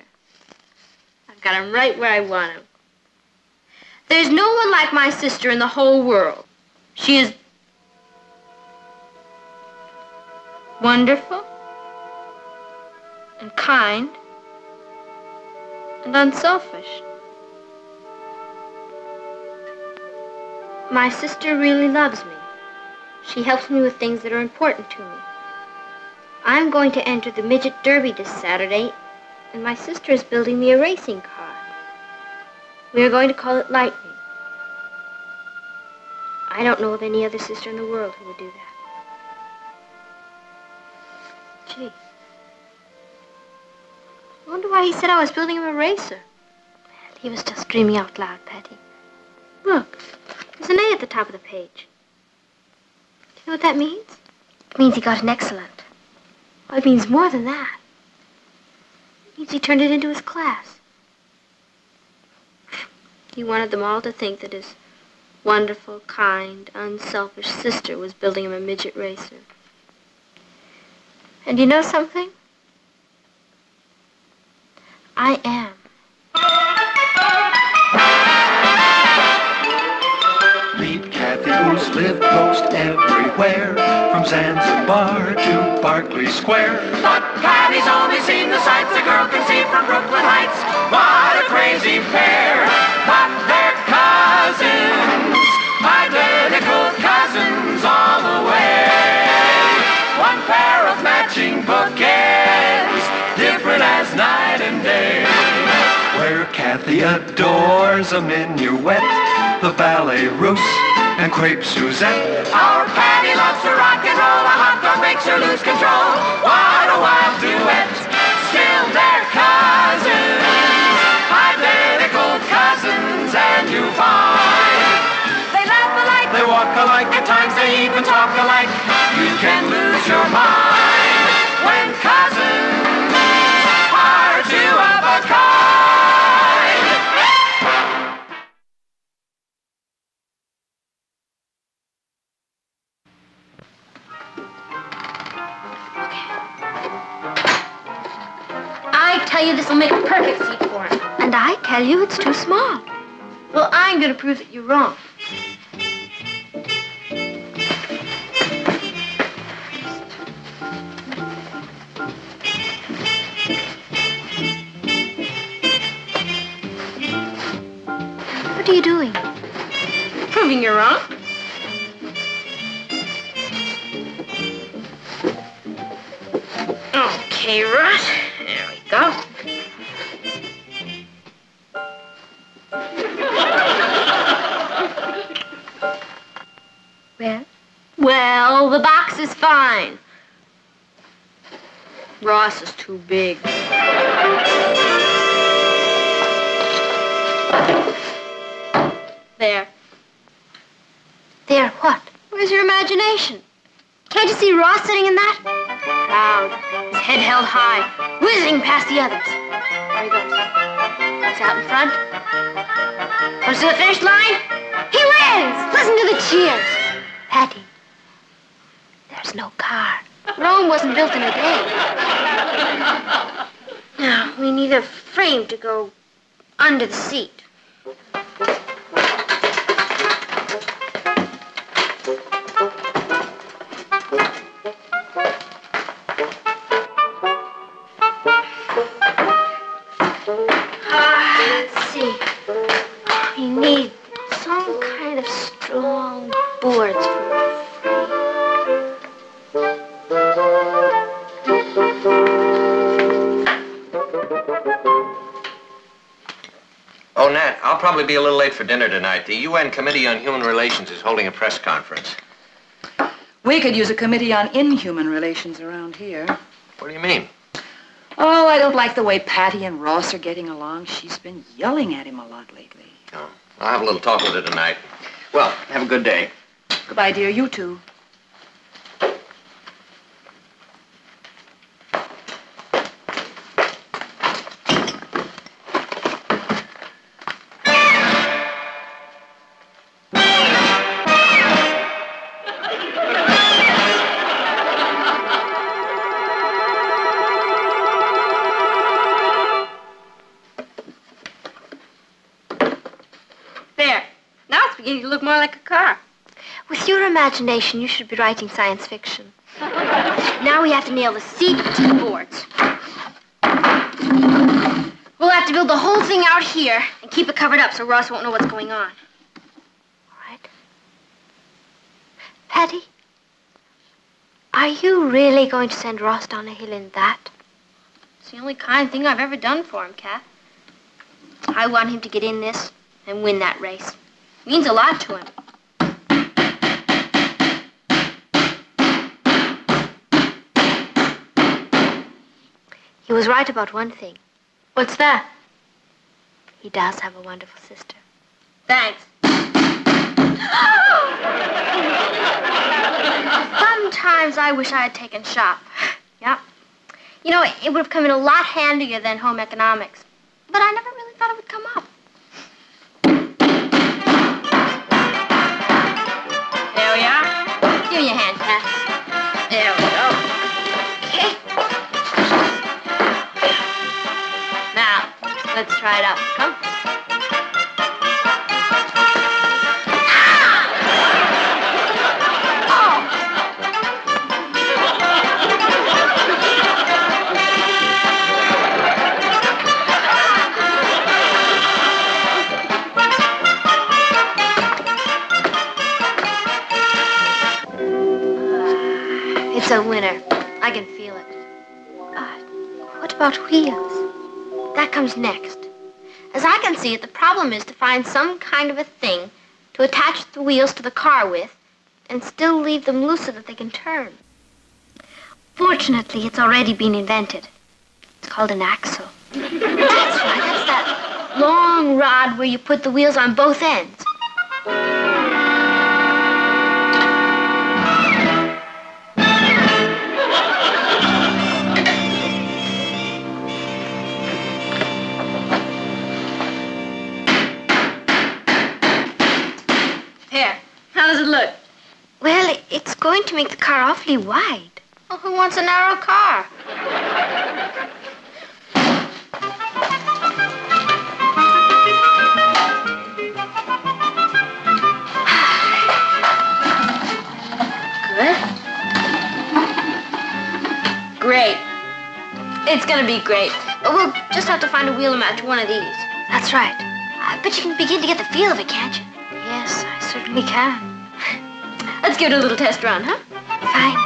I've got him right where I want him. There's no one like my sister in the whole world. She is wonderful and kind and unselfish. My sister really loves me. She helps me with things that are important to me. I'm going to enter the Midget Derby this Saturday, and my sister is building me a racing car. We are going to call it Lightning. I don't know of any other sister in the world who would do that. Gee. I wonder why he said I was building him a racer. Well, he was just dreaming out loud, Patty. Look, there's an A at the top of the page. Do you know what that means? It means he got an excellent. Well, it means more than that. It means he turned it into his class. He wanted them all to think that his wonderful, kind, unselfish sister was building him a midget racer. And you know something? I am. Meet Kathy, who's lived most everywhere, from Zanzibar to Berkeley Square. But Patty's only seen the sights a girl can see from Brooklyn Heights. What a crazy pair! But they're cousins, identical cousins all the way. One pair of matching bookends, different as night and day. Where Kathy adores a minuet, the ballet russe, and crepe Suzette. Our Patty loves to rock and roll, a hot dog makes her lose control. What a wild duet, still they're cousins, identical cousins, and you find they laugh alike, they walk alike, at times they even talk alike. You can lose your mind when cousins are two of a kind. I tell you this will make a perfect seat for him. And I tell you it's too small. Well, I'm going to prove that you're wrong. What are you doing? Proving you're wrong. Okay, Russ. There we go. Well? Well, the box is fine. Ross is too big. There. There, what? Where's your imagination? Can't you see Ross sitting in that? Proud, his head held high, whizzing past the others. There he goes. He's out in front. Goes to the finish line. He wins! Listen to the cheers. Patty, there's no car. Rome wasn't built in a day. Now, we need a frame to go under the seat. Let's see. We need some kind of strong boards Oh, Nat, I'll probably be a little late for dinner tonight. The UN Committee on Human Relations is holding a press conference. We could use a committee on inhuman relations around here. What do you mean? Oh, I don't like the way Patty and Ross are getting along. She's been yelling at him a lot lately. Oh, I'll have a little talk with her tonight. Well, have a good day. Goodbye, dear. You too. You look more like a car. With your imagination, you should be writing science fiction. Now we have to nail the seat to the boards. We'll have to build the whole thing out here and keep it covered up so Ross won't know what's going on. All right? Patty, are you really going to send Ross down a hill in that? It's the only kind thing I've ever done for him, Kat. I want him to get in this and win that race. It means a lot to him. He was right about one thing. What's that? He does have a wonderful sister. Thanks. Sometimes I wish I had taken shop. Yep. You know, it would have come in a lot handier than home economics. But I never really thought it would come up. There we are. Give me a hand, Pat. There we go. Okay. Now, let's try it out. Come. It's a winner. I can feel it. What about wheels? That comes next. As I can see it, the problem is to find some kind of a thing to attach the wheels to the car with and still leave them loose so that they can turn. Fortunately, it's already been invented. It's called an axle. That's right. That's that long rod where you put the wheels on both ends. Here, how does it look? Well, it's going to make the car awfully wide. Well, who wants a narrow car? Good. Great. It's gonna be great. But we'll just have to find a wheel to match one of these. That's right. I bet you can begin to get the feel of it, can't you? Yes, I certainly can. Let's give it a little test run, huh? Fine.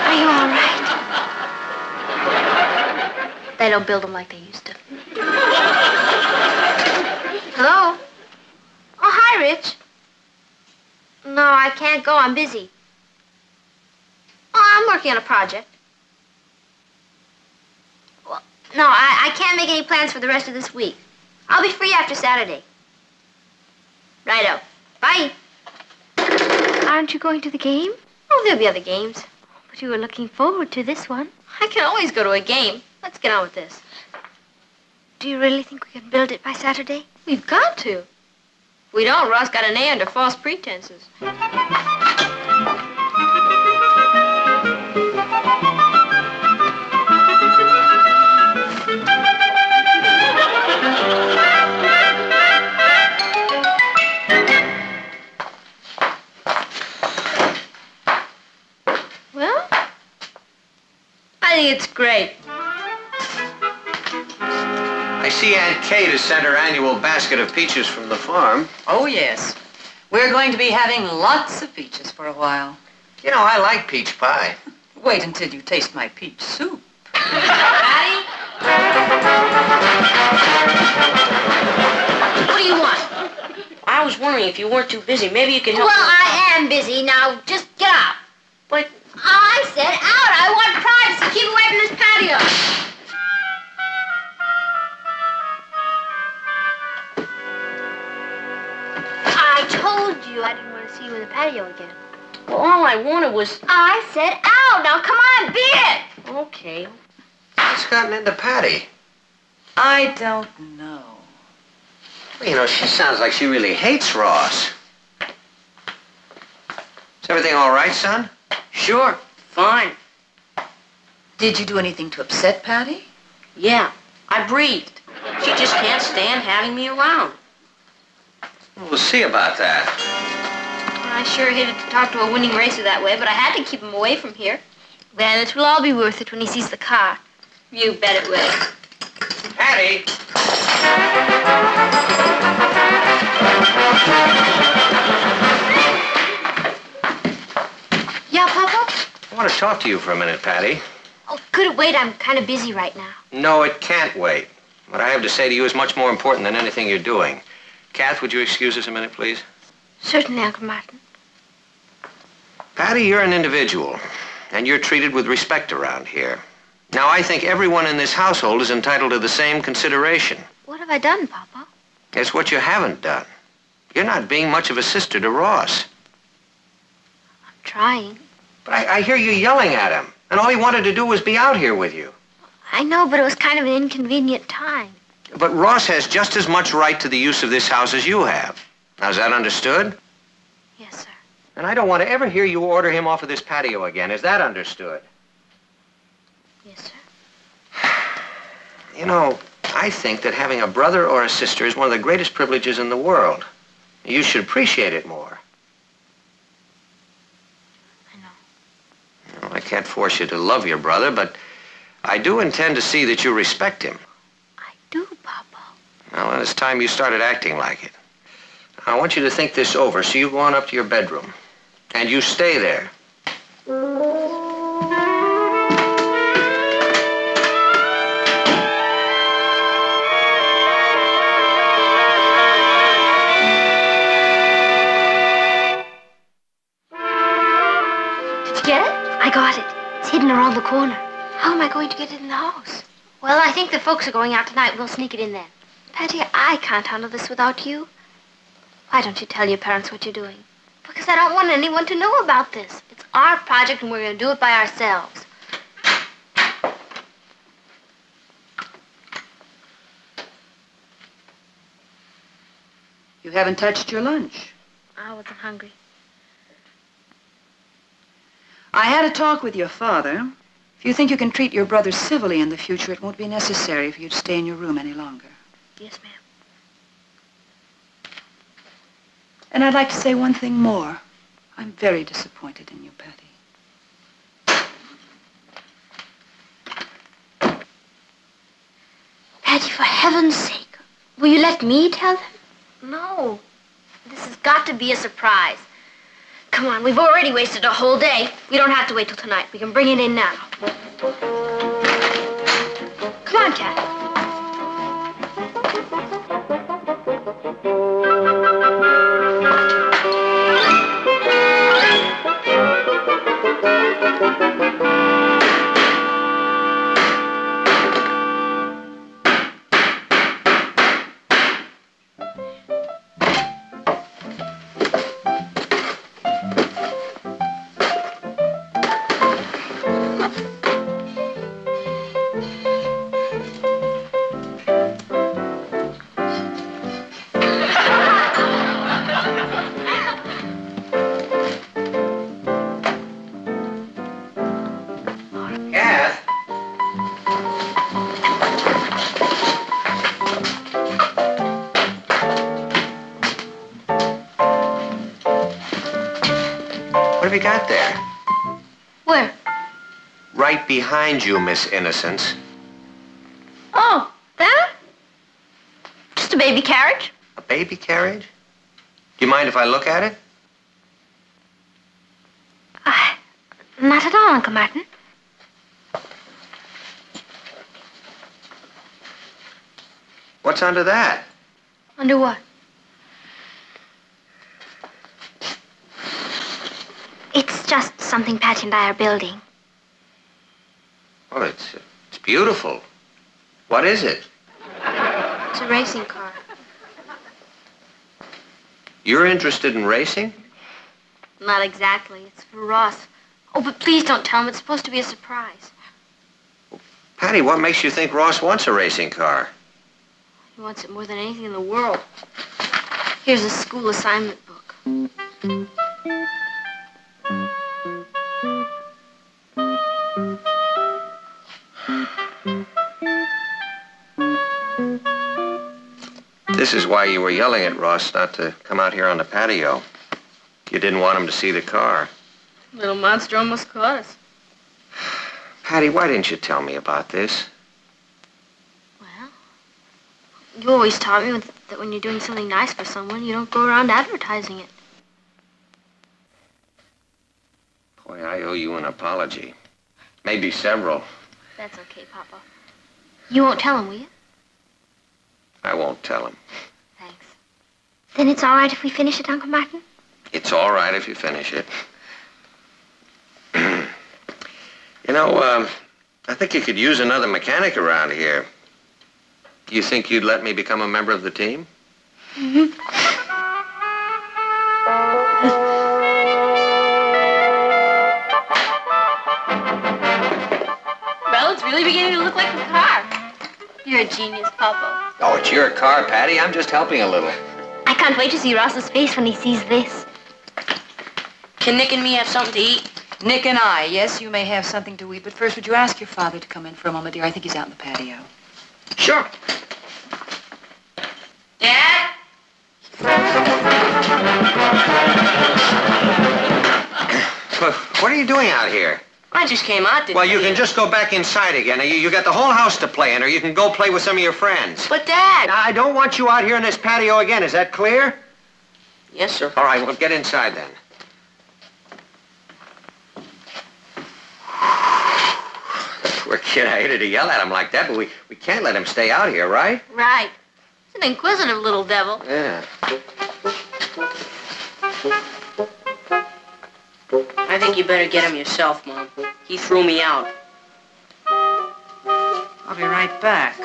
Are you all right? They don't build them like they used to. Hello? Oh, hi, Rich. No, I can't go. I'm busy. Oh, I'm working on a project. Well, no, I can't make any plans for the rest of this week. I'll be free after Saturday. Righto. Bye. Aren't you going to the game? Oh, there'll be other games. But you were looking forward to this one. I can always go to a game. Let's get on with this. Do you really think we can build it by Saturday? We've got to. If we don't, Ross got an A under false pretenses. great. I see Aunt Kate has sent her annual basket of peaches from the farm. Oh, yes. We're going to be having lots of peaches for a while. You know, I like peach pie. Wait until you taste my peach soup. Patty? What do you want? I was wondering if you weren't too busy. Maybe you could help Well, me. I am busy. Now, just get out. But I said out. I want privacy. Keep away from this patio. I told you I didn't want to see you in the patio again. well, all I wanted was... I said out. Now, come on, be it. Okay. What's gotten into Patty? I don't know. Well, you know, she sounds like she really hates Ross. Is everything all right, son? Sure. Fine. Did you do anything to upset Patty? Yeah. I breathed. She just can't stand having me around. We'll see about that. I sure hated to talk to a winning racer that way, but I had to keep him away from here. Then it will all be worth it when he sees the car. You bet it will. Patty! Yeah, Papa? I want to talk to you for a minute, Patty. Oh, could it wait? I'm kind of busy right now. No, it can't wait. What I have to say to you is much more important than anything you're doing. Kath, would you excuse us a minute, please? Certainly, Uncle Martin. Patty, you're an individual, and you're treated with respect around here. Now, I think everyone in this household is entitled to the same consideration. What have I done, Papa? It's what you haven't done. You're not being much of a sister to Ross. I'm trying. But I hear you yelling at him, and all he wanted to do was be out here with you. I know, but it was kind of an inconvenient time. But Ross has just as much right to the use of this house as you have. Now, is that understood? Yes, sir. And I don't want to ever hear you order him off of this patio again. Is that understood? Yes, sir. You know, I think that having a brother or a sister is one of the greatest privileges in the world. You should appreciate it more. I know. Well, I can't force you to love your brother, but I do intend to see that you respect him. I do, Papa. Well, then it's time you started acting like it. I want you to think this over, so you go on up to your bedroom. And you stay there. Did you get it? I got it. It's hidden around the corner. How am I going to get it in the house? Well, I think the folks are going out tonight. We'll sneak it in then. Patty, I can't handle this without you. Why don't you tell your parents what you're doing? Because I don't want anyone to know about this. It's our project, and we're going to do it by ourselves. You haven't touched your lunch. I wasn't hungry. I had a talk with your father. If you think you can treat your brother civilly in the future, it won't be necessary for you to stay in your room any longer. Yes, ma'am. And I'd like to say one thing more. I'm very disappointed in you, Patty. Patty, for heaven's sake, will you let me tell them? No. This has got to be a surprise. Come on, we've already wasted a whole day. We don't have to wait till tonight. We can bring it in now. Come on, Cat. Kath? What have you got there? Where? Right right behind you, Miss Innocence. Oh, that? Just a baby carriage. A baby carriage? Do you mind if I look at it? Not at all, Uncle Martin. What's under that? Under what? It's just something Patty and I are building. Well, it's beautiful. What is it? It's a racing car. You're interested in racing? Not exactly. It's for Ross. Oh, but please don't tell him. It's supposed to be a surprise. Patty, what makes you think Ross wants a racing car? He wants it more than anything in the world. Here's a school assignment book. This is why you were yelling at Ross not to come out here on the patio. You didn't want him to see the car. Little monster almost caught us. Patty, why didn't you tell me about this? Well, you always taught me that when you're doing something nice for someone, you don't go around advertising it. Boy, I owe you an apology. Maybe several. That's okay, Papa. You won't tell him, will you? I won't tell him. Thanks. Then it's all right if we finish it, Uncle Martin? It's all right if you finish it. You know, I think you could use another mechanic around here. You think you'd let me become a member of the team? Well, it's really beginning to look like a car. You're a genius, Papa. Oh, it's your car, Patty. I'm just helping a little. I can't wait to see Ross's face when he sees this. Can Nick and me have something to eat? Nick and I, yes, you may have something to eat. But first, would you ask your father to come in for a moment, dear? I think he's out in the patio. Sure. Dad? What are you doing out here? I just came out, Well, you can just go back inside again. You got the whole house to play in, or you can go play with some of your friends. But, Dad... I don't want you out here in this patio again. Is that clear? Yes, sir. All right, well, get inside then. Poor kid, I hated to yell at him like that, but we can't let him stay out here, right? Right. He's an inquisitive little devil. Yeah. I think you better get him yourself, Mom. He threw me out. I'll be right back.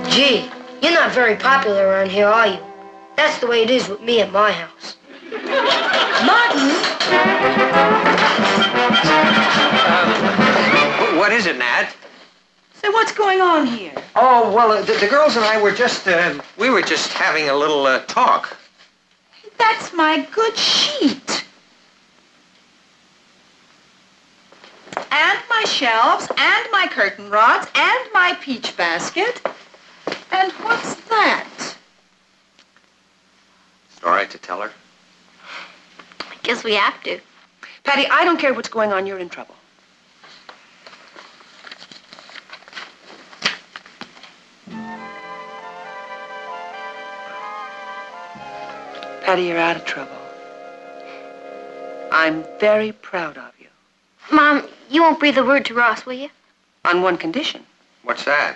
Gee, you're not very popular around here, are you? That's the way it is with me at my house. Martin! What is it, Nat? Say, what's going on here? Oh, well, the girls and I were just, we were just having a little talk. That's my good sheet. And my shelves, and my curtain rods, and my peach basket. And what's that? It's all right to tell her? I guess we have to. Patty, I don't care what's going on. You're in trouble. Patty, you're out of trouble. I'm very proud of you. Mom, you won't breathe a word to Ross, will you? On one condition. What's that?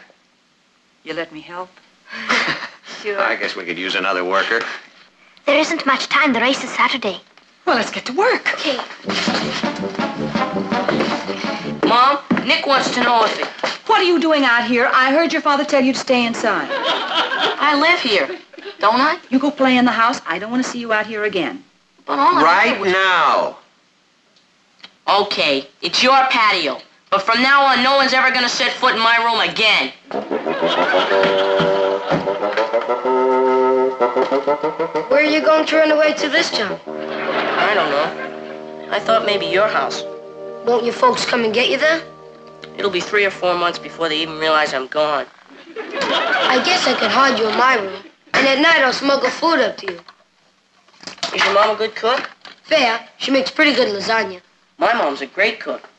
You let me help? Sure. I guess we could use another worker. There isn't much time. The race is Saturday. Well, let's get to work. Okay. Mom, Nick wants to know if it... What are you doing out here? I heard your father tell you to stay inside. I live here, don't I? You go play in the house. I don't want to see you out here again. But all I Right did was... now. Okay, it's your patio. But from now on, no one's ever gonna set foot in my room again. Where are you going to run away to this time? I don't know. I thought maybe your house. Won't your folks come and get you there? It'll be 3 or 4 months before they even realize I'm gone. I guess I could hide you in my room. And at night I'll smuggle food up to you. Is your mom a good cook? Fair. She makes pretty good lasagna. My mom's a great cook.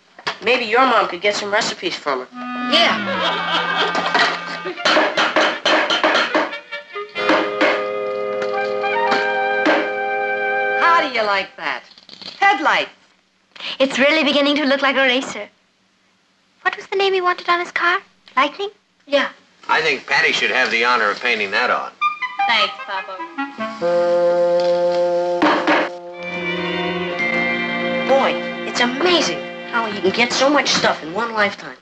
Maybe your mom could get some recipes from her. Yeah. How do you like that? Headlight. It's really beginning to look like a racer. What was the name he wanted on his car? Lightning? Yeah. I think Patty should have the honor of painting that on. Thanks, Papa. Boy, it's amazing how you can get so much stuff in one lifetime.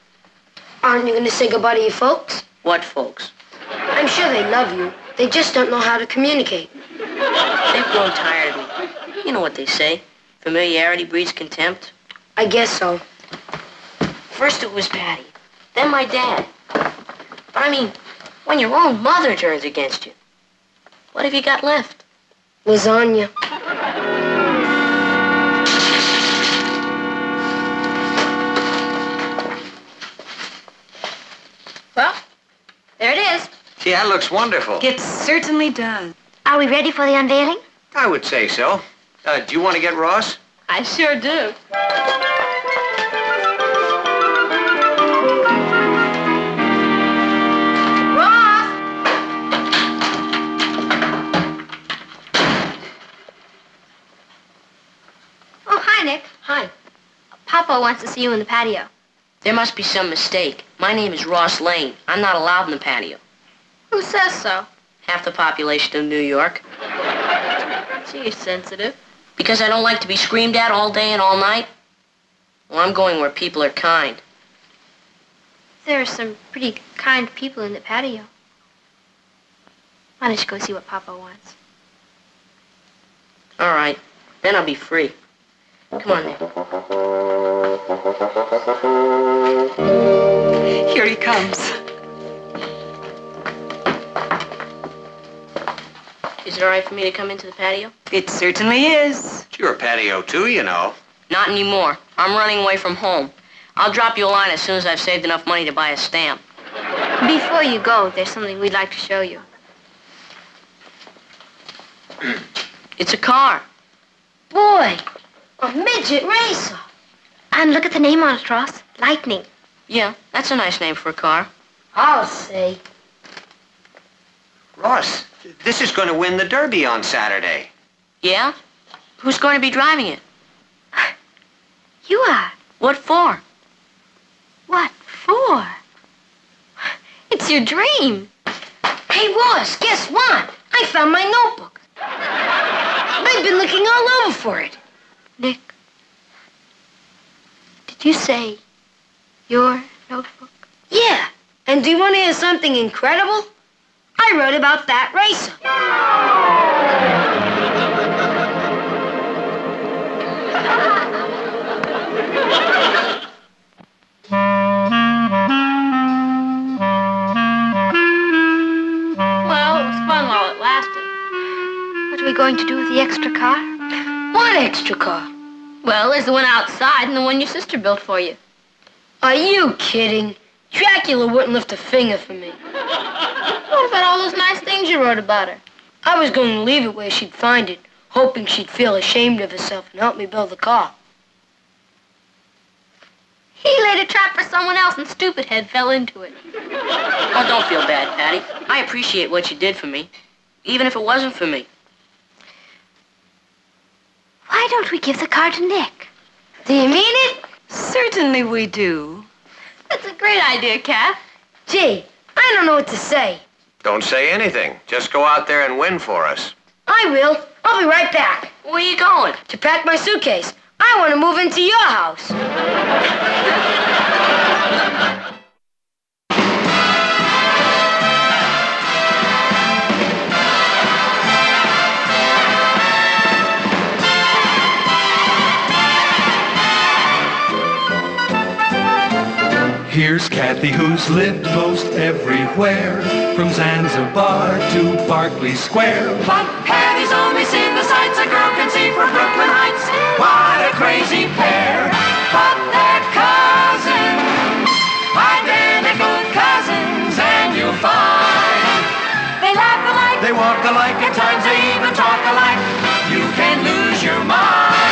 Aren't you going to say goodbye to your folks? What folks? I'm sure they love you. They just don't know how to communicate. They've grown tired of me. You know what they say. Familiarity breeds contempt. I guess so. First it was Patty, then my dad. But I mean, when your own mother turns against you, what have you got left? Lasagna. Well, there it is. Gee, that looks wonderful. It certainly does. Are we ready for the unveiling? I would say so. Do you want to get Ross? I sure do. Hi. Papa wants to see you in the patio. There must be some mistake. My name is Ross Lane. I'm not allowed in the patio. Who says so? Half the population of New York. Gee, sensitive. Because I don't like to be screamed at all day and all night? Well, I'm going where people are kind. There are some pretty kind people in the patio. Why don't you go see what Papa wants? All right. Then I'll be free. Come on, Nick. Here he comes. Is it all right for me to come into the patio? It certainly is. It's your patio, too, you know. Not anymore. I'm running away from home. I'll drop you a line as soon as I've saved enough money to buy a stamp. Before you go, there's something we'd like to show you. It's a car. Boy, a midget racer. And look at the name on it, Ross. Lightning. Yeah, that's a nice name for a car. I'll say. Ross, this is going to win the Derby on Saturday. Yeah? Who's going to be driving it? You are. What for? What for? It's your dream. Hey, Ross, guess what? I found my notebook. I've been looking all over for it. Nick, did you say your notebook? Yeah. And do you want to hear something incredible? I wrote about that racer. Well, it was fun while it lasted. What are we going to do with the extra car? What extra car? Well, there's the one outside and the one your sister built for you. Are you kidding? Dracula wouldn't lift a finger for me. What about all those nice things you wrote about her? I was going to leave it where she'd find it, hoping she'd feel ashamed of herself and help me build the car. He laid a trap for someone else and Stupidhead fell into it. Oh, don't feel bad, Patty. I appreciate what you did for me, even if it wasn't for me. Why don't we give the car to Nick? Do you mean it? Certainly we do. That's a great idea, Kath. Gee, I don't know what to say. Don't say anything. Just go out there and win for us. I will. I'll be right back. Where are you going? To pack my suitcase. I want to move into your house. Here's Kathy, who's lived most everywhere, from Zanzibar to Berkeley Square. But Patty's only seen the sights a girl can see from Brooklyn Heights. What a crazy pair. But they're cousins, identical cousins, and you'll find they laugh alike, they walk alike, at times they even talk alike. You can lose your mind.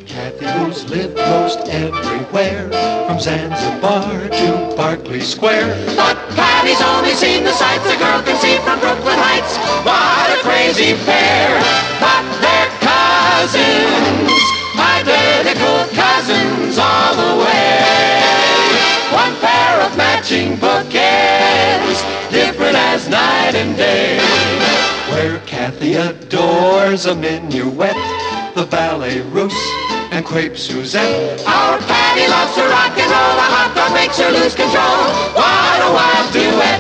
Meet Kathy, who's lived most everywhere, from Zanzibar to Berkeley Square. But Patty's only seen the sights a girl can see from Brooklyn Heights. What a crazy pair, but they're cousins, identical cousins all the way. One pair of matching bookends, different as night and day. Where Kathy adores a minuet, the ballet russe, and crepe Suzette. Our Patty loves to rock and roll, a hot dog makes her lose control. What a wild duet,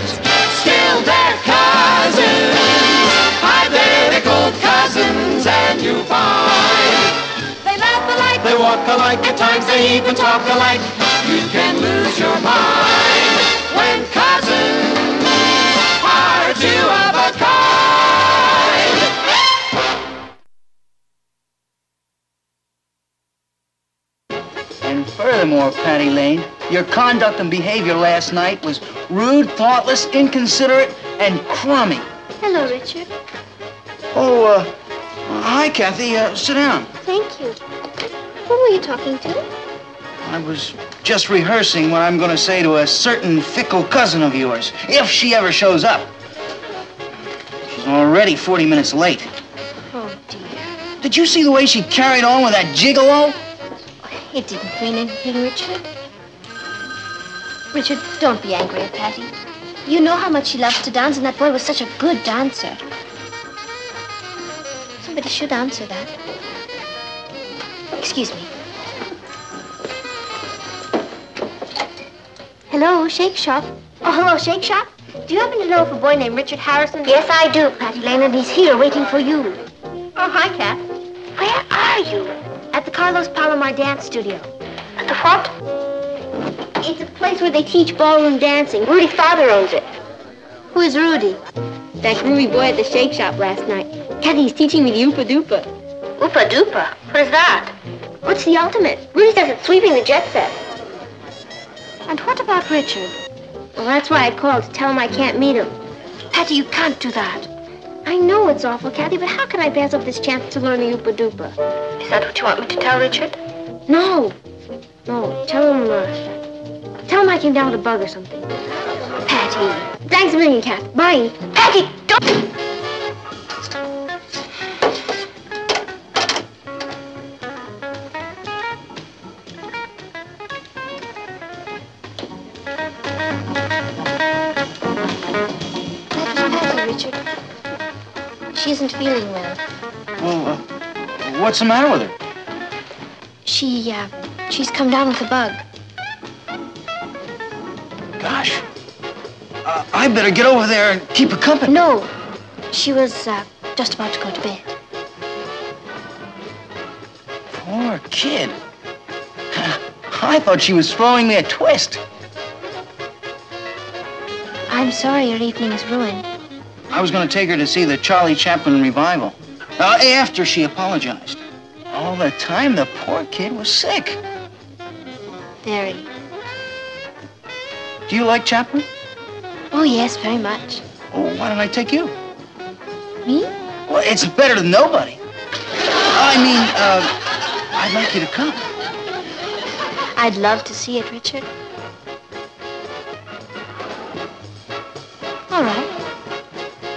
still they're cousins, identical cousins, and you find they laugh alike, they walk alike, at times they even talk alike. You can lose your mind when cousins are two of a kind. And furthermore, Patty Lane, your conduct and behavior last night was rude, thoughtless, inconsiderate, and crummy. Hello, Richard. Oh, hi, Kathy. Sit down. Thank you. Who were you talking to? I was just rehearsing what I'm going to say to a certain fickle cousin of yours, if she ever shows up. She's already 40 minutes late. Oh, dear. Did you see the way she carried on with that gigolo? It didn't mean anything, Richard. Richard, don't be angry at Patty. You know how much she loves to dance, and that boy was such a good dancer. Somebody should answer that. Excuse me. Hello, Shake Shop. Oh, hello, Shake Shop. Do you happen to know of a boy named Richard Harrison? Yes, I do, Patty Lane, and he's here waiting for you. Oh, hi, Kat. Where are you? At the Carlos Palomar Dance Studio. At the what? It's a place where they teach ballroom dancing. Rudy's father owns it. Who is Rudy? That groovy boy at the Shake Shop last night. Kathy, he's teaching me the Oopa Doopa. Oopa Doopa? What is that? What's the ultimate? Rudy says it's sweeping the jet set. And what about Richard? Well, that's why I called, to tell him I can't meet him. Patty, you can't do that. I know it's awful, Kathy, but how can I pass up this chance to learn the Oopa Doopa? Is that what you want me to tell Richard? No. No, tell him I came down with a bug or something. Patty. Thanks a million, Kat. Bye. Patty, don't... Richard. She isn't feeling well. Well, what's the matter with her? She's come down with a bug. Gosh. I better get over there and keep her company. No. She was, just about to go to bed. Poor kid. I thought she was throwing me a twist. I'm sorry your evening is ruined. I was going to take her to see the Charlie Chaplin revival. After she apologized. All the time, the poor kid was sick. Very. Do you like Chaplin? Oh, yes, very much. Oh, why don't I take you? Me? Well, it's better than nobody. I mean, I'd like you to come. I'd love to see it, Richard. All right.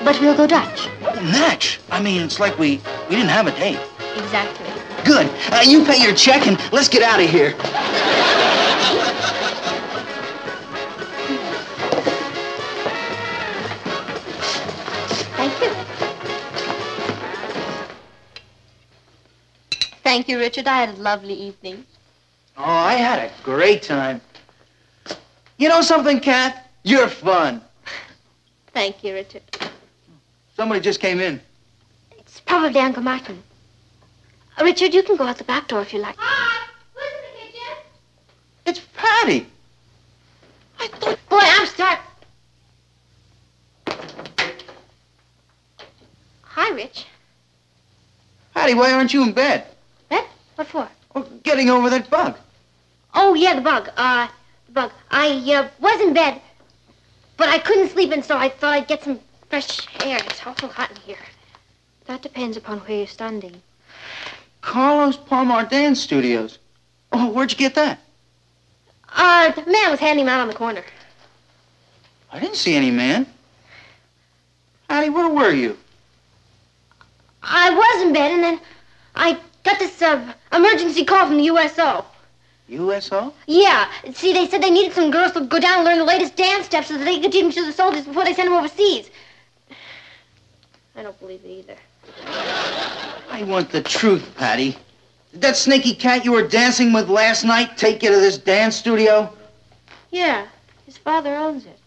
But we'll go Dutch. Dutch? I mean, it's like we didn't have a date. Exactly. Good. You pay your check and let's get out of here. Thank you. Thank you, Richard. I had a lovely evening. Oh, I had a great time. You know something, Kat? You're fun. Thank you, Richard. Somebody just came in. It's probably Uncle Martin. Richard, you can go out the back door if you like. Hi! Who's in the kitchen? It's Patty. Boy, I'm starving. Hi, Rich. Patty, why aren't you in bed? Bed? What for? Oh, getting over that bug. Oh, yeah, the bug. The bug. I was in bed, but I couldn't sleep, and so I thought I'd get some fresh air. It's awful hot in here. That depends upon where you're standing. Carlos Palmar Dance Studios. Oh, where'd you get that? The man was handing him out on the corner. I didn't see any man. Patty, where were you? I was in bed, and then I got this emergency call from the USO. USO? Yeah. See, they said they needed some girls to go down and learn the latest dance steps so that they could teach them to the soldiers before they sent them overseas. I don't believe it either. I want the truth, Patty. Did that snaky cat you were dancing with last night take you to this dance studio? Yeah. His father owns it.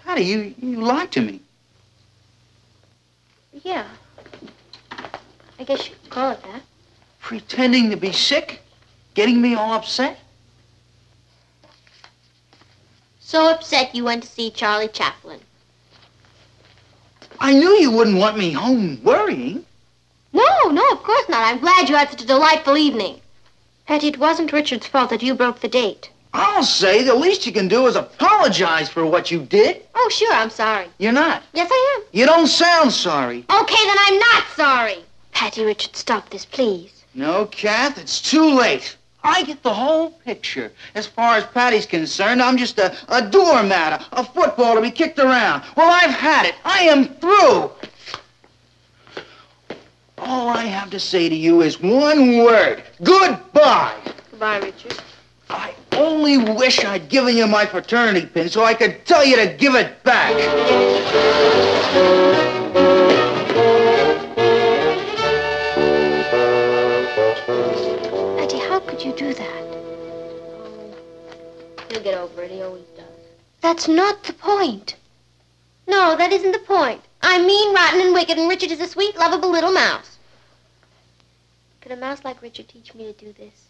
Patty, you lied to me. Yeah. I guess you could call it that. Pretending to be sick? Getting me all upset? So upset you went to see Charlie Chaplin. I knew you wouldn't want me home worrying. No, of course not. I'm glad you had such a delightful evening. Patty, it wasn't Richard's fault that you broke the date. I'll say the least you can do is apologize for what you did. Oh, sure, I'm sorry. You're not. Yes, I am. You don't sound sorry. Okay, then I'm not sorry. Patty, Richard, stop this, please. No, Kath, it's too late. I get the whole picture. As far as Patty's concerned, I'm just a doormat, a football to be kicked around. Well, I've had it. I am through. All I have to say to you is one word. Goodbye. Goodbye, Richard. I only wish I'd given you my fraternity pin so I could tell you to give it back. Patty, how could you do that? He'll get over it. He always does. That's not the point. No, that isn't the point. I'm mean, rotten, and wicked, and Richard is a sweet, lovable little mouse. Could a mouse like Richard teach me to do this?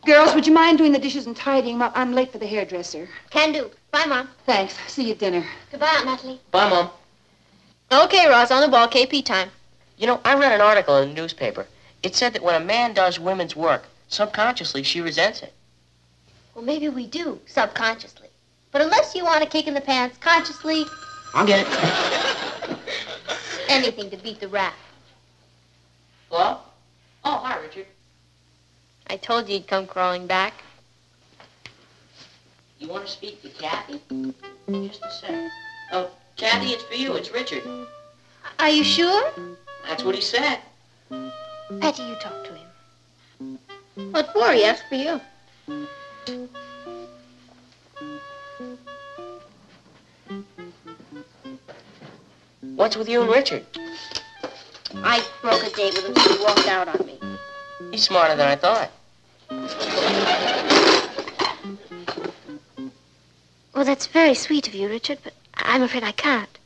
Girls, would you mind doing the dishes and tidying them up? I'm late for the hairdresser. Can do. Bye, Mom. Thanks. See you at dinner. Goodbye, Aunt Natalie. Bye, Mom. Okay, Ross, on the ball. KP time. You know, I read an article in the newspaper. It said that when a man does women's work, subconsciously she resents it. Well, maybe we do, subconsciously. But unless you want a kick in the pants, consciously... I'll get it. Anything to beat the rap. Hello? Oh, hi, Richard. I told you you'd come crawling back. You want to speak to Kathy? Just a sec. Oh, Kathy, it's for you. It's Richard. Are you sure? That's what he said. Patty, you talk to him. What for? He asked for you. What's with you and Richard? I broke a date with him, so he walked out on me. He's smarter than I thought. Well, that's very sweet of you, Richard, but I'm afraid I can't.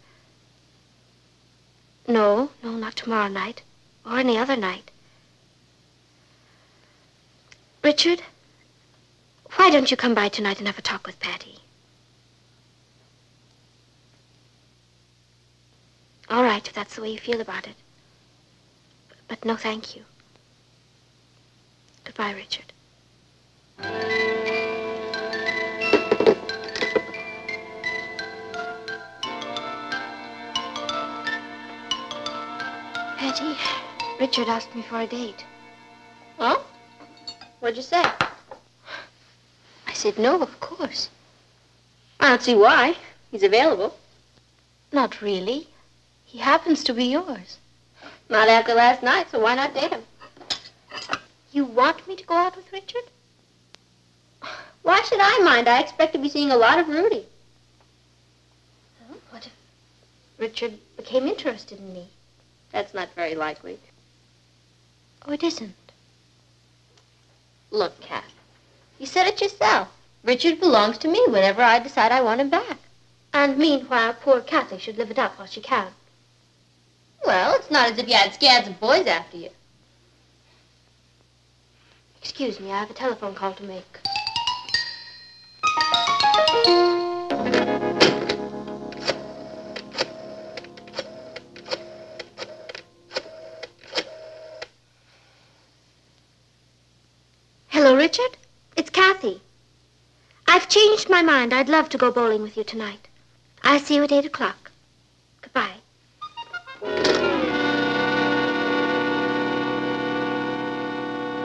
No, not tomorrow night, or any other night. Richard, why don't you come by tonight and have a talk with Patty? All right, if that's the way you feel about it. But no, thank you. Goodbye, Richard. Patty, Richard asked me for a date. Oh? What'd you say? I said no, of course. I don't see why. He's available. Not really. He happens to be yours. Not after last night, so why not date him? You want me to go out with Richard? Why should I mind? I expect to be seeing a lot of Rudy. Oh, what if Richard became interested in me? That's not very likely. Oh, it isn't. Look, Kat, you said it yourself. Richard belongs to me whenever I decide I want him back. And meanwhile, poor Kathy should live it up while she can. Well, it's not as if you had scads of boys after you. Excuse me, I have a telephone call to make. Richard, it's Kathy. I've changed my mind. I'd love to go bowling with you tonight. I'll see you at 8 o'clock. Goodbye.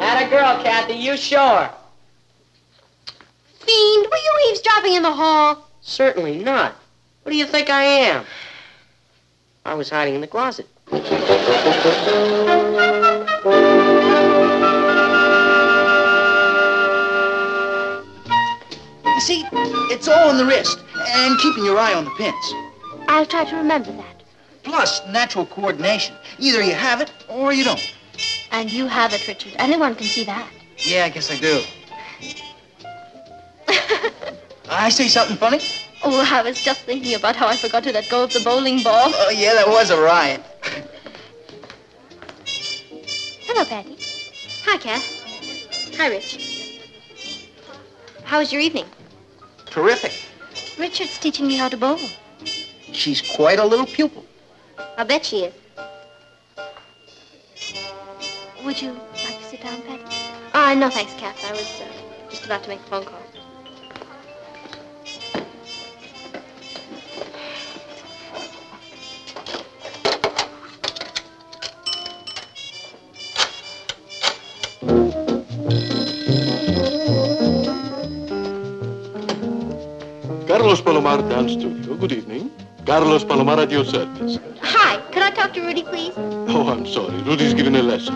Atta girl, Kathy, you sure? Fiend, were you eavesdropping in the hall? Certainly not. What do you think I am? I was hiding in the closet. You see, it's all in the wrist and keeping your eye on the pins. I'll try to remember that. Plus, natural coordination. Either you have it or you don't. And you have it, Richard. Anyone can see that. Yeah, I guess I do. I say something funny? Oh, I was just thinking about how I forgot to let go of the bowling ball. Oh, yeah, that was a riot. Hello, Patty. Hi, Kath. Hi, Rich. How was your evening? Terrific. Richard's teaching me how to bowl. She's quite a little pupil. I'll bet she is. Would you like to sit down, Patty? No, thanks, Kath. I was just about to make a phone call. Carlos Palomar Dance Studio. Good evening. Carlos Palomar at your service. Hi, could I talk to Rudy, please? Oh, I'm sorry. Rudy's giving a lesson.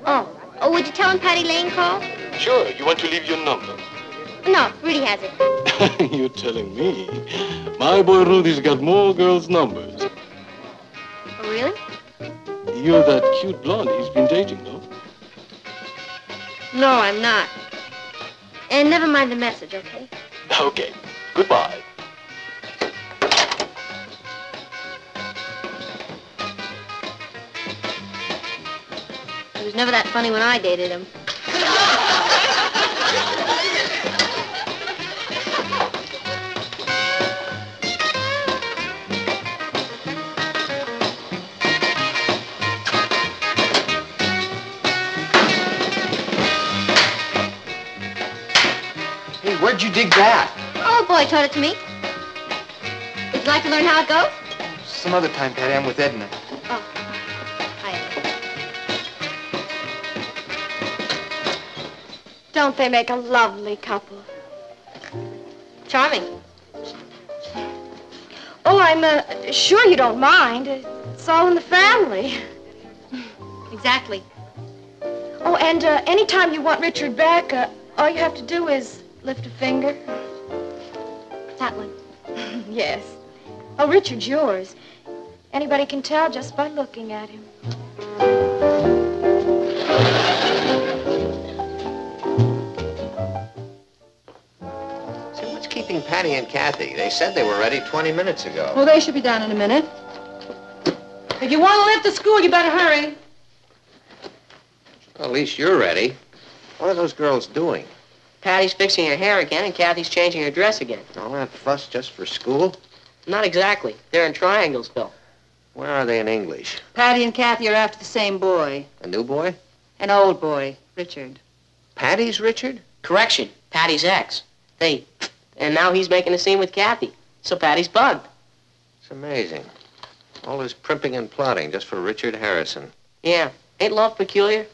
Oh, would you tell him Patty Lane called? Sure. You want to leave your number? No, Rudy has it. You're telling me. My boy Rudy's got more girls' numbers. Oh, really? You're that cute blonde he's been dating, no? No, I'm not. And never mind the message, okay? Okay. Goodbye. He was never that funny when I dated him. Hey, where'd you dig that? Oh, boy taught it to me. Would you like to learn how it goes? Some other time, Patty. I'm with Edna. Oh, hi. Don't they make a lovely couple? Charming. Oh, I'm sure you don't mind. It's all in the family. Exactly. Oh, and anytime you want Richard back, all you have to do is lift a finger. That one. Yes. Oh, Richard's yours. Anybody can tell just by looking at him. So what's keeping Patty and Kathy? They said they were ready 20 minutes ago. Well, they should be down in a minute. If you want to live to school, you better hurry. Well, at least you're ready. What are those girls doing? Patty's fixing her hair again, and Kathy's changing her dress again. All that fuss just for school? Not exactly. They're in triangles, Phil. Where are they in English? Patty and Kathy are after the same boy. A new boy? An old boy, Richard. Patty's Richard? Correction. Patty's ex. And now he's making a scene with Kathy. So Patty's bugged. It's amazing. All this primping and plotting just for Richard Harrison. Yeah. Ain't love peculiar?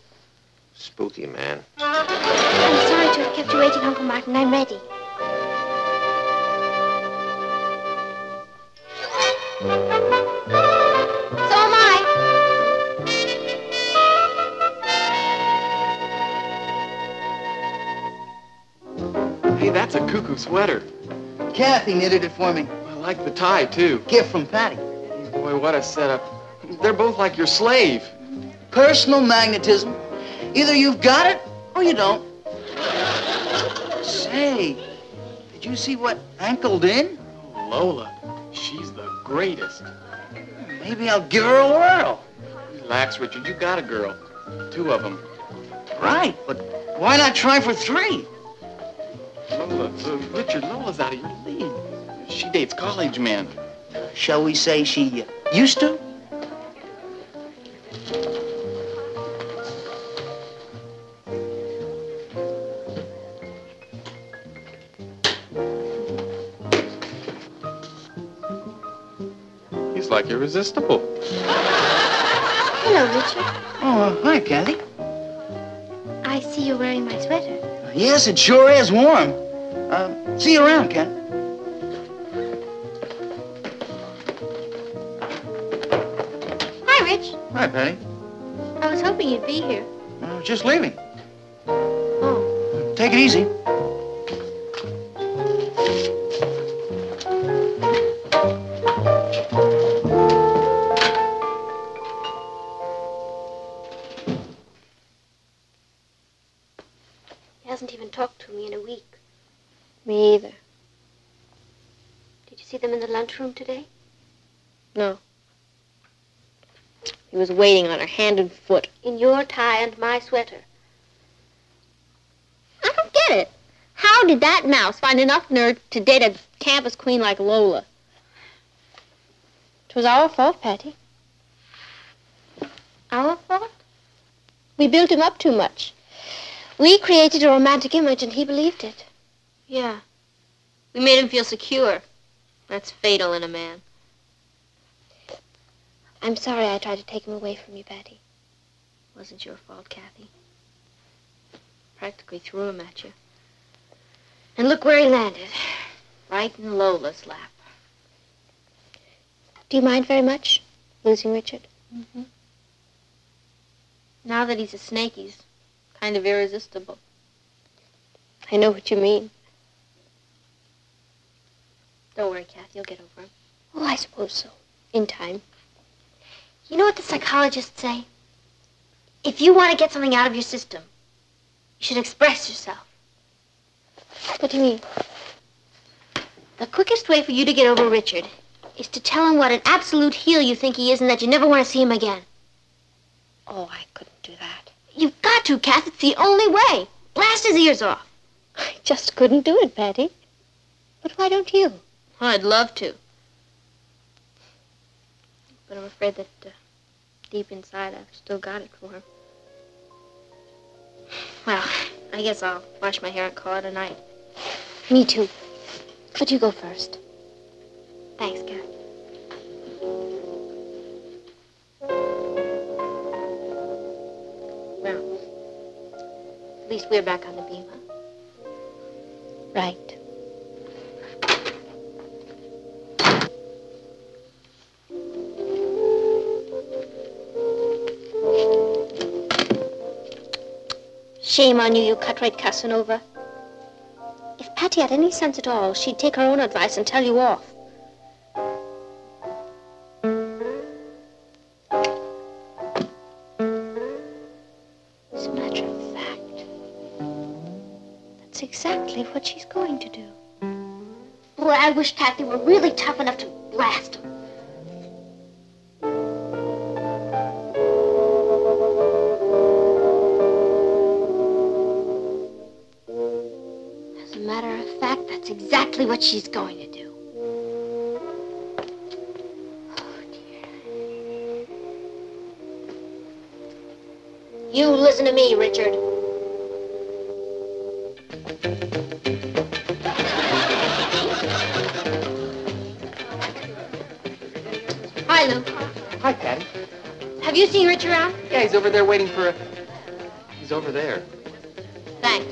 Spooky, man. I'm sorry to have kept you waiting, Uncle Martin. I'm ready. So am I. Hey, that's a cuckoo sweater. Kathy knitted it for me. I like the tie, too. Gift from Patty. Boy, what a setup. They're both like your slave. Personal magnetism. Either you've got it or you don't. Say, did you see what ankled in? Oh, Lola, she's the greatest. Maybe I'll give her a whirl. Relax, Richard. You got a girl. 2 of them. Right, but why not try for 3? Lola, Richard, Lola's out of your league. She dates college men. Shall we say she used to? like irresistible. Hello, Richard. Oh, hi, Kathy. I see you're wearing my sweater. Yes, it sure is warm. See you around, Ken. Hi, Rich. Hi, Patty. I was hoping you'd be here. I was just leaving. Take it easy. He hasn't even talked to me in a week. Me either. Did you see them in the lunchroom today? No. He was waiting on her hand and foot. In your tie and my sweater. I don't get it. How did that mouse find enough nerve to date a campus queen like Lola? It was our fault, Patty. Our fault? We built him up too much. We created a romantic image and he believed it. Yeah. We made him feel secure. That's fatal in a man. I'm sorry I tried to take him away from you, Patty. Wasn't your fault, Kathy. Practically threw him at you. And look where he landed. Right in Lola's lap. Do you mind very much, losing Richard? Mm-hmm. Now that he's a snake, he's kind of irresistible. I know what you mean. Don't worry, Kathy, you'll get over him. Oh, I suppose so. In time. You know what the psychologists say? If you want to get something out of your system, you should express yourself. What do you mean? The quickest way for you to get over Richard is to tell him what an absolute heel you think he is and that you never want to see him again. Oh, I couldn't do that. You've got to, Kath. It's the only way. Blast his ears off. I just couldn't do it, Patty. But why don't you? Oh, I'd love to. But I'm afraid that deep inside I've still got it for him. Well, I guess I'll wash my hair and call it a night. Me too. But you go first. Thanks, Kat. Well, at least we're back on the beam, huh? Right. Shame on you, you cut-rate Casanova. If Patty had any sense at all, she'd take her own advice and tell you off. As a matter of fact, that's exactly what she's going to do. Boy, I wish Kathy were really tough enough to blast him. That's exactly what she's going to do. Oh, dear. You listen to me, Richard. Hi, Lou. Hi, Patty. Have you seen Rich around? Yeah, he's over there waiting for a... He's over there. Thanks.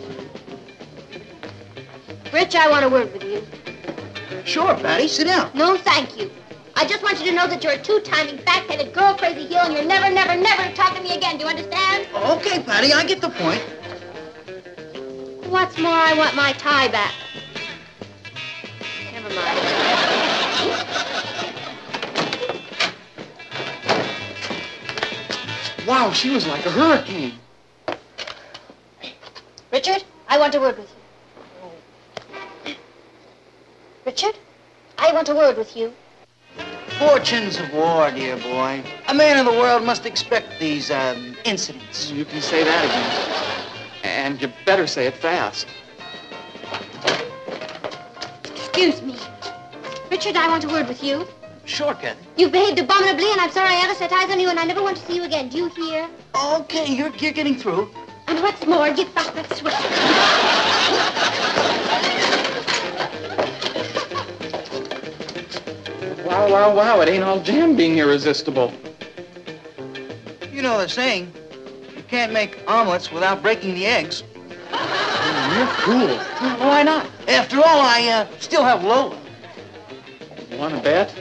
Rich, I want a word with you. Sure, Patty. Sit down. No, thank you. I just want you to know that you're a two-timing, fat-headed, girl-crazy heel, and you're never, never, never to talk to me again. Do you understand? Okay, Patty, I get the point. What's more, I want my tie back. Never mind. Wow, she was like a hurricane. Richard, I want a word with you. Richard, I want a word with you. Fortunes of war, dear boy. A man in the world must expect these, incidents. You can say that again. And you better say it fast. Excuse me. Richard, I want a word with you. Sure, Kathy. You've behaved abominably, and I'm sorry I ever set eyes on you, and I never want to see you again. Do you hear? Okay, you're getting through. And what's more, get back that sweater. Wow, Wow, wow, it ain't all jam being irresistible. You know the saying, you can't make omelets without breaking the eggs. You're cool. Why not? After all, I still have Lola. Want to bet?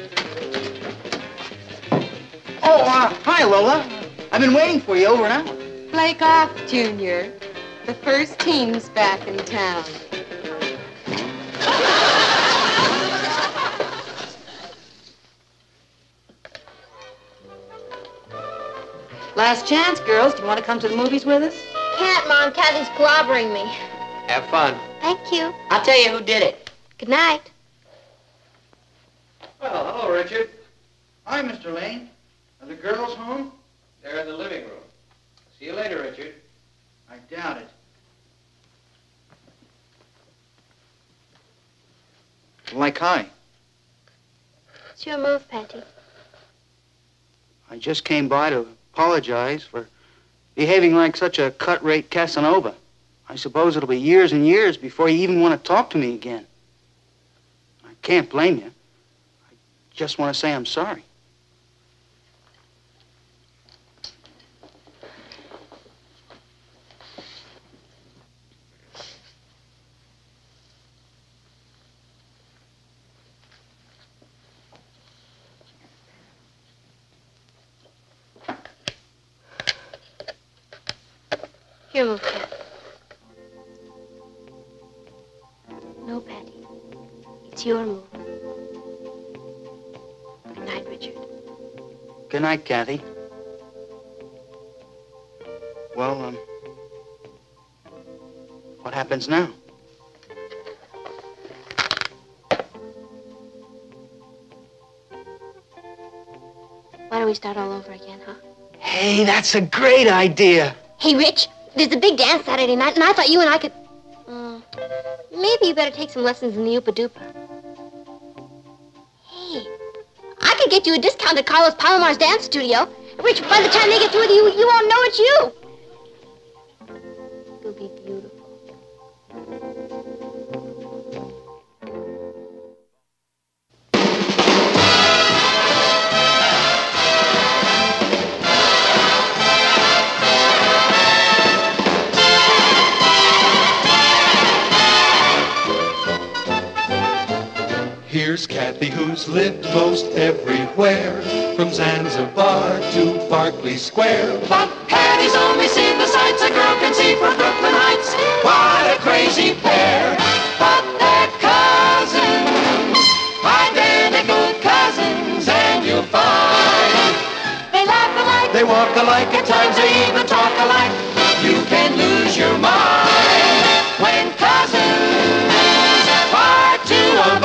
Oh, hi, Lola. I've been waiting for you over an hour. Flake off, Junior. The first team's back in town. Last chance, girls. Do you want to come to the movies with us? Can't, Mom. Kathy's clobbering me. Have fun. Thank you. I'll tell you who did it. Good night. Well, hello, Richard. Hi, Mr. Lane. Are the girls home? They're in the living room. See you later, Richard. I doubt it. Like hi. It's your move, Patty. I just came by to apologize for behaving like such a cut-rate Casanova. I suppose it'll be years and years before you even want to talk to me again. I can't blame you. I just want to say I'm sorry. Your move, Pat. No, Patty. It's your move. Good night, Richard. Good night, Kathy. Well, what happens now? Why don't we start all over again, huh? Hey, that's a great idea. Hey, Rich, there's a big dance Saturday night, and I thought you and I could... maybe you better take some lessons in the Oopa-Doopa. Hey, I could get you a discount at Carlos Palomar's dance studio. Rich, by the time they get through with you, you won't know it's you. You'll be beautiful. Here's Kathy, who's lived most everywhere, from Zanzibar to Berkeley Square. But Patty's only seen the sights a girl can see from Brooklyn Heights. What a crazy pair. But they're cousins, identical cousins, and you'll find they laugh alike, They walk alike, at times they even talk alike. You can lose your